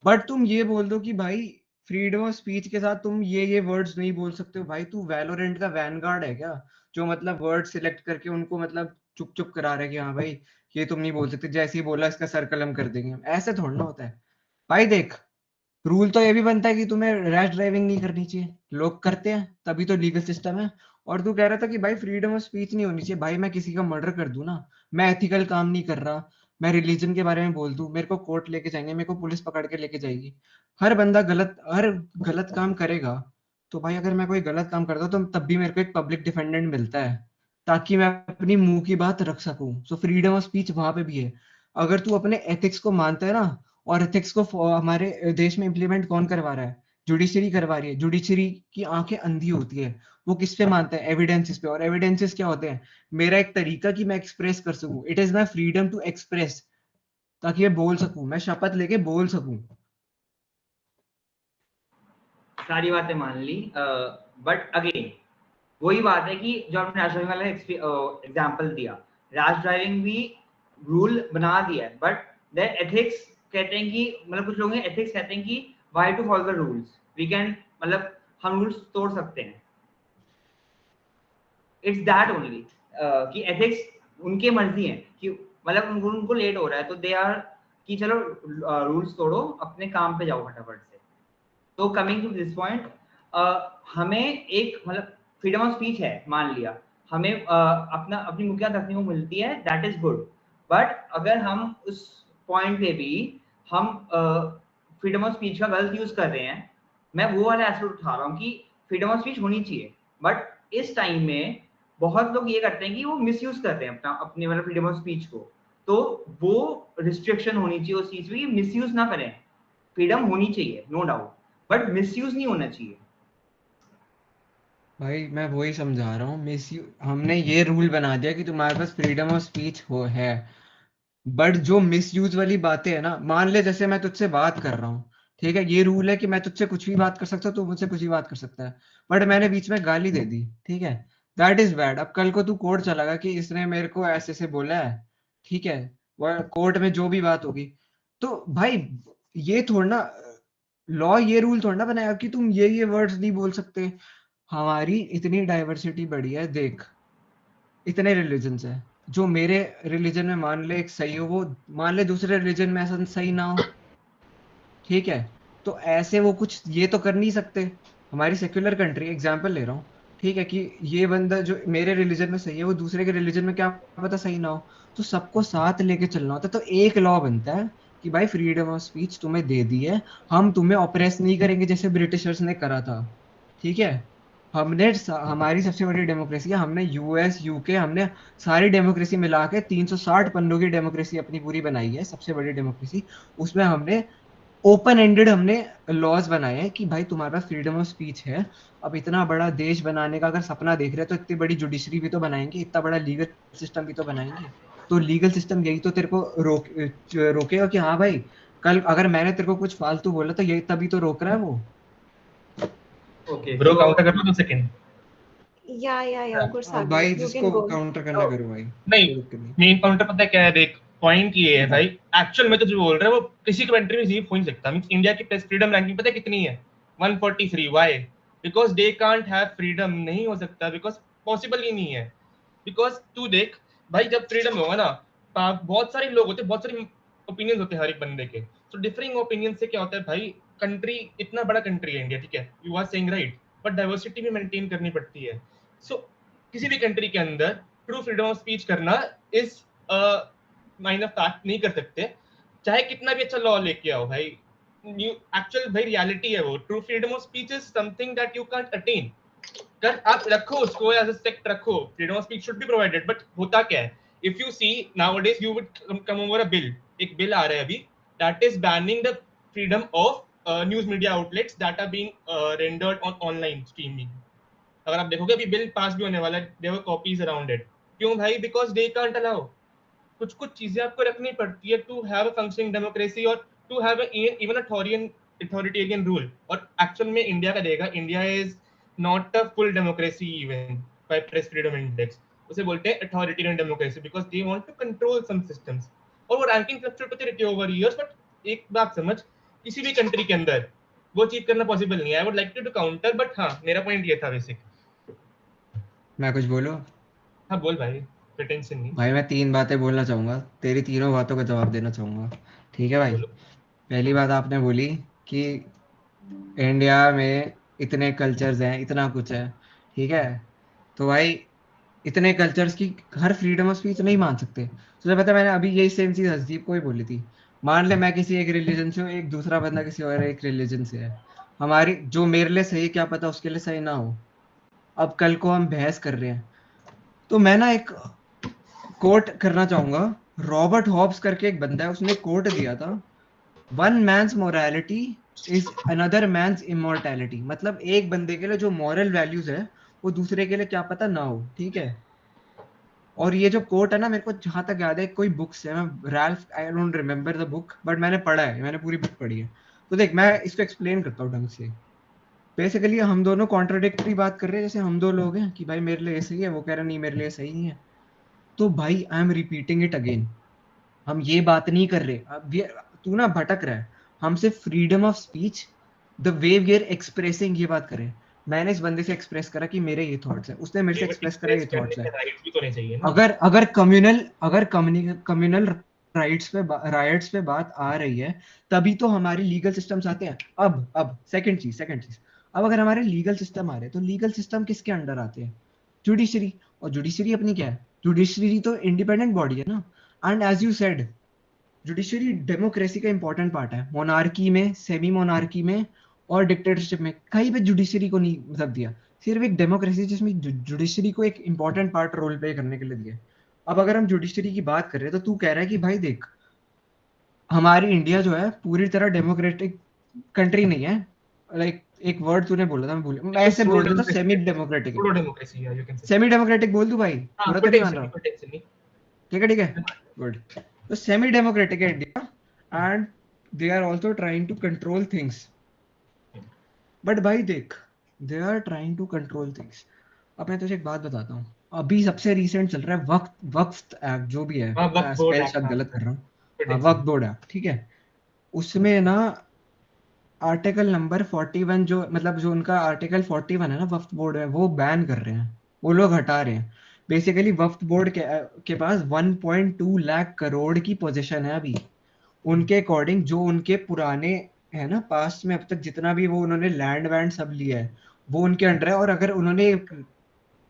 बट तुम ये बोल दो कि भाई फ्रीडम ऑफ स्पीच के साथ तुम ये वर्ड्स नहीं बोल सकते हो भाई तू वैलोरेंट का वैनगार्ड है क्या जो मतलब वर्ड सिलेक्ट करके उनको मतलब चुप चुप करा रहे कि हाँ भाई ये तुम नहीं बोल सकते जैसे ही बोला इसका सर्कल हम कर देंगे ऐसे थोड़ा ना होता है भाई देख रूल तो ये भी बनता है कि तुम्हें रैश ड्राइविंग नहीं करनी चाहिए लोग करते हैं तभी तो लीगल सिस्टम है और तू कह रहा था कि भाई फ्रीडम ऑफ स्पीच नहीं होनी चाहिए भाई मैं किसी का मर्डर कर दूं ना मैं एथिकल काम नहीं कर रहा मैं रिलीजन के बारे में बोल दूं मेरे को कोर्ट लेके जाएंगे मेरे को पुलिस पकड़ के लेके जाएगी हर बंदा हर गलत काम करेगा तो भाई अगर मैं कोई गलत काम करता हूँ तो तब भी मेरे को एक पब्लिक डिफेंडेंट मिलता है ताकि मैं अपनी मुंह की बात रख सकूं। सो फ्रीडम ऑफ स्पीच वहां पे भी है। अगर तू अपने एथिक्स को मानता है ना, और एथिक्स को हमारे देश में इम्प्लीमेंट कौन करवा रहा है? जुडिशरी करवा रही है। जुडिशरी की आंखें अंधी होती है। वो किस पे मानते हैं? एविडेंसेस पे। और एविडेंसेस क्या होते हैं? मेरा एक तरीका कि मैं एक्सप्रेस कर सकूं। It is my freedom to express, ताकि मैं बोल सकूं, मैं शपथ लेके बोल सकूं। सारी बातें मान ली, बट अगेन वही बात है कि जो आपने रैश ड्राइविंग वाला एग्जाम्पल दिया, रैश ड्राइविंग भी रूल बना दिया है, बट द एथिक्स कहते हैं कि मतलब कुछ लोग एथिक्स कहते हैं कि why to follow the rules, we can मतलब हम रूल्स तोड़ सकते हैं। इट्स दैट ओनली कि एथिक्स उनकी मर्जी है कि मतलब उनको लेट हो रहा है तो दे आर कि चलो रूल्स तोड़ो, अपने काम पे जाओ फटाफट से। तो कमिंग टू दिस पॉइंट, हमें एक मतलब फ्रीडम ऑफ स्पीच है, मान लिया हमें अपनी मुख्यत रखने को मिलती है, दैट इज गुड। बट अगर हम उस पॉइंट पे भी हम फ्रीडम ऑफ स्पीच का गलत यूज कर रहे हैं, मैं वो वाला एस्पेक्ट उठा रहा हूँ कि फ्रीडम ऑफ स्पीच होनी चाहिए, बट इस टाइम में बहुत लोग ये करते हैं कि वो मिस यूज करते हैं अपने मतलब फ्रीडम ऑफ स्पीच को। तो वो रिस्ट्रिक्शन होनी चाहिए उस चीज की, मिस यूज ना करें। फ्रीडम होनी चाहिए नो डाउट, बट मिसयूज नहीं होना चाहिए। भाई मैं वही समझा रहा हूँ, मिस यू हमने ये रूल बना दिया कि तुम्हारे पास फ्रीडम ऑफ स्पीच हो है, बट जो मिसयूज वाली बातें है ना, मान ले जैसे मैं तुझसे बात कर रहा हूँ, ठीक है, ये रूल है कि मैं तुझसे कुछ भी बात कर सकता हूँ, तू मुझसे कुछ भी बात कर सकता है, बट मैंने बीच में गाली दे दी, ठीक है, दैट इज बैड। अब कल को तू कोर्ट चलागा कि इसने मेरे को ऐसे से बोला है, ठीक है, वो कोर्ट में जो भी बात होगी, तो भाई ये थोड़ा लॉ ये रूल थोड़ा ना बनाया कि तुम ये वर्ड्स नहीं बोल सकते। हमारी इतनी डाइवर्सिटी बढ़ी है, देख इतने रिलीजन्स है, जो मेरे रिलीजन में मान ले एक सही हो, वो मान ले दूसरे रिलीजन में ऐसा सही ना हो, ठीक है, तो ऐसे वो कुछ ये तो कर नहीं सकते। हमारी सेक्युलर कंट्री, एग्जाम्पल ले रहा हूँ, ठीक है, कि ये बंदा जो मेरे रिलीजन में सही है वो दूसरे के रिलीजन में क्या पता सही ना हो, तो सबको साथ लेके चलना होता है। तो एक लॉ बनता है कि भाई फ्रीडम ऑफ स्पीच तुम्हें दे दी है, हम तुम्हें ऑपरेस नहीं करेंगे जैसे ब्रिटिशर्स ने करा था, ठीक है। हमारी सबसे बड़ी डेमोक्रेसी है, हमने यूएस यूके हमने सारी डेमोक्रेसी मिला के 360 पन्नों की डेमोक्रेसी अपनी पूरी बनाई है, सबसे बड़ी डेमोक्रेसी। उसमें हमने ओपन एंडेड हमने लॉज बनाए हैं कि भाई तुम्हारे पास फ्रीडम ऑफ स्पीच है। अब इतना बड़ा देश बनाने का अगर सपना देख रहे हैं तो इतनी बड़ी जुडिशरी भी तो बनाएंगे, इतना बड़ा लीगल सिस्टम भी तो बनाएंगे। तो लीगल सिस्टम यही तो तेरे को रोकेगा कि हाँ भाई, कल अगर मैंने तेरे को कुछ फालतू बोला तो यही तभी तो रोक रहा है वो। ओके ब्रो काउंटर कर लो 2 सेकंड। या गुड भाई यू कैन जिसको गो। काउंटर करना करो भाई, नहीं, कोई दिक्कत नहीं। मेन काउंटर पता है क्या है, देख पॉइंट ये है भाई, एक्चुअल में तो जो बोल रहा है वो किसी कंट्री में रिसीव हो नहीं सकता। मींस इंडिया की प्रेस फ्रीडम रैंकिंग पता है कितनी है? 143। Why? Because they can't have freedom, नहीं हो सकता, बिकॉज पॉसिबल ही नहीं है। बिकॉज तू देख भाई, जब फ्रीडम होगा ना, बहुत सारे लोग होते हैं, बहुत सारे ओपिनियंस होते हैं हर एक बंदे के। तो डिफरिंग ओपिनियन से क्या होता है भाई, कंट्री इतना बड़ा कंट्री है इंडिया, ठीक है, you are saying right, but diversity भी मेंटेन करनी पड़ती है। सो किसी भी कंट्री के अंदर ट्रू फ्रीडम ऑफ स्पीच करना इज माइंड ऑफ फैक्ट नहीं कर सकते, चाहे कितना भी अच्छा लॉ लेके आओ भाई। एक्चुअल भाई रियलिटी है वो, true freedom of speech is something that you can't attain. कर आप रखो उसको एज अ सेक्ट रखो, freedom of speech should be provided, but होता क्या है, if you see nowadays you would come over a bill, एक बिल आ रहा है अभी, that is banning the freedom of news media outlets that are being rendered on online streaming. अगर आप देखोगे अभी बिल पास भी होने वाला है, there were copies around it. क्यों भाई? Because they can't allow. कुछ कुछ चीजें आपको रखनी पड़ती है to have a functioning democracy और to have even authoritarian rule. और एक्चुअल में इंडिया का देगा, India is not a full democracy even by press freedom index. उसे बोलते हैं authoritarian democracy because they want to control some systems, और वो रैंकिंग फ्लक्चुएट होती रहती है ओवर ईयर्स। बट एक बात समझ, किसी भी कंट्री के अंदर वो चीज करना पॉसिबल नहीं है। I would like to counter, but हाँ मेरा पॉइंट ये था बेसिक। मैं कुछ बोलूं? हाँ बोल भाई, प्रिटेंशन नहीं। भाई मैं 3 बातें बोलना चाहूंगा, तेरी तीनों बातों का जवाब देना चाहूंगा, ठीक है भाई। बोलो। पहली बात आपने बोली कि इंडिया में इतने कल्चर्स हैं, इतना कुछ है, ठीक है, तो भाई इतने कल्चर्स की हर फ्रीडम ऑफ स्पीच नहीं मान सकते। तुझे पता है मैंने अभी यही सेम चीज हसदीप को ही बोली थी। मान ले मैं किसी एक रिलीजन से हूँ, एक दूसरा बंदा किसी और एक रिलीजन से है, हमारी जो मेरे लिए सही है क्या पता उसके लिए सही ना हो। अब कल को हम बहस कर रहे हैं, तो मैं ना एक कोट करना चाहूंगा। रॉबर्ट हॉब्स करके एक बंदा है, उसने कोट दिया था, one man's morality is another man's immortality. मतलब एक बंदे के लिए जो मॉरल वैल्यूज है वो दूसरे के लिए क्या पता ना हो, ठीक है। और ये जो कोट है ना, मेरे को जहां तक याद है कोई बुक से, मैं Ralph, I don't remember the book, but मैंने पढ़ा है, मैंने पूरी बुक पढ़ी है। तो देख मैं इसको एक्सप्लेन करता हूँ ढंग से। बेसिकली हम दोनों कॉन्ट्रोडिक्टरी बात कर रहे हैं, जैसे हम दो लोग हैं कि भाई मेरे लिए ये सही है, वो कह रहा नहीं मेरे लिए सही नहीं है। तो भाई I am repeating it again, हम ये बात नहीं कर रहे, अब ये तू ना भटक रहा है। हम सिर्फ freedom of speech, the way we are expressing, ये बात करें। मैंने इस बंदे से एक्सप्रेस करा कि मेरे ये थॉट्स है, उसने मेरे से एक्सप्रेस करा ये थॉट्स है। राइट्स भी तो नहीं चाहिए ना। अगर कम्युनल राइट्स पे राइट्स पे बात आ रही है, तभी तो हमारे लीगल सिस्टम्स आते हैं। अब सेकंड चीज, अब अगर हमारे लीगल सिस्टम आ रहे हैं, तो लीगल सिस्टम किसके अंडर आते हैं? जुडिशरी। और जुडिशरी अपनी क्या है? जुडिशरी तो इंडिपेंडेंट बॉडी है ना। And as you said, judiciary democracy का इंपॉर्टेंट पार्ट है। मोनार्की में, सेमी मोनार्की में और डिक्टेटरशिप में कहीं पे जुडिशरी को नहीं मतलब दिया। सिर्फ एक डेमोक्रेसी जिसमें जुडिशरी को एक इंपॉर्टेंट पार्ट रोल प्ले करने के लिए दिया। अब अगर हम जुडिशरी की बात कर रहे हैं, तो तू कह रहा है कि भाई देख, हमारी इंडिया जो है पूरी तरह डेमोक्रेटिक कंट्री नहीं है। लाइक एक वर्ड तूने बोला था, मैं भूल, मैं ऐसे बोल रहा था, सेमी डेमोक्रेटिक है। डेमोक्रेसी है, you can say. Semi democratic बोल तू भाई, पूरा तो नहीं मान रहा। पोटेंशियली ठीक है गुड। तो सेमी डेमोक्रेटिक है India, and they are also trying to control things. But भाई देख, they are trying to control things. अब मैं तुझे एक बात बताता हूँ, अभी सबसे रिसेंट चल रहा है वक्फ एक्ट, जो भी है, वक्फ बोर्ड स्पेल एक्ट, शायद हाँ, गलत कर रहा हूँ, पोटेंशियली। वक्फ बोर्ड एक्ट, ठीक है। उसमें ना आर्टिकल नंबर 41, जो मतलब जो उनका आर्टिकल 41 है ना वक्फ बोर्ड है, वो बैन कर रहे हैं, वो लोग हटा रहे हैं। बेसिकली वक्फ बोर्ड के पास 1.2 लाख करोड़ की पोजीशन है अभी। उनके अकॉर्डिंग जो उनके पुराने है ना, पास्ट में अब तक जितना भी वो उन्होंने लैंड वैंड सब लिया है, वो उनके अंडर है। और अगर उन्होंने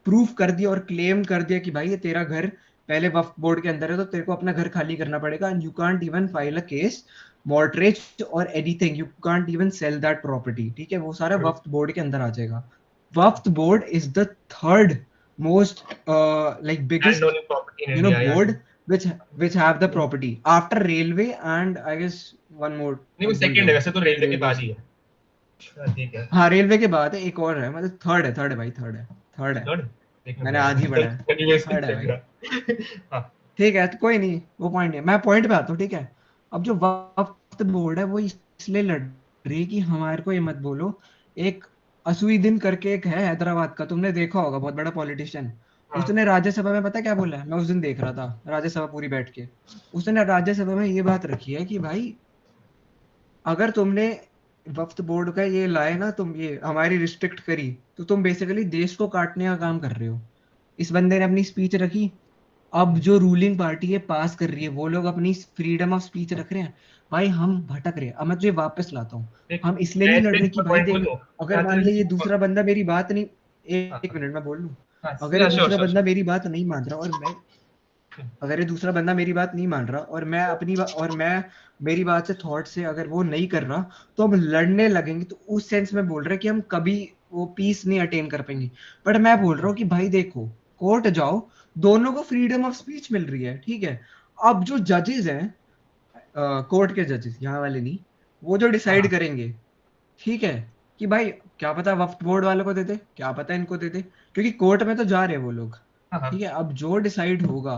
प्रूफ कर दिया और क्लेम कर दिया कि भाई ये तेरा घर पहले वक्फ बोर्ड के अंदर है, तो तेरे को अपना घर खाली करना पड़ेगा। And you can't even file a case, mortgage और anything, you can't even sell that property, ठीक है। वो सारा वक्फ बोर्ड के अंदर आ जाएगा। Waqf board is the third most like biggest Landowning property in you know India, yeah. board which have the property after railway, and I guess one more, नहीं, वो सेकंड है, वैसे तो रेलवे के बाद ही है। ठीक है। हाँ रेलवे के बाद है, एक और है, मतलब थर्ड है भाई, थर्ड है। देखना मैंने आज ही पढ़ा है, थर्ड है भाई। हाँ। ठीक है, तो कोई नहीं, वो पॉइंट नहीं, मैं पॉइंट पे आता हूँ, ठीक है। अब जो वक्फ बोर्ड है वो इसलिए लड़ रही है कि हमारे को ये मत बोलो, एक असुद्दीन करके एक है हैदराबाद का, तुमने देखा होगा, बहुत बड़ा पॉलिटिशियन। उसने राज्यसभा में पता क्या बोला है? मैं उस दिन देख रहा था राज्यसभा पूरी बैठ के। उसने राज्यसभा में ये बात रखी है कि भाई अगर तुमने वक्फ बोर्ड का ये लाए ना, तुम ये हमारी रिस्ट्रिक्ट करी, तो तुम बेसिकली देश को काटने का काम कर रहे हो। इस बंदे ने अपनी स्पीच रखी, अब जो रूलिंग पार्टी है पास कर रही है, वो लोग अपनी फ्रीडम ऑफ स्पीच रख रहे हैं। भाई हम भटक रहे हैं। अब मैं तुझे वापस लाता हूँ, हम इसलिए नहीं लड़ रहे कि भाई देख, अगर मान ले ये दूसरा बंदा मेरी बात नहीं, एक मिनट मैं बोल लूं, अगर ये दूसरा बंदा मेरी बात नहीं मान रहा, अगर ये दूसरा बंदा मेरी बात नहीं मान रहा, और मैं मेरी बात से थॉट से अगर वो नहीं कर रहा, तो हम लड़ने लगेंगे। तो उस सेंस में बोल रहे कि हम कभी वो पीस नहीं अटेन कर पाएंगे। बट मैं बोल रहा हूँ कि भाई देखो, कोर्ट जाओ, दोनों को फ्रीडम ऑफ स्पीच मिल रही है, ठीक है। अब जो जजेस हैं, कोर्ट के जजेस, यहाँ वाले नहीं, वो जो डिसाइड करेंगे, ठीक है, कि भाई क्या पता वक्फ बोर्ड वालों को देते, क्या पता इनको देते, क्योंकि कोर्ट में तो जा रहे हैं वो लोग, ठीक है। अब जो डिसाइड होगा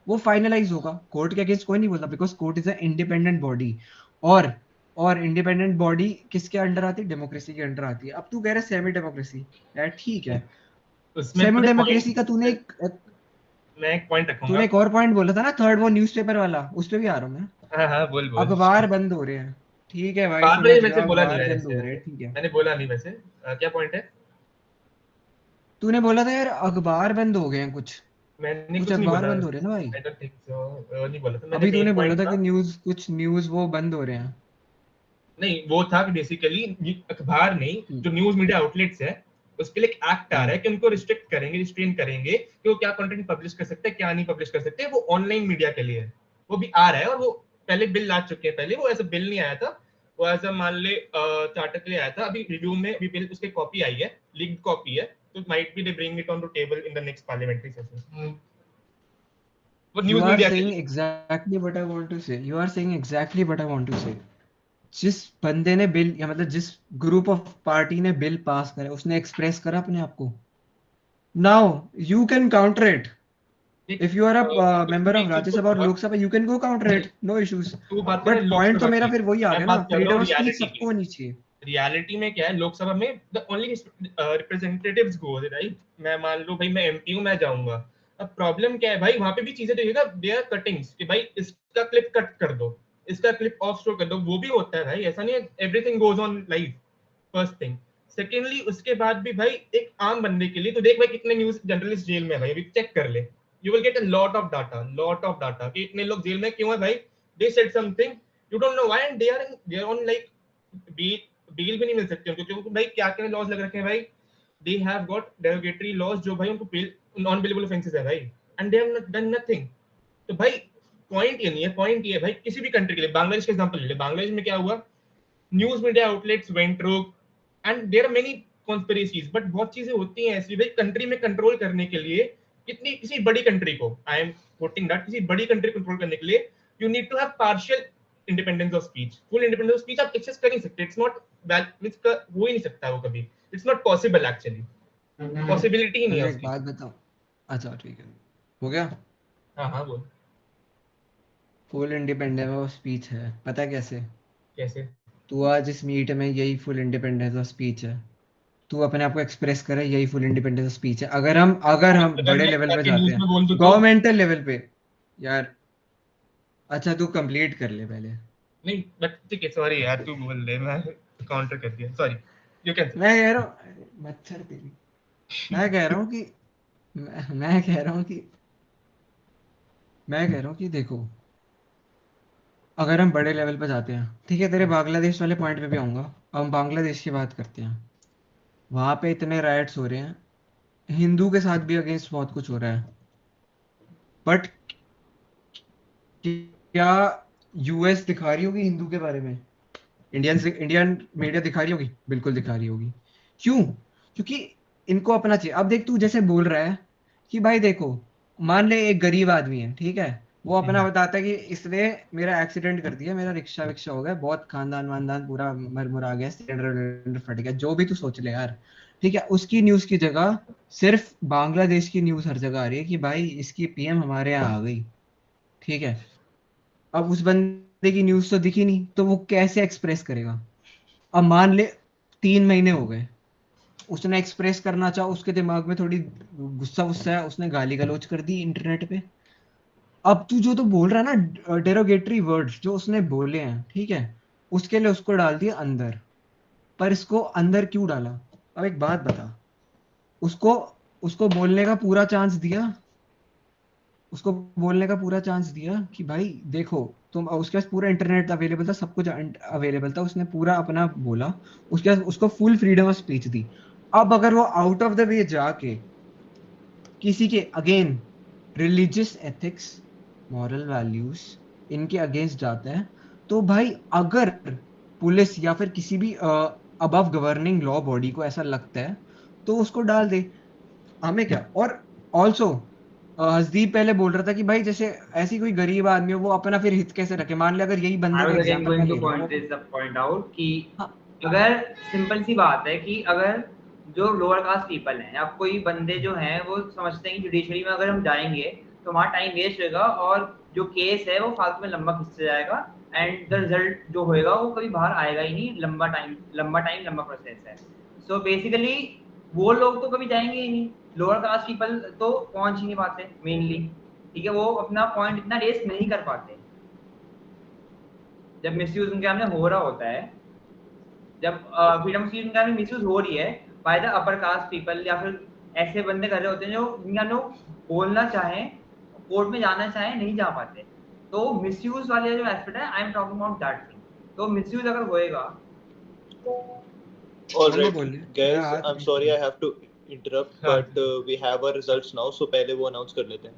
वो फाइनलाइज होगा। कोर्ट के अगेंस्ट कोई नहीं बोलता, because court is a independent body. और इंडिपेंडेंट बॉडी किसके अंडर आती है? डेमोक्रेसी के अंडर आती है। अब तू कह रहा है सेमी डेमोक्रेसी, यार ठीक है, सेमी डेमोक्रेसी का मैं एक पॉइंट रखूंगा। तूने एक और पॉइंट बोला था ना, थर्ड, वो न्यूज़पेपर वाला, उस पे भी आ रहा हूँ मैं। हाँ बोल। अखबार बंद हो रहे हैं, ठीक है भाई, बाद समझ में गया, वैसे बोला अखबार नहीं बंद हो रहे हैं, ठीक है। मैंने बोला नहीं वैसे। क्या पॉइंट है? तूने बोला था यार अखबार बंद हो गए हैं कुछ, मैंने कुछ कुछ नहीं अखबार बोला। बंद हो रहे हैं ना भाई। I don't think so, नहीं बोला था अभी तूने बोला point था कि कुछ न्यूज वो बंद हो रहे हैं। नहीं, वो था कि बेसिकली अखबार नहीं, जो न्यूज मीडिया आउटलेट्स है, उसके लिए एक एक्ट आ रहा है कि उनको रिस्ट्रिक्ट करेंगे, रिस्ट्रेन करेंगे कि वो क्या कंटेंट पब्लिश कर सकते हैं, क्या नहीं पब्लिश कर सकते। वो ऑनलाइन मीडिया के लिए है, वो भी आ रहा है। और वो पहले बिल आ चुके हैं, पहले वो ऐसा बिल नहीं आया था, वो ऐसा मान ले चार्टर के लिए आया था। अभी रिव्यू में अभी बिल उसकी कॉपी आई है, लीक्ड कॉपी है, तो might be they bring it on the table in the next parliamentary session. वो You न्यूज are मीडिया के saying लिए exactly what I want to say. You are saying exactly what I want to say. जिस बंदे ने bill या मतलब जिस group of party ने बिल पास करा उसने एक्सप्रेस करा अपने आप को. Now you can counter it. If you are a member of Rajya Sabha or Lok Sabha, you can go counter it. No issues. तू बात कर रहा है But point तो लोकसभा मेरा की, फिर वही आ मैं गया ना, बात कर रहा freedom हूँ of speech रियलिटी सबको की. होनी चाहिए. रियलिटी में क्या है, लोकसभा में the only representatives go, right. मैं मान लो भाई मैं एमपी हूँ, मैं जाऊंगा. अब प्रॉब्लम क्या है भाई, वहां पे भी चीजें देखिएगा, दे आर कटिंग्स कि भाई इसका क्लिप कट कर दो, इसका क्लिप ऑफ शो कर दो. वो भी होता है भाई, ऐसा नहीं है everything goes on live. First thing. Secondly उसके बाद भी भाई एक आम बंदे के लिए तो देख भाई कितने न्यूज जर्नलिस्ट जेल में है भाई, अभी चेक कर ले. You will get a lot of data कि इतने लोग जेल में क्यों है भाई. They said something, you don't know why, and they are on like bail भी नहीं मिल सकते उनको, क्योंकि भाई क्या क्या लॉज लग रखे हैं भाई. They have got derogatory laws जो भाई उनको नॉन बेलेबल ऑफेंसेस है भाई, and they have done nothing. तो भाई पॉइंट ये नहीं है, पॉइंट ये है भाई किसी भी कंट्री के लिए. बांग्लादेश का एग्जांपल ले ले. बांग्लादेश में क्या हुआ, news media outlets went wrong and there are many conspiracies. But बहुत चीजें होती हैं ऐसी भाई, कंट्री में कंट्रोल करने के लिए कितनी, किसी बड़ी कंट्री को, आई एम कोटिंग दैट, किसी बड़ी कंट्री कंट्रोल करने के लिए you need to have partial independence of speech. Full independence of speech आप एक्सेस कर नहीं सकते. इट्स नॉट हो ही नहीं सकता वो कभी. It's not possible actually, possibility ही नहीं है मुझे एक उसकी. बात बताओ. अच्छा ठीक है, हो गया. हाँ हाँ बोल. फुल इंडिपेंडेंस ऑफ स्पीच है, पता है कैसे? कैसे? तू आज इस मीट में, यही फुल इंडिपेंडेंस ऑफ स्पीच है. तू अपने आप को एक्सप्रेस करे, यही फुल इंडिपेंडेंस ऑफ स्पीच है. अगर हम बड़े लेवल पे जाते हैं, गवर्नमेंटल लेवल पे यार. अच्छा तू कंप्लीट कर ले पहले. नहीं बट ठीक है, सॉरी यार, तू बोल ले, मैं काउंटर कर दिया, सॉरी. You can. मैं कह रहा हूँ मच्छर तेरी. मैं कह रहा हूँ कि मैं कह रहा हूँ कि देखो, अगर हम बड़े लेवल पे जाते हैं, ठीक है, तेरे बांग्लादेश वाले पॉइंट पे भी आऊंगा. अब हम बांग्लादेश की बात करते हैं. वहां पे इतने राइट्स हो रहे हैं, हिंदू के साथ भी अगेंस्ट बहुत कुछ हो रहा है. बट क्या यूएस दिखा रही होगी हिंदू के बारे में? इंडियन मीडिया दिखा रही होगी? बिल्कुल दिखा रही होगी. क्यों? क्योंकि इनको अपना चाहिए. अब देख, तू जैसे बोल रहा है कि भाई देखो, मान ले एक गरीब आदमी है, ठीक है, वो अपना बताता है कि इसने मेरा एक्सीडेंट कर दिया, मेरा रिक्शा विक्शा हो गया, बहुत खानदान वानदान पूरा मरमुरा गया, सिलेंडर फट गया, जो भी तू सोच ले यार, ठीक है. उसकी न्यूज की जगह सिर्फ बांग्लादेश की न्यूज हर जगह आ रही है कि भाई इसकी पीएम हमारे यहाँ आ गई, ठीक है. अब उस बंदे की न्यूज तो दिखी नहीं, तो वो कैसे एक्सप्रेस करेगा? अब मान ले 3 महीने हो गए, उसने एक्सप्रेस करना चाहा, उसके दिमाग में थोड़ी गुस्सा है, उसने गाली गलौज कर दी इंटरनेट पे. अब तू जो तो बोल रहा है ना, डेरोगेटरी वर्ड्स जो उसने बोले हैं, ठीक है, उसके लिए उसको डाल दिया अंदर. पर इसको अंदर क्यों डाला? अब एक बात बता, उसको उसको बोलने का पूरा चांस दिया, उसको बोलने का पूरा चांस दिया कि भाई देखो तुम, उसके पास पूरा इंटरनेट अवेलेबल था, सब कुछ अवेलेबल था, उसने पूरा अपना बोला, उसके बाद उसको फुल फ्रीडम ऑफ स्पीच दी. अब अगर वो आउट ऑफ द वे जाके किसी के again religious ethics, moral values, इनके अगेंस्ट जाता है, तो भाई अगर पुलिस या फिर किसी भी अबव गवर्निंग लॉ बॉडी को ऐसा लगता है तो उसको डाल दे. हमें क्या. और ऑल्सो हसदीप पहले बोल रहा था कि भाई जैसे ऐसी कोई गरीब आदमी हो, वो अपना फिर हित कैसे रखे. मान ले अगर यही बंदे I तो का was again एग्जांपल मैं going to ले रहा हूँ, point out कि अगर सिंपल सी बात है कि अगर जो लोअर कास्ट पीपल हैं या कोई बंदे जो हैं वो समझते हैं कि जुडिशरी में अगर हम जाएंगे तो हमारा टाइम वेस्ट होगा और जो केस है वो फालतू में लंबा खिंचता जाएगा एंड द रिजल्ट जो होएगा वो कभी बाहर आएगा ही नहीं. लंबा प्रोसेस है. सो बेसिकली वो लोग तो कभी जाएंगे ही नहीं. लोअर कास्ट पीपल तो पहुंच ही नहीं पाते मेनली, ठीक है, वो अपना पॉइंट इतना रेस नहीं कर पाते. जब मिसयूज उनके सामने हो रहा होता है, जब फ्रीडम ऑफ स्पीच उनके सामने मिसयूज हो रही है by the upper caste people या फिर ऐसे बंदे कर रहे होते हैं जो जिनका लोग बोलना चाहें, कोर्ट में जाना चाहें, नहीं जा पाते. तो मिसयूज वाले जो एस्पेक्ट है, I am talking about that thing. तो मिसयूज अगर होएगा. All right, guys, I'm sorry I have to interrupt, but we have our results now, so पहले वो announce कर लेते हैं.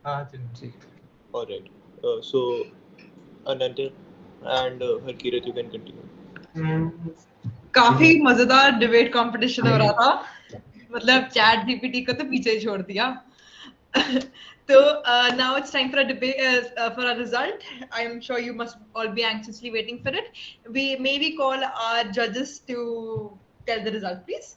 हाँ चलो. All right. So Ananta and Harkirat, you can continue. काफी मजेदार डिबेट कंपटीशन हो रहा था. मतलब चैट जीपीटी को तो पीछे ही छोड़ दिया. So now it's time for a debate, for a result. I'm sure you must all be anxiously waiting for it. We maybe call our judges to tell the result, please.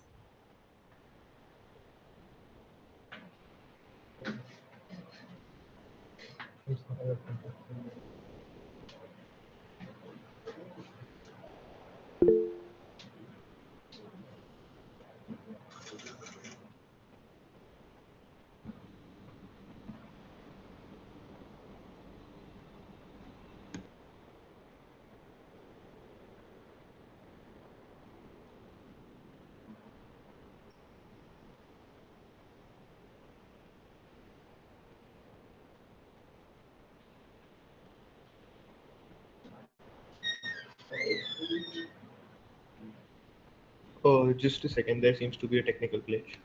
Just a second, there seems to be a technical glitch.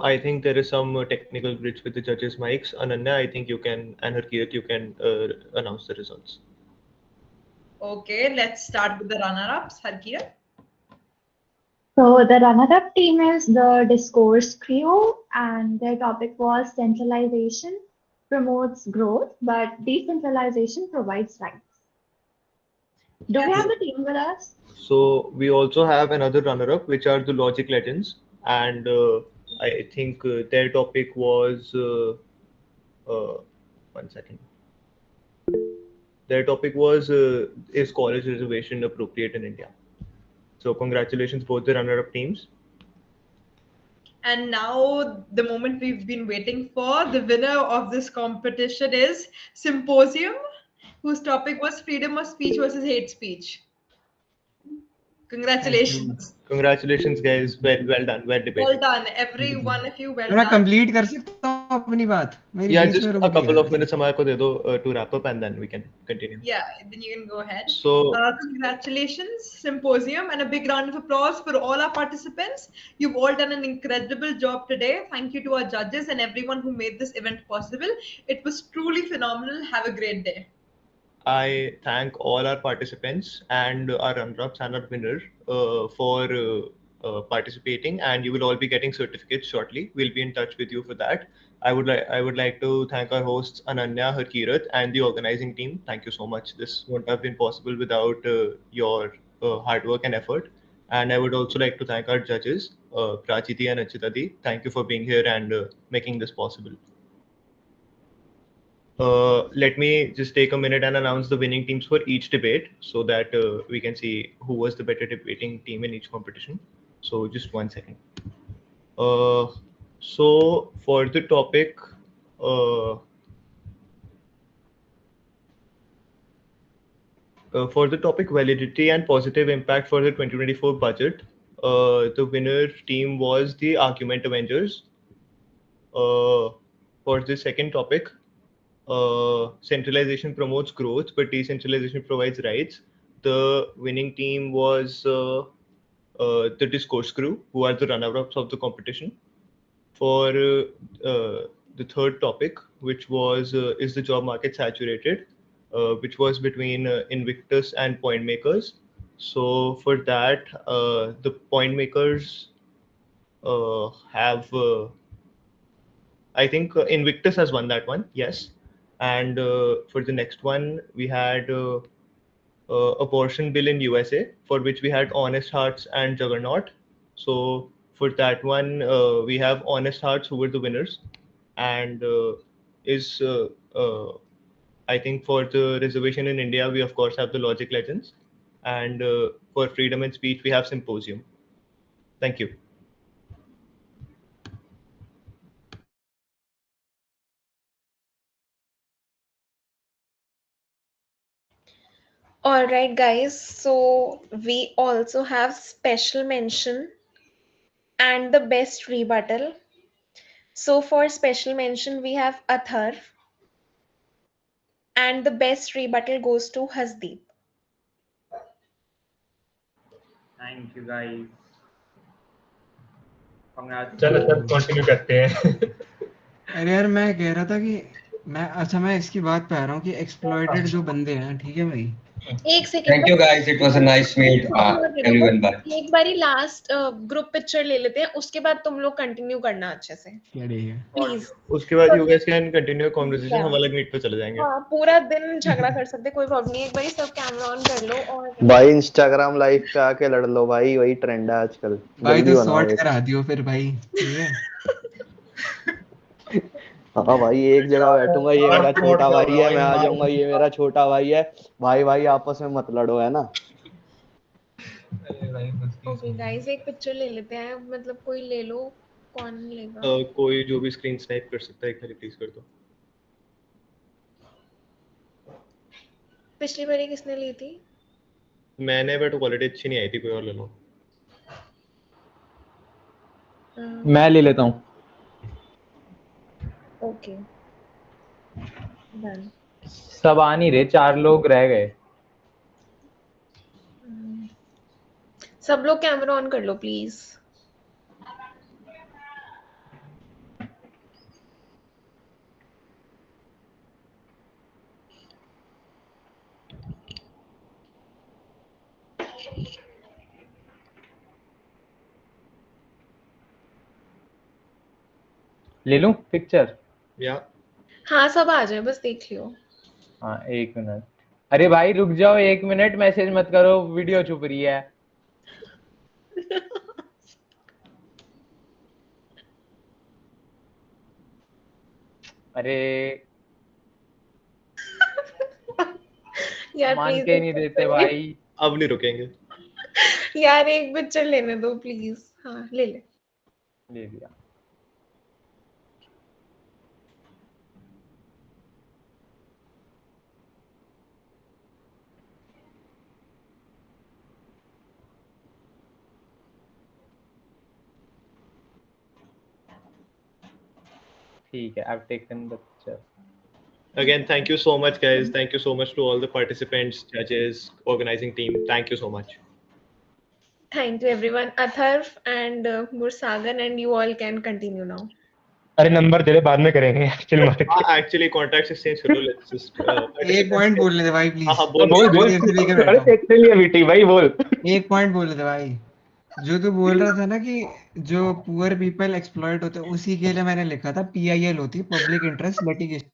I think there is some technical glitch with the judges' mics. Ananya, I think you can, and Harkirat, you can announce the results. Okay, let's start with the runner-ups. Harkirat. So the runner-up team is the Discourse Crew, and their topic was centralization promotes growth, but decentralization provides rights. Do we have the team with us? So we also have another runner-up, which are the Logic Legends, and I think their topic was one second. Their topic was is college reservation appropriate in India? So congratulations both the runner-up teams. And now the moment we've been waiting for, the winner of this competition is Symposium, whose topic was freedom of speech versus hate speech. Congratulations. Congratulations, guys. Well done. Well debated. Well done, every one of you. Well मैं done. Complete कर सकता हूँ अपनी बात मेरी Yeah, बीच में just रुक a गई couple यार of minutes हमारे को दे दो to wrap up, and then we can continue. Yeah, then you can go ahead. So Congratulations, Symposium, and a big round of applause for all our participants. You've all done an incredible job today. Thank you to our judges and everyone who made this event possible. It was truly phenomenal. Have a great day. I thank all our participants and our runner-ups and our winner for participating, and you will all be getting certificates shortly. We'll be in touch with you for that. I would like to thank our hosts Ananya, Harkirat, and the organizing team. Thank you so much. This wouldn't have been possible without your hard work and effort. And I would also like to thank our judges, Prachiti and Achitadi. Thank you for being here and making this possible. Let me just take a minute and announce the winning teams for each debate so that we can see who was the better debating team in each competition. So just one second. So for the topic, validity and positive impact for the 2024 budget, the winner team was the Argument Avengers. For the second topic, centralization promotes growth, but decentralization provides rights. The winning team was the Discourse Crew, who are the runner-ups of the competition. For the third topic, which was is the job market saturated, which was between Invictus and Point Makers. So for that, the Point Makers have I think Invictus has won that one, yes. And for the next one, we had abortion bill in USA, for which we had Honest Hearts and Juggernaut. So for that one, we have Honest Hearts, who were the winners, and is I think for the reservation in India, we of course have the Logic Legends, and for freedom and speech, we have Symposium. Thank you. All right, guys. So we also have special mention and the best rebuttal. So for special mention, we have Athar, and the best rebuttal goes to Hasdeep. Thank you guys. Congrats. चलो sir continue करते हैं. अरे यार मैं कह रहा था कि मैं इसकी बात पे आ रहा हूँ कि एक्सप्लॉइटेड जो बंदे हैं, ठीक है भाई. एक second. Thank you guys. It was a nice meet. Everyone, bye. एक बारी लास्ट ग्रुप पिक्चर ले लेते हैं, उसके बाद तुम लोग कंटिन्यू करना अच्छे से. प्लीज. उसके बाद you guys can continue conversation. हम अलग मीट पे चले जाएंगे. हाँ, पूरा दिन झगड़ा कर सकते, कोई प्रॉब्लम नहीं. एक बारी सब कैमरा ऑन कर लो और भाई इंस्टाग्राम लाइव पे आके लड़ लो भाई, वही ट्रेंड है आजकल. भाई जल्दी तो बनाओ सॉर्ट एक. करा दियो फिर भाई, ठीक है. हाँ भाई एक जगह बैठूंगा, ये मेरा छोटा भाई है, मैं आ जाऊंगा, ये मेरा छोटा भाई है. भाई भाई आपस में मत लड़ो, है ना. ओके गाइस, एक पिक्चर ले लेते हैं. मतलब कोई ले लो, कौन लेगा? कोई जो भी स्क्रीन स्नाइप कर सकता है एक बार प्लीज कर दो. पिछली बारी किसने ली थी? मैंने, बट क्वालिटी अच्छी नहीं आई थी. कोई और ले लो. मैं ले लेता हूँ. Okay done. सब आ नहीं रहे, 4 लोग रह गए. सब लोग कैमरा ऑन कर लो प्लीज. ले लूं पिक्चर? या हाँ, सब आ जाए, बस देख लियो. हाँ 1 मिनट. अरे भाई रुक जाओ 1 मिनट, मैसेज मत करो, वीडियो छुप रही है. अरे यार मान प्लीज के नहीं देते भाई. अब नहीं रुकेंगे. यार एक पिक्चर लेने दो प्लीज. हाँ ले ले. ले लिया. ठीक है, I've taken the picture. Again, thank you so much, guys. Thank you so much to all the participants, judges, organizing team. Thank you so much. Thank you everyone. Atharv and Mursagan, and you all can continue now. अरे number दे दे, बाद में करेंगे. Chill मार. Actually, contacts exchange करो. Let's just. एक point बोल ले दे भाई प्लीज. हाँ बोल. अरे देखते लिए बेटी भाई बोल. एक पॉइंट बोल ले दे भाई. जो तू बोल रहा था ना कि जो पुअर पीपल एक्सप्लॉइट होते हैं, उसी के लिए मैंने लिखा था PIL होती है, पब्लिक इंटरेस्ट लिटिगेशन.